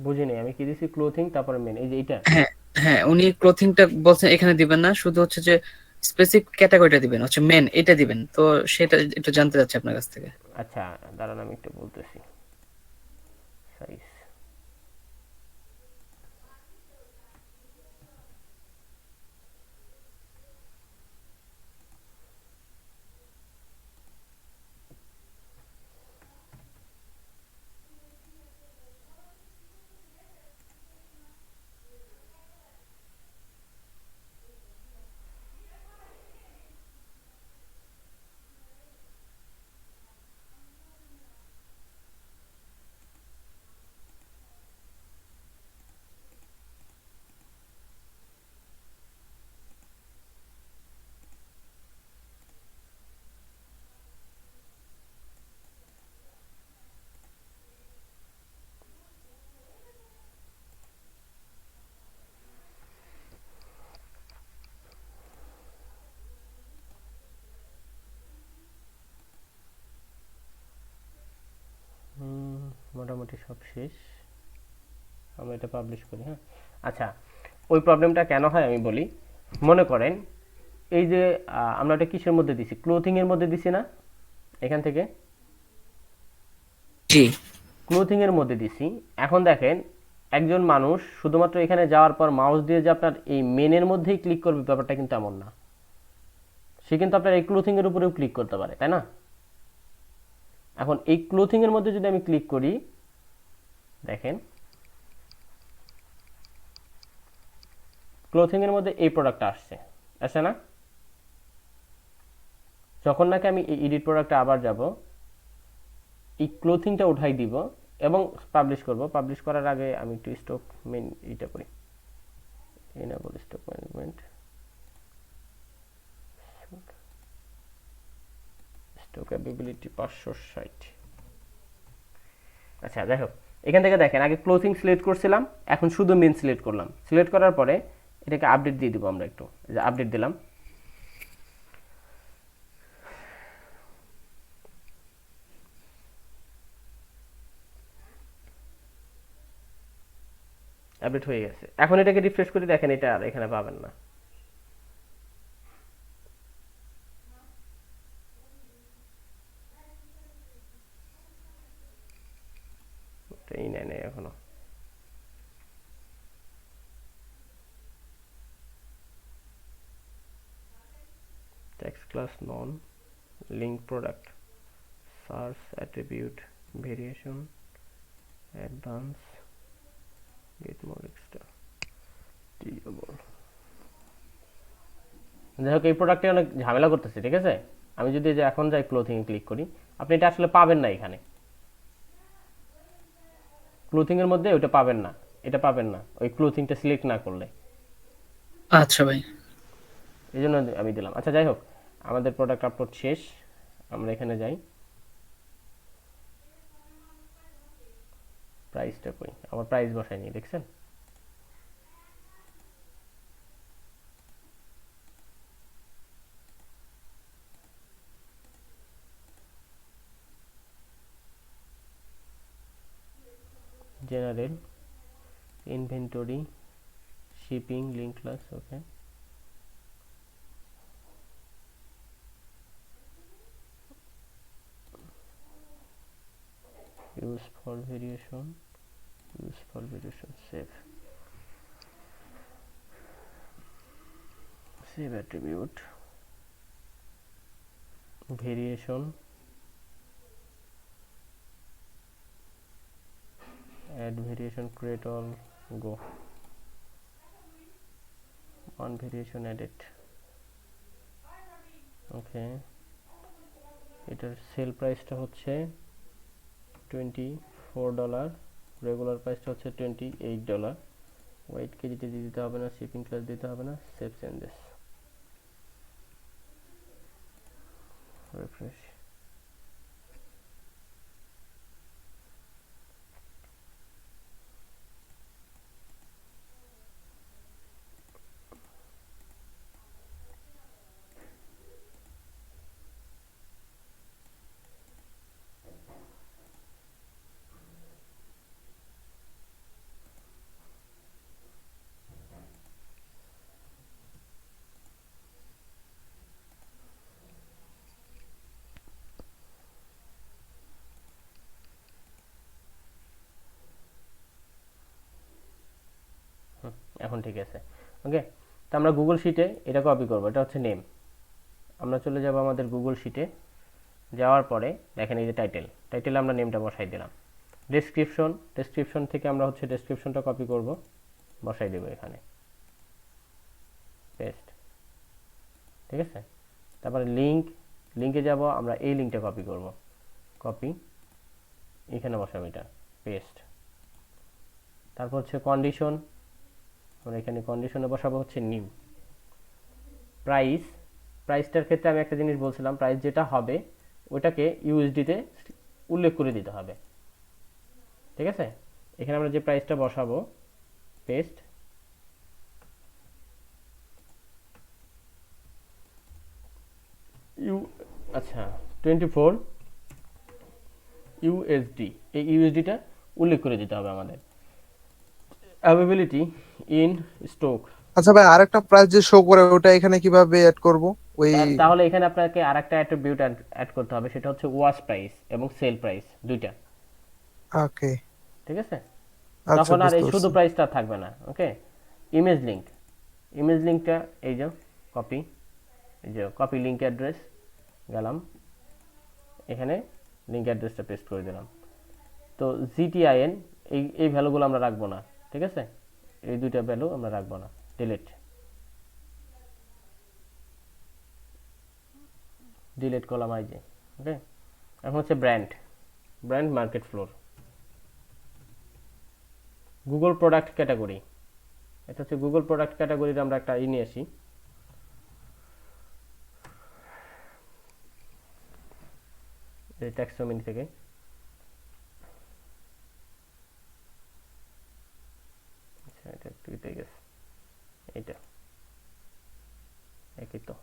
বুঝিনি আমি কি দিছি, ক্লোথিং তারপরে মেন, এই যে এইটা। হ্যাঁ হ্যাঁ, উনি ক্লোথিংটা বলছেন এখানে দিবেন না, শুধু হচ্ছে যে স্পেসিফিক ক্যাটাগরিটা দিবেন, হচ্ছে মেন এটা দিবেন। তো সেটা একটু জানতে চাচ্ছি আপনার কাছ থেকে। আচ্ছা, দাঁড়ান আমি একটু বলতেছি। সাইজ মোটামুটি সব শেষ, আমরা এটা পাবলিশ করি। হ্যাঁ, আচ্ছা, ওই প্রবলেমটা কেন হয় আমি বলি। মনে করেন এই যে আমরা এটা কিসের মধ্যে দিছি, ক্লোথিং এর মধ্যে দিছি না, এখান থেকে জি ক্লোথিং এর মধ্যে দিছি। এখন দেখেন একজন মানুষ শুধুমাত্র এখানে যাওয়ার পর মাউস দিয়ে যে আপনার এই মেনের মধ্যেই ক্লিক করবে, ব্যাপারটা কিন্তু এমন না। সে কিন্তু আপনার এই ক্লোথিং এর উপরেও ক্লিক করতে পারে, তাই না? এখন এই ক্লোথিং এর মধ্যে যদি আমি ক্লিক করি, দেখেন ক্লোথিং এর মধ্যে এই প্রোডাক্টটা আসছে না? যখন নাকি আমি এই এডিট প্রোডাক্টে আবার যাব, এই ক্লোথিংটা উঠাই দিব এবং পাবলিশ করব। পাবলিশ করার আগে আমি একটু স্টক মেন এটা করি, enable stock management, stock availability 560। আচ্ছা, যাই হোক, এখান থেকে দেখেন আগে ক্লোথিং সিলেক্ট করছিলাম, এখন শুধু মেন সিলেক্ট করলাম। সিলেক্ট করার পরে এটাকে আপডেট দিয়ে দিব আমরা একটু, যে আপডেট দিলাম। আপডেট হয়ে গেছে। এখন এটাকে রিফ্রেশ করে দেখেন, এটা আর এখানে পাবেন না। এটাই নেই এখনো। Text class none, link product, search attribute, variation, advance, get more extra, table. যাই হোক, এই প্রোডাক্টে অনেক ঝামেলা করতেছে, ঠিক আছে? আমি যদি যে এখন যাই ক্লোথিং ক্লিক করি, আপনি এটা আসলে পাবেন না। এখানে ক্লোথিং এর মধ্যে ওটা পাবেন না, এটা পাবেন না ওই ক্লোথিংটা সিলেক্ট না করলে। আচ্ছা ভাই, এই জন্য আমি দিলাম। আচ্ছা, যাই হোক, আমাদের প্রোডাক্ট আপলোড শেষ। আমরা এখানে যাই, প্রাইসটা কই, আমার প্রাইস বসাইনি, দেখছেন? General, inventory, shipping, link class, okay. use for variation, save attribute, variation, add variation, create all, go, one variation edit, ওকে। এটার সেল প্রাইসটা হচ্ছে $24, রেগুলার প্রাইসটা হচ্ছে $28। ওয়েট কেজিতে দিতে হবে না, শিপিং ক্লাস দিতে হবে না, সেভ চেঞ্জেস, রিফ্রেশ। এখন ঠিক আছে, ওকে। তো আমরা গুগল শিটে এটা কপি করব, এটা হচ্ছে নেম। আমরা চলে যাব আমাদের গুগল শিটে, যাওয়ার পরে দেখেন এই যে টাইটেলে আমরা নেমটা বসাই দিলাম। ডেসক্রিপশন থেকে আমরা হচ্ছে ডেসক্রিপশনটা কপি করব, বসাই দেব এখানে, পেস্ট, ঠিক আছে। তারপরে লিঙ্কে যাব, আমরা এই লিঙ্কটা কপি করব, কপি, এখানে বসাবো এটা, পেস্ট। তারপর হচ্ছে কন্ডিশন, আমরা এখানে কন্ডিশনে বসাবো হচ্ছে নিউ। প্রাইসটার ক্ষেত্রে আমি একটা জিনিস বলছিলাম, প্রাইস যেটা হবে ওটাকে ইউএসডিতে উল্লেখ করে দিতে হবে, ঠিক আছে। এখানে আমরা যে প্রাইসটা বসাবো, পেস্ট, আচ্ছা 24 ইউএসডি, এই ইউএসডিটা উল্লেখ করে দিতে হবে আমাদের। অ্যাভেলেবিলিটি ইন স্টক, আচ্ছা ভাই, আরেকটা প্রাইস যে শো করে ওটা এখানে কিভাবে অ্যাড করব? ওই তাহলে এখানে আপনাকে আরেকটা অ্যাট্রিবিউট অ্যাড করতে হবে, সেটা হচ্ছে ওয়াচ প্রাইস এবং সেল প্রাইস দুইটা। ওকে, ঠিক আছে, আচ্ছা তখন আর বুঝতে এই শুধু পারছি। প্রাইসটা থাকবে না। ওকে, ইমেজ লিঙ্ক, ইমেজ লিঙ্কটা এই যে কপি, এই যে কপি লিঙ্ক অ্যাড্রেস গেলাম, এখানে লিঙ্ক অ্যাড্রেসটা পেস্ট করে দিলাম। তো জিটিআইএন এই ভ্যালুগুলো আমরা রাখবো না, ঠিক আছে, এই দুইটা ভ্যালু আমরা রাখবো না, ডিলিট, ডিলিট করলাম এই যে। ওকে, এখন হচ্ছে brand, brand market floor, Google product category, এটা হচ্ছে গুগল প্রোডাক্ট ক্যাটাগরির আমরা একটা নিয়ে আসি। এই ট্যাক্সোনমি থেকে আচ্ছা, এটা একটু গেছে, এটা একই তো,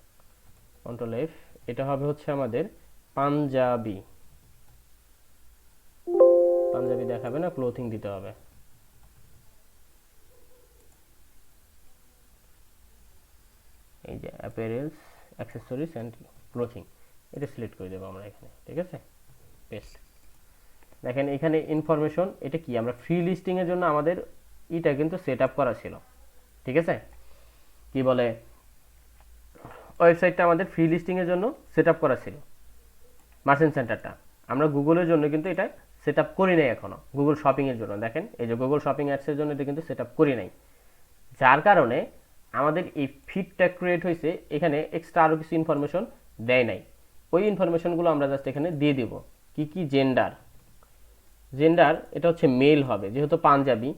কন্ট্রোল এফ। এটা হবে হচ্ছে আমাদের পাঞ্জাবি, পাঞ্জাবি দেখাবে না, ক্লোথিং দিতে হবে। এই যে অ্যাপারেলস, অ্যাক্সেসরিজ অ্যান্ড ক্লোথিং, এটা সিলেক্ট করে দেবো আমরা এখানে, ঠিক আছে, পেস্ট। দেখেন এখানে ইনফরমেশন, এটা কি আমরা ফ্রি লিস্টিং এর জন্য আমাদের এটা কিন্তু সেট আপ করা ছিল, ঠিক আছে, কি বলে ওয়েবসাইটটা আমাদের ফ্রি লিস্টিং এর জন্য সেট আপ করা ছিল, মার্চেন্ট সেন্টারটা। আমরা গুগলের জন্য কিন্তু এটা সেট আপ করি নাই এখনো, গুগল শপিং এর জন্য। দেখেন এই যে গুগল শপিং অ্যাডসের জন্য এটা কিন্তু সেট আপ করি নাই, যার কারণে আমাদের এই ফিডটা ক্রিয়েট হয়েছে, এখানে এক্সট্রা আরও কিছু ইনফরমেশন দেয় নাই। ওই ইনফরমেশনগুলো আমরা জাস্ট এখানে দিয়ে দিব। কি কি? জেন্ডার, জেন্ডার এটা হচ্ছে মেল হবে যেহেতু পাঞ্জাবি।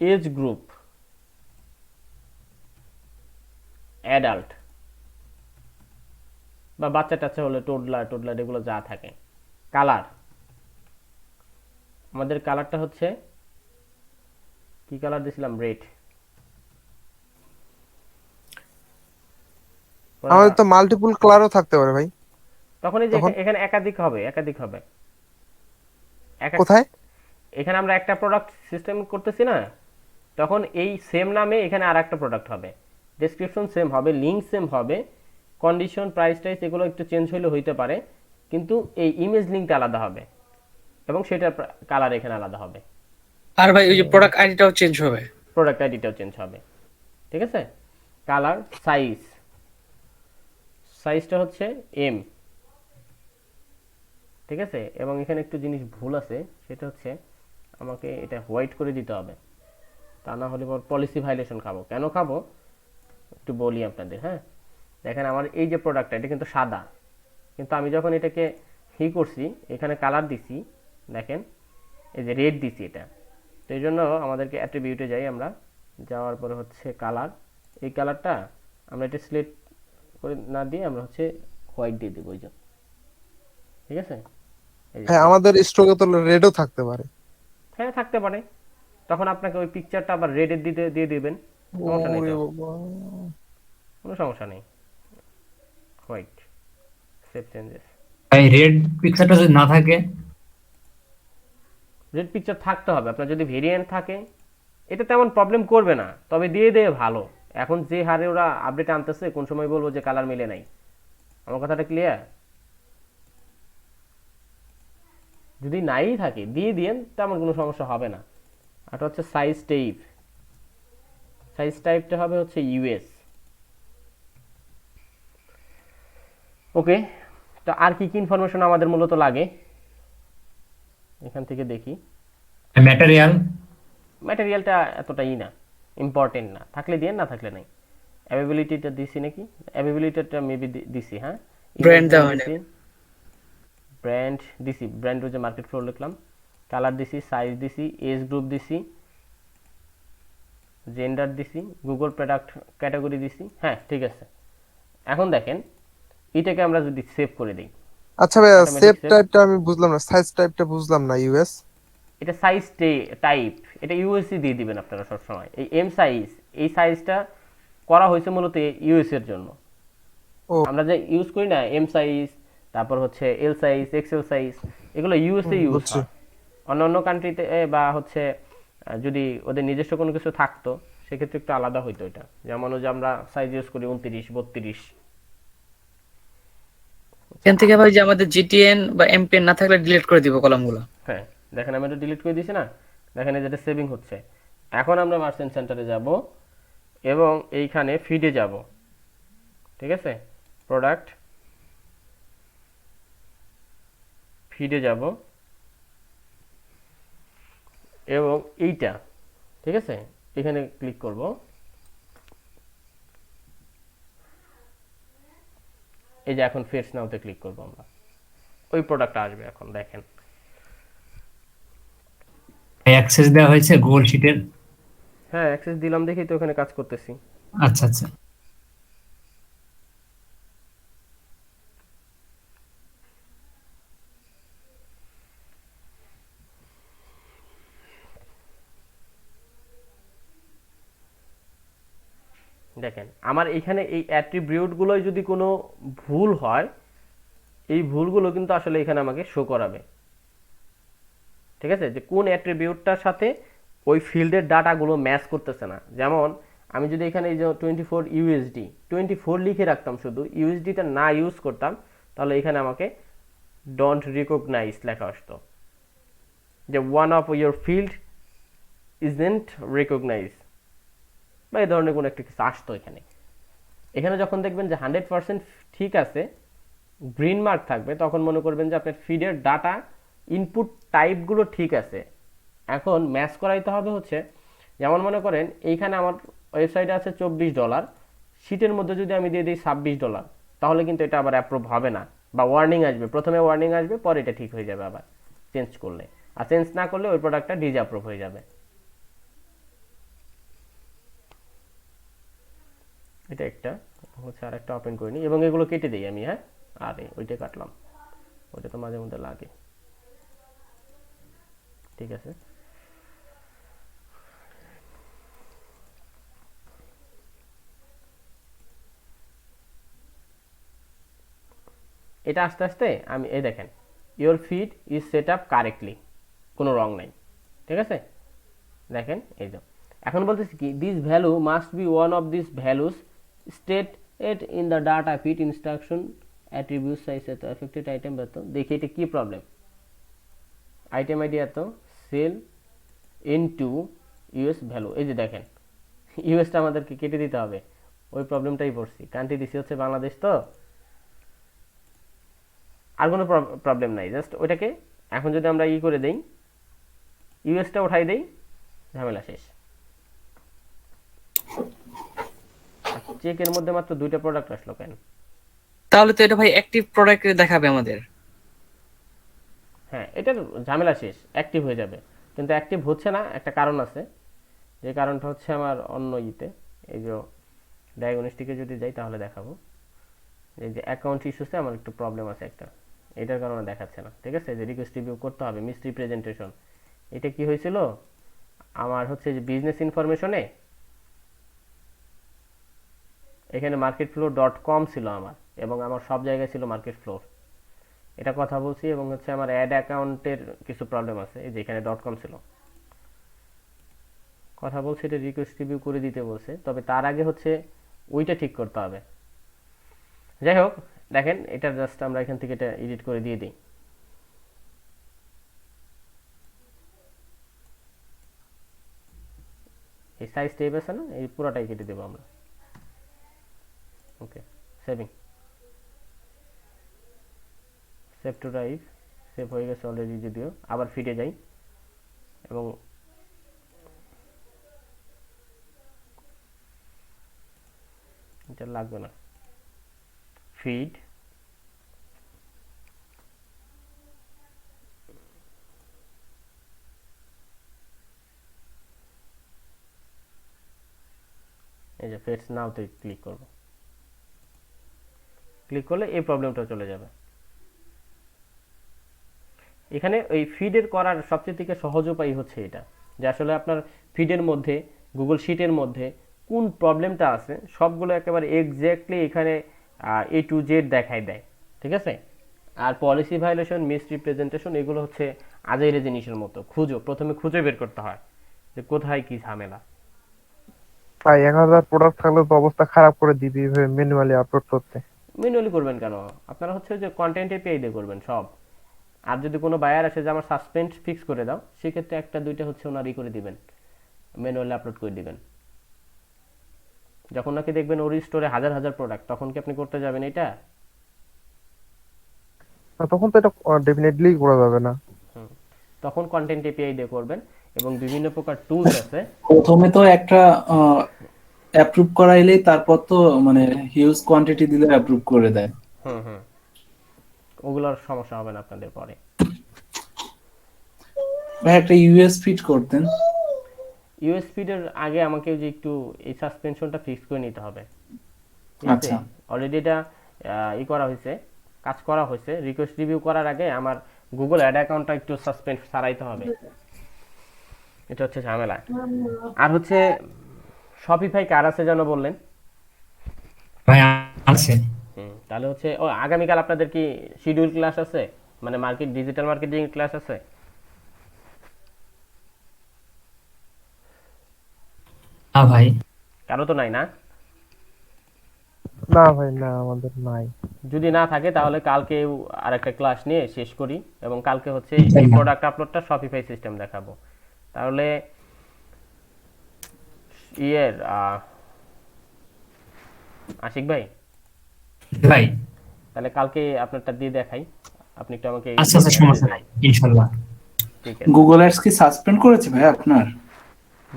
এজ গ্রুপ অ্যাডাল্ট বা বাচ্চা টাচ্চা হলে টোডলার টোডলার এগুলো যা থাকে। কালার, আমাদের কালারটা হচ্ছে কি কালার দিয়েছিলাম? রেড। আমাদের তো মাল্টিপল কালারও থাকতে পারে ভাই, তখন এই যে তখন এখানে একাধিক হবে, একাধিক হবে। কোথায়? এখানে আমরা একটা প্রোডাক্ট সিস্টেম করতেছি না, তখন এই সেম নামে এখানে আর একটা প্রোডাক্ট হবে, ডেসক্রিপশন সেম হবে, লিঙ্ক সেম হবে, কন্ডিশন প্রাইস টাইস এগুলো একটু চেঞ্জ হইলে হইতে পারে, কিন্তু এই ইমেজ লিঙ্কটা আলাদা হবে এবং সেটার কালার এখানে আলাদা হবে। আর ভাই ওই যে প্রোডাক্ট আইডিটাও চেঞ্জ হবে, প্রোডাক্ট আইডিটাও চেঞ্জ হবে, ঠিক আছে। কালার, সাইজ, সাইজটা হচ্ছে এম, ঠিক আছে। এবং এখানে একটু জিনিস ভুল আছে, সেটা হচ্ছে আমাকে এটা হোয়াইট করে দিতে হবে, তা না হলে পর পলিসি ভাইলেশন খাবো। কেন খাবো একটু বলি আপনাদের, হ্যাঁ। দেখেন আমার এই যে প্রোডাক্টটা এটা কিন্তু সাদা, কিন্তু আমি যখন এটাকে করছি এখানে কালার দিছি, দেখেন এই যে রেড দিছি এটা, তো এই জন্য আমাদেরকে অ্যাট্রিবিউটে যাই আমরা, যাওয়ার পরে হচ্ছে কালার, এই কালারটা আমরা এটা সিলেক্ট করে না দিয়ে আমরা হচ্ছে হোয়াইট দিয়ে দেবো, ওই জন্য, ঠিক আছে। হ্যাঁ, আমাদের স্টকে তো রেডও থাকতে পারে। হ্যাঁ থাকতে পারে, তখন আপনাকে ওই পিকচারটা আবার রেডের দিয়ে দিবেন, সমস্যা নেই, ওরে তো বাবা, কোনো সমস্যা নেই। White, save changes. ভাই রেড পিকচারটা যদি না থাকে? রেড পিকচার থাকতে হবে, আপনার যদি ভেরিয়েন্ট থাকে এটা তেমন প্রবলেম করবে না, তবে দিয়ে দিয়ে ভালো। এখন যে হারে ওরা আপডেট আনতেছে, কোন সময় বলবো যে কালার মিলে নাই, আমার কথাটা ক্লিয়ার? যদি নাই থাকে দিয়ে দিয়েন, তেমন কোনো সমস্যা হবে না। আর হচ্ছে সাইজ টাইপ, সাইজ টাইপটা হবে হচ্ছে ইউএস। ওকে, তো আর কি কি ইনফরমেশন আমাদের মূলত লাগে এখান থেকে দেখি। ম্যাটেরিয়াল, ম্যাটেরিয়ালটা এতটাই না, ইম্পর্টেন্ট না, থাকলে দিয়ে, না থাকলে নাই। অ্যাভেবিলিটিটা দিছি নাকি? অ্যাভেবিলিটিটা মেবি দিছি, হ্যাঁ। ব্র্যান্ড দেওয়া হয় না। ব্র্যান্ড দিছি, ব্র্যান্ড হচ্ছে মার্কেট ফ্লোর লিখলাম, কালার দিছি, সাইজ দিছি, এজ গ্রুপ দিছি, জেন্ডার দিছি, গুগল প্রোডাক্ট ক্যাটাগরি দিছি, হ্যাঁ ঠিক আছে। এখন দেখেন এটাকে আমরা যদি সেভ করে দিই, আচ্ছা ভাইয়া, Automatic সেভ save। টাইপটা আমি বুঝলাম না, সাইজ টাইপটা বুঝলাম না। ইউএস এটা সাইজ টাইপ, এটা ইউএসসি দিয়ে দিবেন আপনারা সবসময়। এই এম সাইজ, এই সাইজটা করা হয়েছে মূলত ইউএস এর জন্য। ও। আমরা যে ইউজ করি না এম সাইজ, তারপর হচ্ছে এল সাইজ, এক্সেল সাইজ, এগুলো ইউএসএ ইউজ বুঝছি। হয়, অন্যান্য কান্ট্রিতে বা হচ্ছে যদি ওদের নিজস্ব কোনো কিছু থাকতো সেক্ষেত্রে একটু আলাদা হইতো এটা, যেমন ওই যে আমরা সাইজ ইউজ করি 29 32। এখান থেকে ভাই যে আমাদের জিটিএন বা এমপিএন না থাকলে ডিলিট করে দিব কলামগুলো। হ্যাঁ দেখেন আমি এটা ডিলিট করে দিয়েছি না, দেখেন এই যেটা সেভিং হচ্ছে। এখন আমরা মার্চেন্ট সেন্টারে যাব এবং এইখানে ফিডে যাব, ঠিক আছে, প্রোডাক্ট ফিডে যাব এবং এইটা, ঠিক আছে, এখানে ক্লিক করব। এই যে এখন ফেটস নাওতে ক্লিক করব আমরা, ওই প্রোডাক্টটা আসবে। এখন দেখেন অ্যাক্সেস দেওয়া হয়েছে গুগল শিটের। হ্যাঁ অ্যাক্সেস দিলাম দেখেই তো এখানে কাজ করতেছি। আচ্ছা আচ্ছা। দেখেন আমার এখানে এই অ্যাট্রিবিউটগুলোয় যদি কোনো ভুল হয়, এই ভুলগুলো কিন্তু আসলে এখানে আমাকে শো করাবে, ঠিক আছে, যে কোন অ্যাট্রিবিউটটার সাথে ওই ফিল্ডের ডাটাগুলো ম্যাচ করতেছে না। যেমন আমি যদি এখানে এই যে 24 ইউএসডি 24 লিখে রাখতাম, শুধু ইউএসডিটা না ইউজ করতাম, তাহলে এখানে আমাকে ডোন্ট রিকগনাইজ লেখা আসতো, যে one of your field isn't recognise, বা এই ধরনের কোনো একটা কিছু আসতো এখানে। এখানে যখন দেখবেন যে 100% ঠিক আছে, গ্রিন মার্ক থাকবে, তখন মনে করবেন যে আপনার ফিডের ডাটা ইনপুট টাইপগুলো ঠিক আছে। এখন ম্যাচ করাইতে হবে হচ্ছে, যেমন মনে করেন এইখানে আমার ওয়েবসাইটে আছে $24, শিটের মধ্যে যদি আমি দিয়ে দিই $26, তাহলে কিন্তু এটা আবার অ্যাপ্রুভ হবে না, বা ওয়ার্নিং আসবে, প্রথমে ওয়ার্নিং আসবে, পরে এটা ঠিক হয়ে যাবে আবার চেঞ্জ করলে। আর চেঞ্জ না করলে ওই প্রোডাক্টটা ডিসঅ্যাপ্রুভ হয়ে যাবে। এটা একটা হচ্ছে, আর একটা ওপেন করে নিই এবং এগুলো কেটে দিই আমি। হ্যাঁ, আরে ওইটা কাটলাম, ওইটা তো মাঝে মধ্যে লাগে, ঠিক আছে। এটা আস্তে আস্তে আমি, এই দেখেন your feed is set up correctly, কোনো রং নাই, ঠিক আছে। দেখেন এই যে এখন বলতেছি কি, this value must be one of this values state at in the data feed instruction attribute size এত এফেক্টেড আইটেম এত। দেখি এটা কি প্রবলেম, আইটেম আইডি এত, সেল ইনটু ইউএস ভ্যালু। এই যে দেখেন ইউএসটা আমাদেরকে কেটে দিতে হবে, ওই প্রবলেমটাই পড়ছি। কান্ট্রি দিছি হচ্ছে বাংলাদেশ, তো আর কোনো প্রবলেম নাই, জাস্ট ওইটাকে এখন যদি আমরা করে দেই, ইউএসটা উঠাই দেই, ঝামেলা শেষ। চেকের মধ্যে মাত্র 2টা প্রোডাক্ট আসলো কেন? তাহলে তো এটা ভাই অ্যাক্টিভ প্রোডাক্ট দেখাবে আমাদের। হ্যাঁ এটার ঝামেলা শেষ, অ্যাক্টিভ হয়ে যাবে, কিন্তু অ্যাক্টিভ হচ্ছে না, একটা কারণ আছে, যে কারণটা হচ্ছে আমার অন্য এই যে ডায়াগনস্টিকে যদি যাই তাহলে দেখাবো, এই যে অ্যাকাউন্ট ইস্যুসে আমার একটু প্রবলেম আছে একটা, এটার কারণে দেখাচ্ছে না, ঠিক আছে। যে রিকোয়েস্ট রিভিউ করতে হবে, মিস রিপ্রেজেন্টেশন, এটা কি হয়েছিল আমার হচ্ছে যে বিজনেস ইনফরমেশনে এখানে marketflow.com ছিল আমার, এবং আমার সব জায়গায় ছিল মার্কেট ফ্লোর, এটা কথা বলছি। এবং হচ্ছে আমার অ্যাড অ্যাকাউন্টের কিছু প্রবলেম আছে, এই যে এখানে .com ছিল, কথা বলছি, এটা রিকোয়েস্ট রিভিউ করে দিতে বলছে, তবে তার আগে হচ্ছে ওইটা ঠিক করতে হবে। যাই হোক, দেখেন এটা জাস্ট আমরা এখান থেকে এটা এডিট করে দিয়ে দিই। এই সাইজ টেপ আছে না, এই পুরোটাই কেটে দেবো আমরা। Okay, saving, save to drive, save হয়ে গেছে অলরেডি, যদিও আবার ফিরে যাই এবং এটা লাগবে না, ফিড এই যে ফেটস নাওতে ক্লিক করব, ক্লিক করলে এই প্রবলেমটা চলে যাবে। এখানে এই ফিডের করার সবচেয়ে থেকে সহজ উপায় হচ্ছে এটা, যে আসলে আপনার ফিডের মধ্যে, গুগল শিটের মধ্যে কোন প্রবলেমটা আছে সবগুলো একেবারে এক্স্যাক্টলি এখানে A to Z দেখাই দেয়, ঠিক আছে। আর পলিসি ভায়োলেশন, মিস রিপ্রেজেন্টেশন এগুলো হচ্ছে আজাইরে জিনিসের মতো, প্রথমে খুঁজে বের করতে হয় যে কোথায় কি ঝামেলা। ভাই 1000 প্রোডাক্ট থাকলে তো অবস্থা খারাপ করে দিবি ম্যানুয়ালি আপলোড করতে। ম্যানুয়ালি করবেন কেন, আপনারা হচ্ছে যে কন্টেন্ট এপিআই দিয়ে করবেন সব। আর যদি কোনো বায়ার আসে যে আমার সাসপেন্ড ফিক্স করে দাও, সেক্ষেত্রে একটা দুইটা হচ্ছে ওনারই করে দিবেন, ম্যানুয়ালি আপলোড করে দিবেন। যখন নাকি দেখবেন ওর স্টোরে হাজার হাজার প্রোডাক্ট, তখন কি আপনি করতে যাবেন এটা? না, তখন তো এটা ডেফিনেটলি করা যাবে না। তখন কন্টেন্ট এপিআই দিয়ে করবেন, এবং বিভিন্ন প্রকার টুলস আছে। প্রথমে তো একটা অ্যাপ্রুভ করাইলেই তারপর তো মানে হিউজ কোয়ান্টিটি দিলে অ্যাপ্রুভ করে দেয়। হুম হুম, ওগুলোর সমস্যা হবে না আপনাদের পরে। ভাই একটা ইউএস ফিট করতেন। ইউএসপির আগে আমাকে যে একটু এই সাসপেনশনটা ফিক্স করে নিতে হবে। আচ্ছা। অলরেডি এটা করা হয়েছে, কাজ করা হয়েছে। রিকোয়েস্ট রিভিউ করার আগে আমার গুগল অ্যাড অ্যাকাউন্টটা একটু সাসপেন্ড সারাইতে হবে, এটা হচ্ছে ঝামেলা। আর হচ্ছে শপিফাই কার আছে যেন বললেন? ভাই আছে। তাহলে হচ্ছে আগামীকাল আপনাদের কি শিডিউল ক্লাস আছে, মানে ডিজিটাল মার্কেটিং ক্লাস আছে? হ্যাঁ ভাই। কারো তো নাই না? না ভাই, না আমাদের নাই। যদি না থাকে তাহলে কালকে আরেকটা ক্লাস নিয়ে শেষ করি, এবং কালকে হচ্ছে এই ইনশাআল্লাহ। প্রোডাক্ট আপলোডটা শপিফাই সিস্টেম দেখাবো। তাহলে ইয়ের আশিক ভাই, ভাই তাহলে কালকে আপনারটা দিয়ে দেখাই, আপনি একটু আমাকে আচ্ছা আচ্ছা, সমস্যা নাই, ইনশাল্লাহ। ঠিক আছে। গুগল অ্যাডস কি সাসপেন্ড করেছে ভাই আপনার?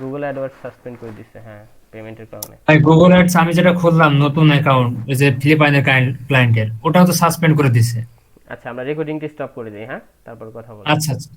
গুগল অ্যাডওয়ার্ডস সাসপেন্ড করে দিচ্ছে, হ্যাঁ, পেমেন্টের কারণে। ভাই গুগল অ্যাডস আমি যেটা খুললাম নতুন অ্যাকাউন্ট, ওই যে ফিলিপাইনের ক্লায়েন্টের, ওটাও তো সাসপেন্ড করে দিছে। আচ্ছা, আমরা রেকর্ডিংটা স্টপ করে দিই, হ্যাঁ, তারপর কথা বলবো। আচ্ছা আচ্ছা।